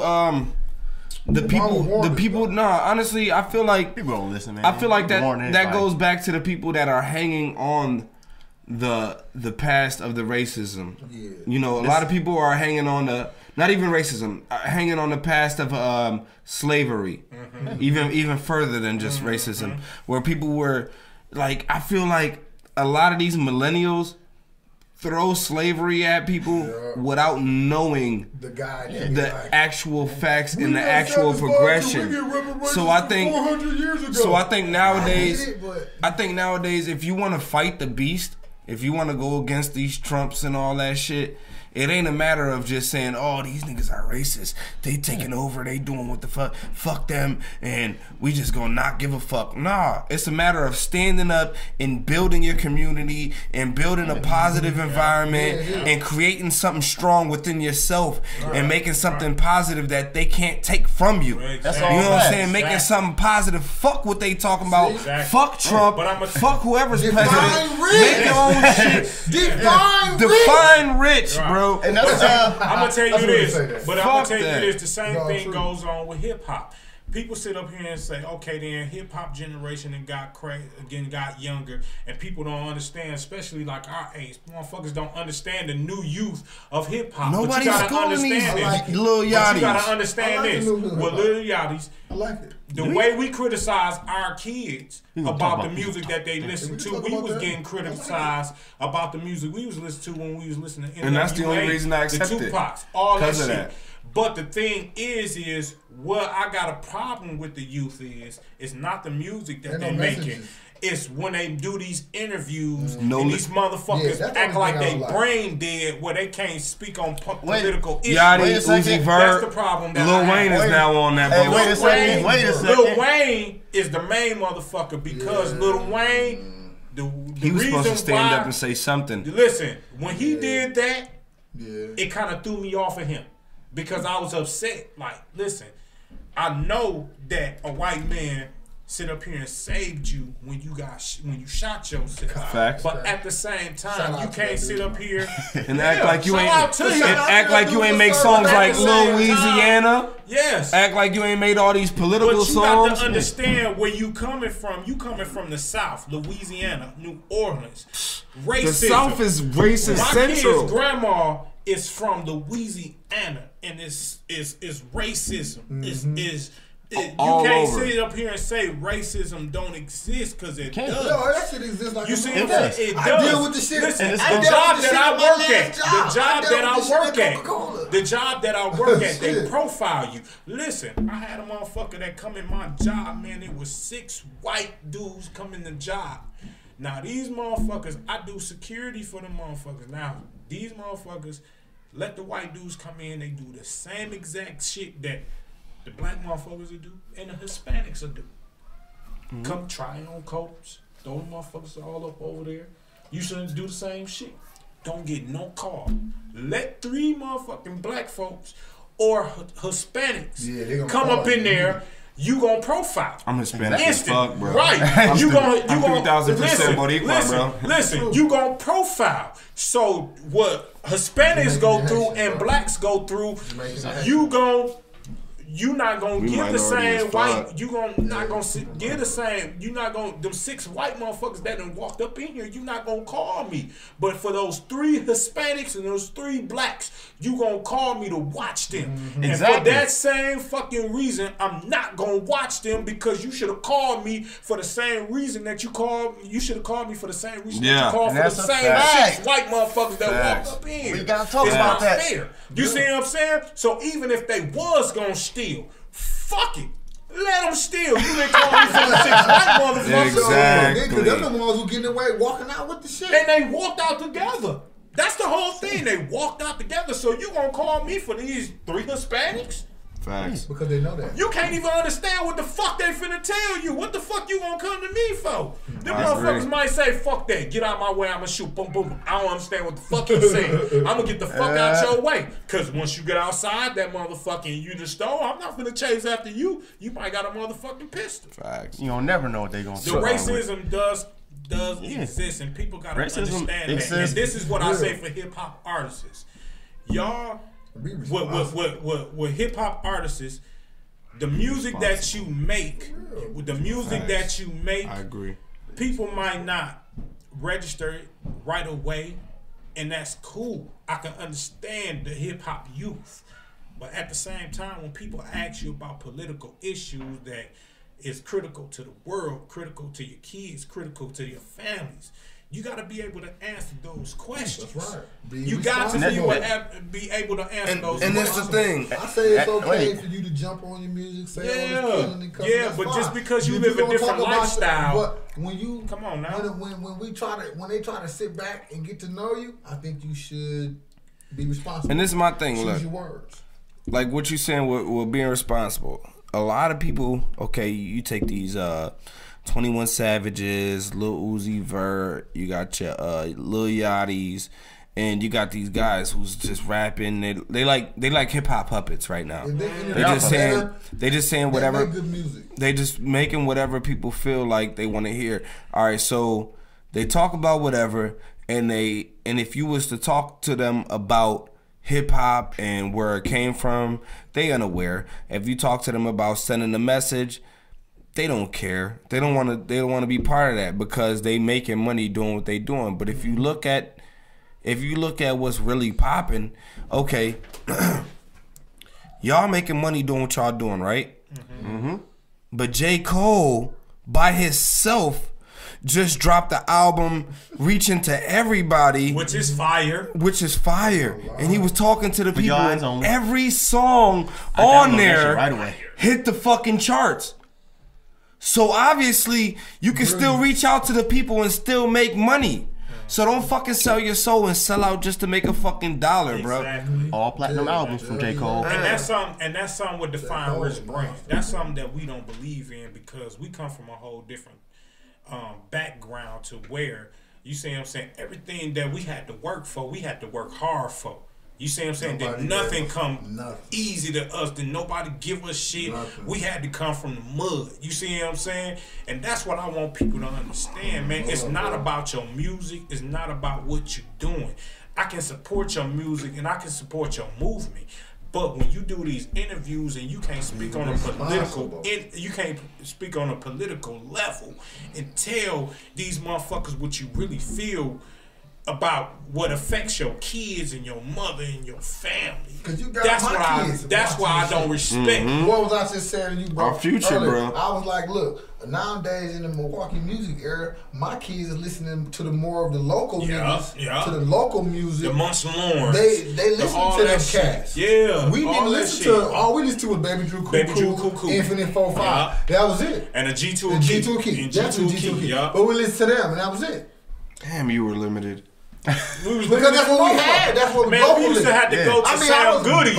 the people. Nah, honestly, I feel like People don't listen, man. I feel like More than that anybody. goes back to the people that are hanging on the past of the racism. Yeah. You know, a lot of people are hanging on the not even racism, hanging on the past of slavery, even further than just racism, where people were like, I feel like a lot of these millennials throw slavery at people without knowing The guy, the actual facts and the actual progression. So I think nowadays, if you want to fight the beast, if you want to go against these Trumps and all that shit, it ain't a matter of just saying, oh, these niggas are racist. They taking over. They doing what the fuck. Fuck them. And we just gonna not give a fuck. Nah, it's a matter of standing up and building your community and building a positive environment and creating something strong within yourself and making something positive that they can't take from you. That's You all know what I'm facts. saying? Making something positive. Fuck what they talking about. Exactly. Fuck Trump. But I'ma- Fuck whoever's Define president. rich. Make your own shit. Define rich, bro. And that's I'm gonna tell you That's what they this, say that. but I'm gonna Fuck tell that. you this. The same No, thing true. goes on with hip hop. People sit up here and say, okay, then hip hop generation and got younger, and people don't understand, especially like our age. Motherfuckers don't understand the new youth of hip hop. Nobody's schooling these little But you gotta yachties. understand I like this. the new hip With hop. Lil Yachty's, I like it. the way we criticize our kids gonna talk about the about music that they listen we to, talk we about was that? getting criticized about the music we was listening to when we was listening to NWA, And that's the only reason I accept the it. Tupacs, all that 'Cause of shit. that. But the thing is what I got a problem with the youth is not the music that Ain't no they making. messages. It's when they do these interviews No and li- these motherfuckers Yeah, that's act the like only they thing I don't like. brain dead where they can't speak on Wait. political issues. Yachty, Wait a second. Uzi That's Vert, the problem that Lil I have. Wayne is Wait. now on that Hey, boat. wait a second. Wait a second. Lil Wayne is the main motherfucker because Lil Wayne, the He was supposed to reason stand why- up and say something. Listen, when he did that, Yeah. it kind of threw me off of him because I was upset. Like, listen, I know that a white man sit up here and saved you when you shot yourself. Facts. But at the same Shout time, out you to can't that sit dude. up here And act like you shout ain't out to and you. act like you ain't make But songs at like the Lil same time- Louisiana. Yes. Act like you ain't made all these But political you got songs. to understand where you coming from. You coming from the South, Louisiana, New Orleans. Racism. The South is racist My central. kid's grandma is from Louisiana, and it's racism. You All can't over. sit up here and say racism don't exist because it Can't. does. Yo, that shit exists like You a see motherfucker. what I'm saying? It I does. deal with the shit. Listen, And the it's I gonna- dealt job with the that shit I at my work at, last the job. job dealt that I with the work shit at, Coca-Cola. the job that I work at, they Shit. profile you. Listen, I had a motherfucker that come in my job, man. It was 6 white dudes come in the job. Now these motherfuckers, I do security for them motherfuckers. Now these motherfuckers let the white dudes come in. They do the same exact shit that the black motherfuckers will do and the Hispanics will do. Come try on coats. Throw them motherfuckers all up over there. You shouldn't do the same shit. Don't get no call. Let 3 motherfucking black folks or Hispanics Yeah, they gonna come call up in you. there. You gonna profile. I'm Hispanic as Instant, fuck, bro. right? I'm You still- gonna I'm 3000% listen, Boricua, listen, bro. listen. You gonna profile. So what Hispanics go through and blacks go through, you you not gonna We give the minority as same white. fuck. You not gonna give the same. You not gonna them 6 white motherfuckers that done walked up in here. You not gonna call me. But for those 3 Hispanics and those 3 blacks, you gonna call me to watch them. And Exactly. for that same fucking reason, I'm not gonna watch them because you should have called me for the same reason that you called. You should have called me for the same reason that Yeah. you called And for the that's a same fact. 6 white motherfuckers that Facts. walked up in here. We gotta talk It's about not that. fair. You see what I'm saying? So even if they was gonna steal, fuck it. Let them steal. You been calling me for the 6 white motherfuckers. Exactly. Nigga, they're the ones who getting away walking out with the shit. And they walked out together. That's the whole thing. They walked out together. So you gonna call me for these 3 Hispanics? Facts. Because they know that. You can't even understand what the fuck they finna tell you. What the fuck you gonna come to me for? Them I motherfuckers agree. might say, fuck that. Get out my way. I'ma shoot. Boom, boom, boom. I don't understand what the fuck you saying. I'ma get the fuck out your way. Cause once you get outside that motherfucking you the store, I'm not finna chase after you. You might got a motherfucking pistol. Facts. You don't never know what they gonna The do. racism does exist, and people gotta Racism understand that. exists. And this is what I say for hip hop artists. Y'all, with hip hop artists, the music that you make, with the music that you make, I agree. people might not register it right away, and that's cool. I can understand the hip hop youth, but at the same time, when people ask you about political issues that is critical to the world, critical to your kids, critical to your families, you got to be able to answer those questions. That's right. You got to be able to answer those And that's questions. the thing. I say it's okay Wait. for you to jump on your music, say all Yeah. this killing and cussing, Yeah, that's but fine. just because you If live a gonna different talk about lifestyle- but when you Come on now. when they try to sit back and get to know you, I think you should be responsible. And this is my thing. Choose Look, your words. like what you saying with being responsible. A lot of people, okay, you take these 21 Savages, Lil Uzi Vert, you got your Lil Yachty's, and you got these guys who's just rapping. They like hip hop puppets right now. They just saying whatever. They make good music. They just making whatever people feel like they want to hear. All right, so they talk about whatever, and if you was to talk to them about hip hop and where it came from, they unaware. If you talk to them about sending a message, they don't care. They don't want to be part of that because they making money doing what they doing. But if you look at what's really popping, okay, y'all making money doing what y'all doing, right? Mm-hmm. But J. Cole by himself just dropped the album Reaching to Everybody, Which is fire. And he was talking to the people, your eyes and only. every song I on downloaded that there shit right away. hit the fucking charts. So obviously you can still reach out to the people and still make money. So don't fucking sell your soul and sell out just to make a fucking dollar, bro. Exactly. All platinum albums from J. Cole. And that's something with Define Rich brand. That's something that we don't believe in because we come from a whole different background to where, you see what I'm saying, everything that we had to work for, we had to work hard for. You see what I'm saying? That nothing come easy to us. That nobody give us shit. Nothing. We had to come from the mud. You see what I'm saying? And that's what I want people to understand, man. It's not about your music. It's not about what you're doing. I can support your music and I can support your movement. But when you do these interviews and you can't speak on a political level and tell these motherfuckers what you really feel about what affects your kids and your mother and your family. Cause you got That's why I don't respect. What was I just saying to you, bro? Our future, earlier? bro. I was like, look, nowadays in the Milwaukee music era, my kids are listening to the more of the local niggas, to the local music. The Munch Lawrence. They listen to them cats. Yeah. We didn't listen to, all we listened to was Baby Drew Cuckoo, Infinite 4-5. Yeah. That was it. And a G2 and G2 Key. That's a G2 Key. Yeah. But we listened to them and that was it. Damn, you were limited. Because that's what we had. That's what we used to have to go to Sound Goodies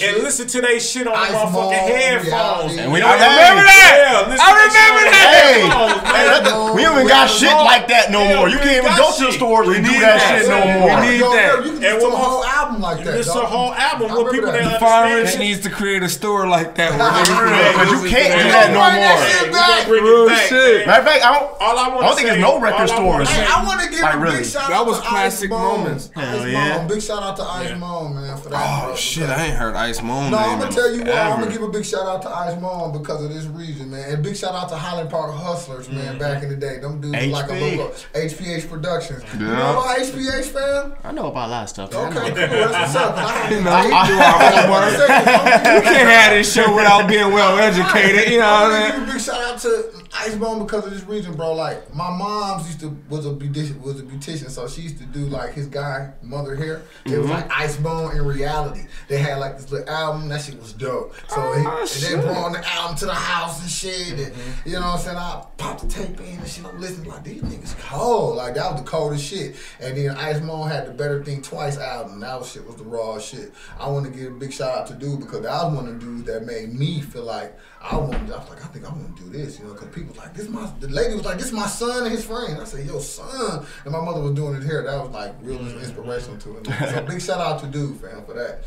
and listen to their shit on the motherfucking headphones. And we don't remember that. I remember that. We even got shit like that no more. You can't even go to the stores and do that shit no more. We need that. You can listen to a whole album like that. It's a whole album with people that Define understand Rich shit. needs to create a store like that. Because you can't do that no more. gotta bring Real it back. shit. Man. Matter of fact, I don't think there's no record stores. Hey, I want to give Like, a really? big shout That out was to classic Ice Moan. moments. Hell Ice yeah. Moan. Big shout out to Ice Yeah. Moan, man, for that. Oh bro, shit, because- I ain't heard Ice Moan No, name I'm gonna in tell you what. I'm forever. gonna give a big shout out to Ice Moan because of this reason, man. And big shout out to Highland Park Hustlers, man. Back in the day, them dudes were like a HP. logo. HPH Productions. You Yeah. know about HPH, fam? I know about a lot of stuff. Okay, cool. That's what's up. You know, he do our homework. You can't have this show without being well educated. You know what I I want to mean? give a big shout out to Ice Bone because of this reason, bro. Like my mom's was a beautician, so she used to do like his guy mother hair. It was like Ice Bone in reality. They had like this little album that shit was dope. So and they brought the album to the house and shit. And, you know what I'm saying? I popped the tape in and shit. I'm listening like these niggas cold. Like that was the coldest shit. And then Ice Bone had the Better Think Twice album. That was shit was the raw shit. I want to give a big shout out to dude because that was one of the dudes that made me feel like I was like, I think I want to do this, you know, because people was like, the lady was like, this my son and his friend. I said, yo, son. And my mother was doing his hair. That was like real inspirational to it. So big shout out to dude, fam, for that.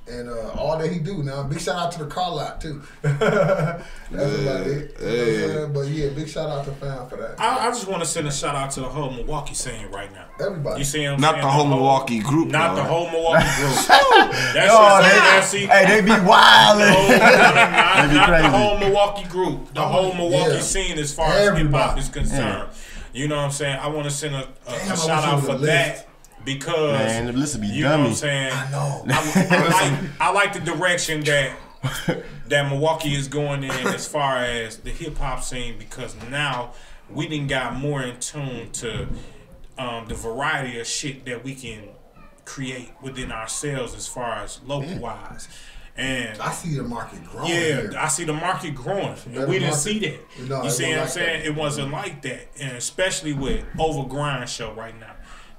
And all that he do now. Big shout out to the car lot, too. That's about it. You know what I'm saying? But yeah, big shout out to fam for that. I just want to send a shout out to the whole Milwaukee scene right now. Everybody. You see what I'm Not saying? the whole Milwaukee group. Not though, the right? whole Milwaukee group. That's Oh, just nasty. Hey, they be wildin'. Not crazy. the whole Milwaukee group. The whole Milwaukee Yeah. scene as far as hip hop Everybody. is concerned. You know what I'm saying? I want to send a Damn, I shout out wish it for was a that list. because Man, the list would be you know what I'm dummy. saying? I know. I like the direction that Milwaukee is going in as far as the hip hop scene because now we done got more in tune to the variety of shit that we can create within ourselves as far as local wise. And I see the market growing. yeah, here. I see the market growing. better And we didn't market. see that. No, You it see wasn't what I'm like saying? that. It wasn't like that. And especially with Overgrind show right now.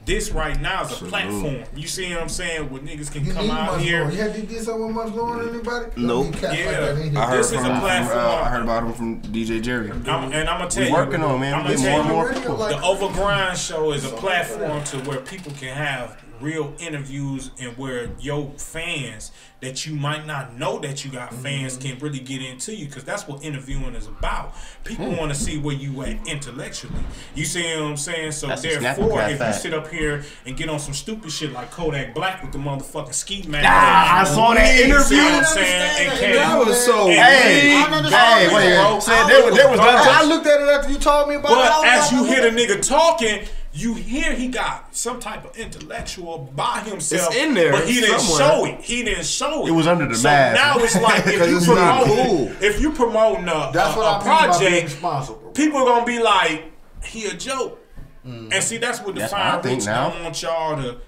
This right now is a platform. You see what I'm saying? Where niggas can You come need out much here. more. You had to get someone much more than anybody? Nope. Don't need cats Yeah. like that in here. I heard This is from a him. platform. I heard about him from DJ Jerry. And I'm gonna tell We you, working on it, man. I'm We gonna getting tell more you, and more people. the Overgrind show is a platform to where people can have real interviews and where your fans that you might not know that you got fans can really get into you because that's what interviewing is about. People want to see where you at intellectually. You see what I'm saying? So That's a therefore, snap if you fact. sit up here and get on some stupid shit like Kodak Black with the motherfucking ski mask, I saw that you interview. see what I'm saying? And can't- That was so and- Hey, I understand. hey, wait, Bro, said there was I looked at it after you told me about it. But I was as you like, hear the nigga talking, you hear he got some type of intellectual by himself. It's in there but he didn't somewhere. show it. He didn't show it. It was under the so mask. now it's like if 'Cause you it's not promote, cool. if you promoting that's what a I mean by being project, responsible. people are gonna be like, he a joke. And see, that's what That's what I Define think Rich now. don't want y'all to,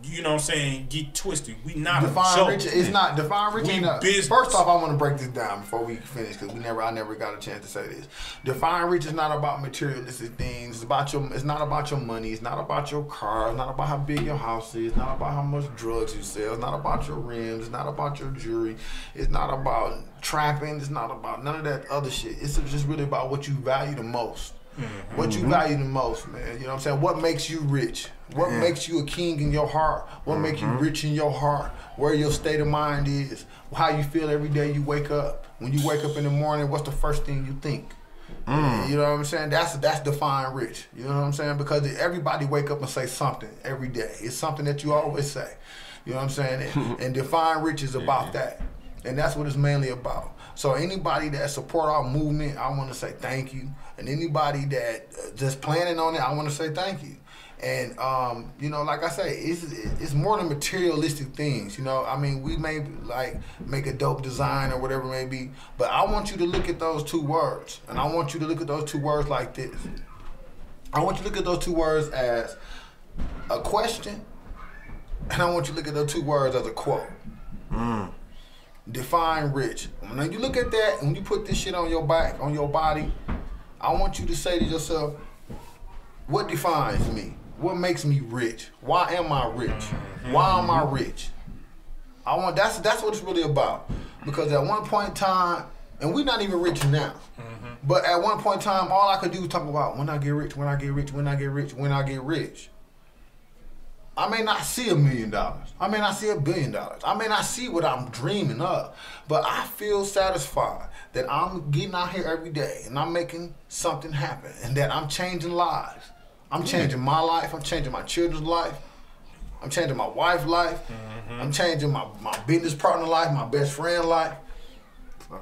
you know what I'm saying, get twisted. We not a Define joke. Rich is not Define Rich. We ain't a, business. first off, I want to break this down before we finish because I never got a chance to say this. Define Rich is not about materialistic things. It's about your. It's not about your money. It's not about your car. It's not about how big your house is. It's not about how much drugs you sell. It's not about your rims. It's not about your jewelry. It's not about trapping. It's not about none of that other shit. It's just really about what you value the most. What you value the most, man. You know what I'm saying? What makes you rich? What makes you a king in your heart? What makes you rich in your heart? Where your state of mind is? How you feel every day you wake up? When you wake up in the morning, what's the first thing you think? You know what I'm saying? That's Define Rich. You know what I'm saying? Because everybody wake up and say something every day. It's something that you always say. You know what I'm saying? And Define Rich is about that. And that's what it's mainly about. So anybody that support our movement, I want to say thank you. And anybody that just planning on it, I want to say thank you. And you know, like I say, it's more than materialistic things. You know, I mean, we may like make a dope design or whatever it may be, but I want you to look at those two words, and I want you to look at those two words like this. I want you to look at those two words as a question, and I want you to look at those two words as a quote. Define rich. When you look at that, when you put this shit on your back, on your body, I want you to say to yourself, what defines me? What makes me rich? Why am I rich? Why am I rich? That's what it's really about. Because at one point in time, and we're not even rich now, but at one point in time, all I could do was talk about when I get rich, when I get rich, when I get rich, when I get rich. I may not see $1 million. I may not see $1 billion. I may not see what I'm dreaming of, but I feel satisfied that I'm getting out here every day and I'm making something happen and that I'm changing lives. I'm changing my life. I'm changing my children's life. I'm changing my wife's life. I'm changing my business partner life, my best friend life,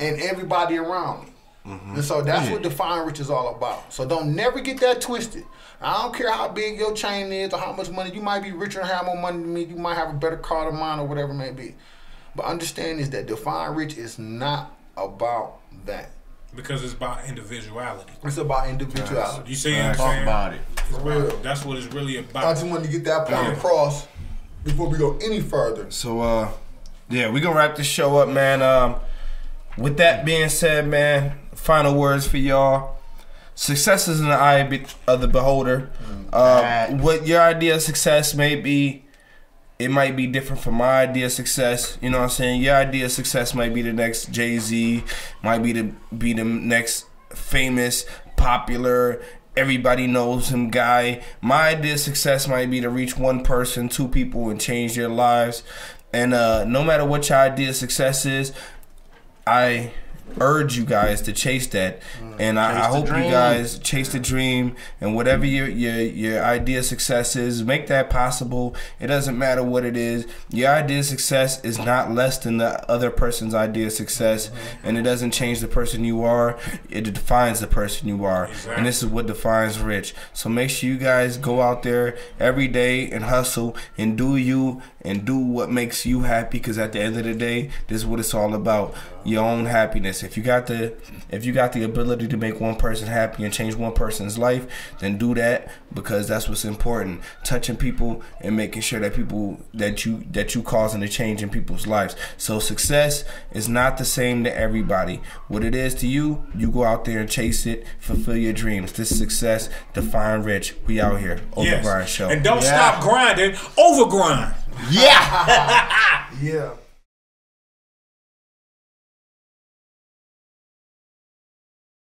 and everybody around me. And so that's what Define Rich is all about. So don't never get that twisted. I don't care how big your chain is or how much money. You might be richer and have more money than me. You might have a better car than mine or whatever it may be. But understand is that Define Rich is not about that. Because it's about individuality. It's about individuality. You see what I'm Talk saying? about it. For real. That's what it's really about. I just wanted to get that point across before we go any further. So, yeah, we gonna wrap this show up, man. With that being said, man, final words for y'all. Success is in the eye of the beholder. What your idea of success may be, it might be different from my idea of success. You know what I'm saying? Your idea of success might be the next Jay-Z, might be the next famous, popular, everybody knows him guy. My idea of success might be to reach one person, two people, and change their lives. And no matter what your idea of success is, I urge you guys to chase that, and I hope you guys chase the dream, and whatever your idea of success is, make that possible. It doesn't matter what it is. Your idea of success is not less than the other person's idea of success, and it doesn't change the person you are. It defines the person you are, and this is what defines Rich. So make sure you guys go out there every day and hustle and do you and do what makes you happy, because at the end of the day, this is what it's all about. Your own happiness. If you got the ability to make one person happy and change one person's life, then do that, because that's what's important. Touching people and making sure that people that you causing a change in people's lives. So success is not the same to everybody. What it is to you, you go out there and chase it, fulfill your dreams. This is success. Define Rich. We out here. Overgrind show. And don't stop grinding. Overgrind. Yeah. Yeah.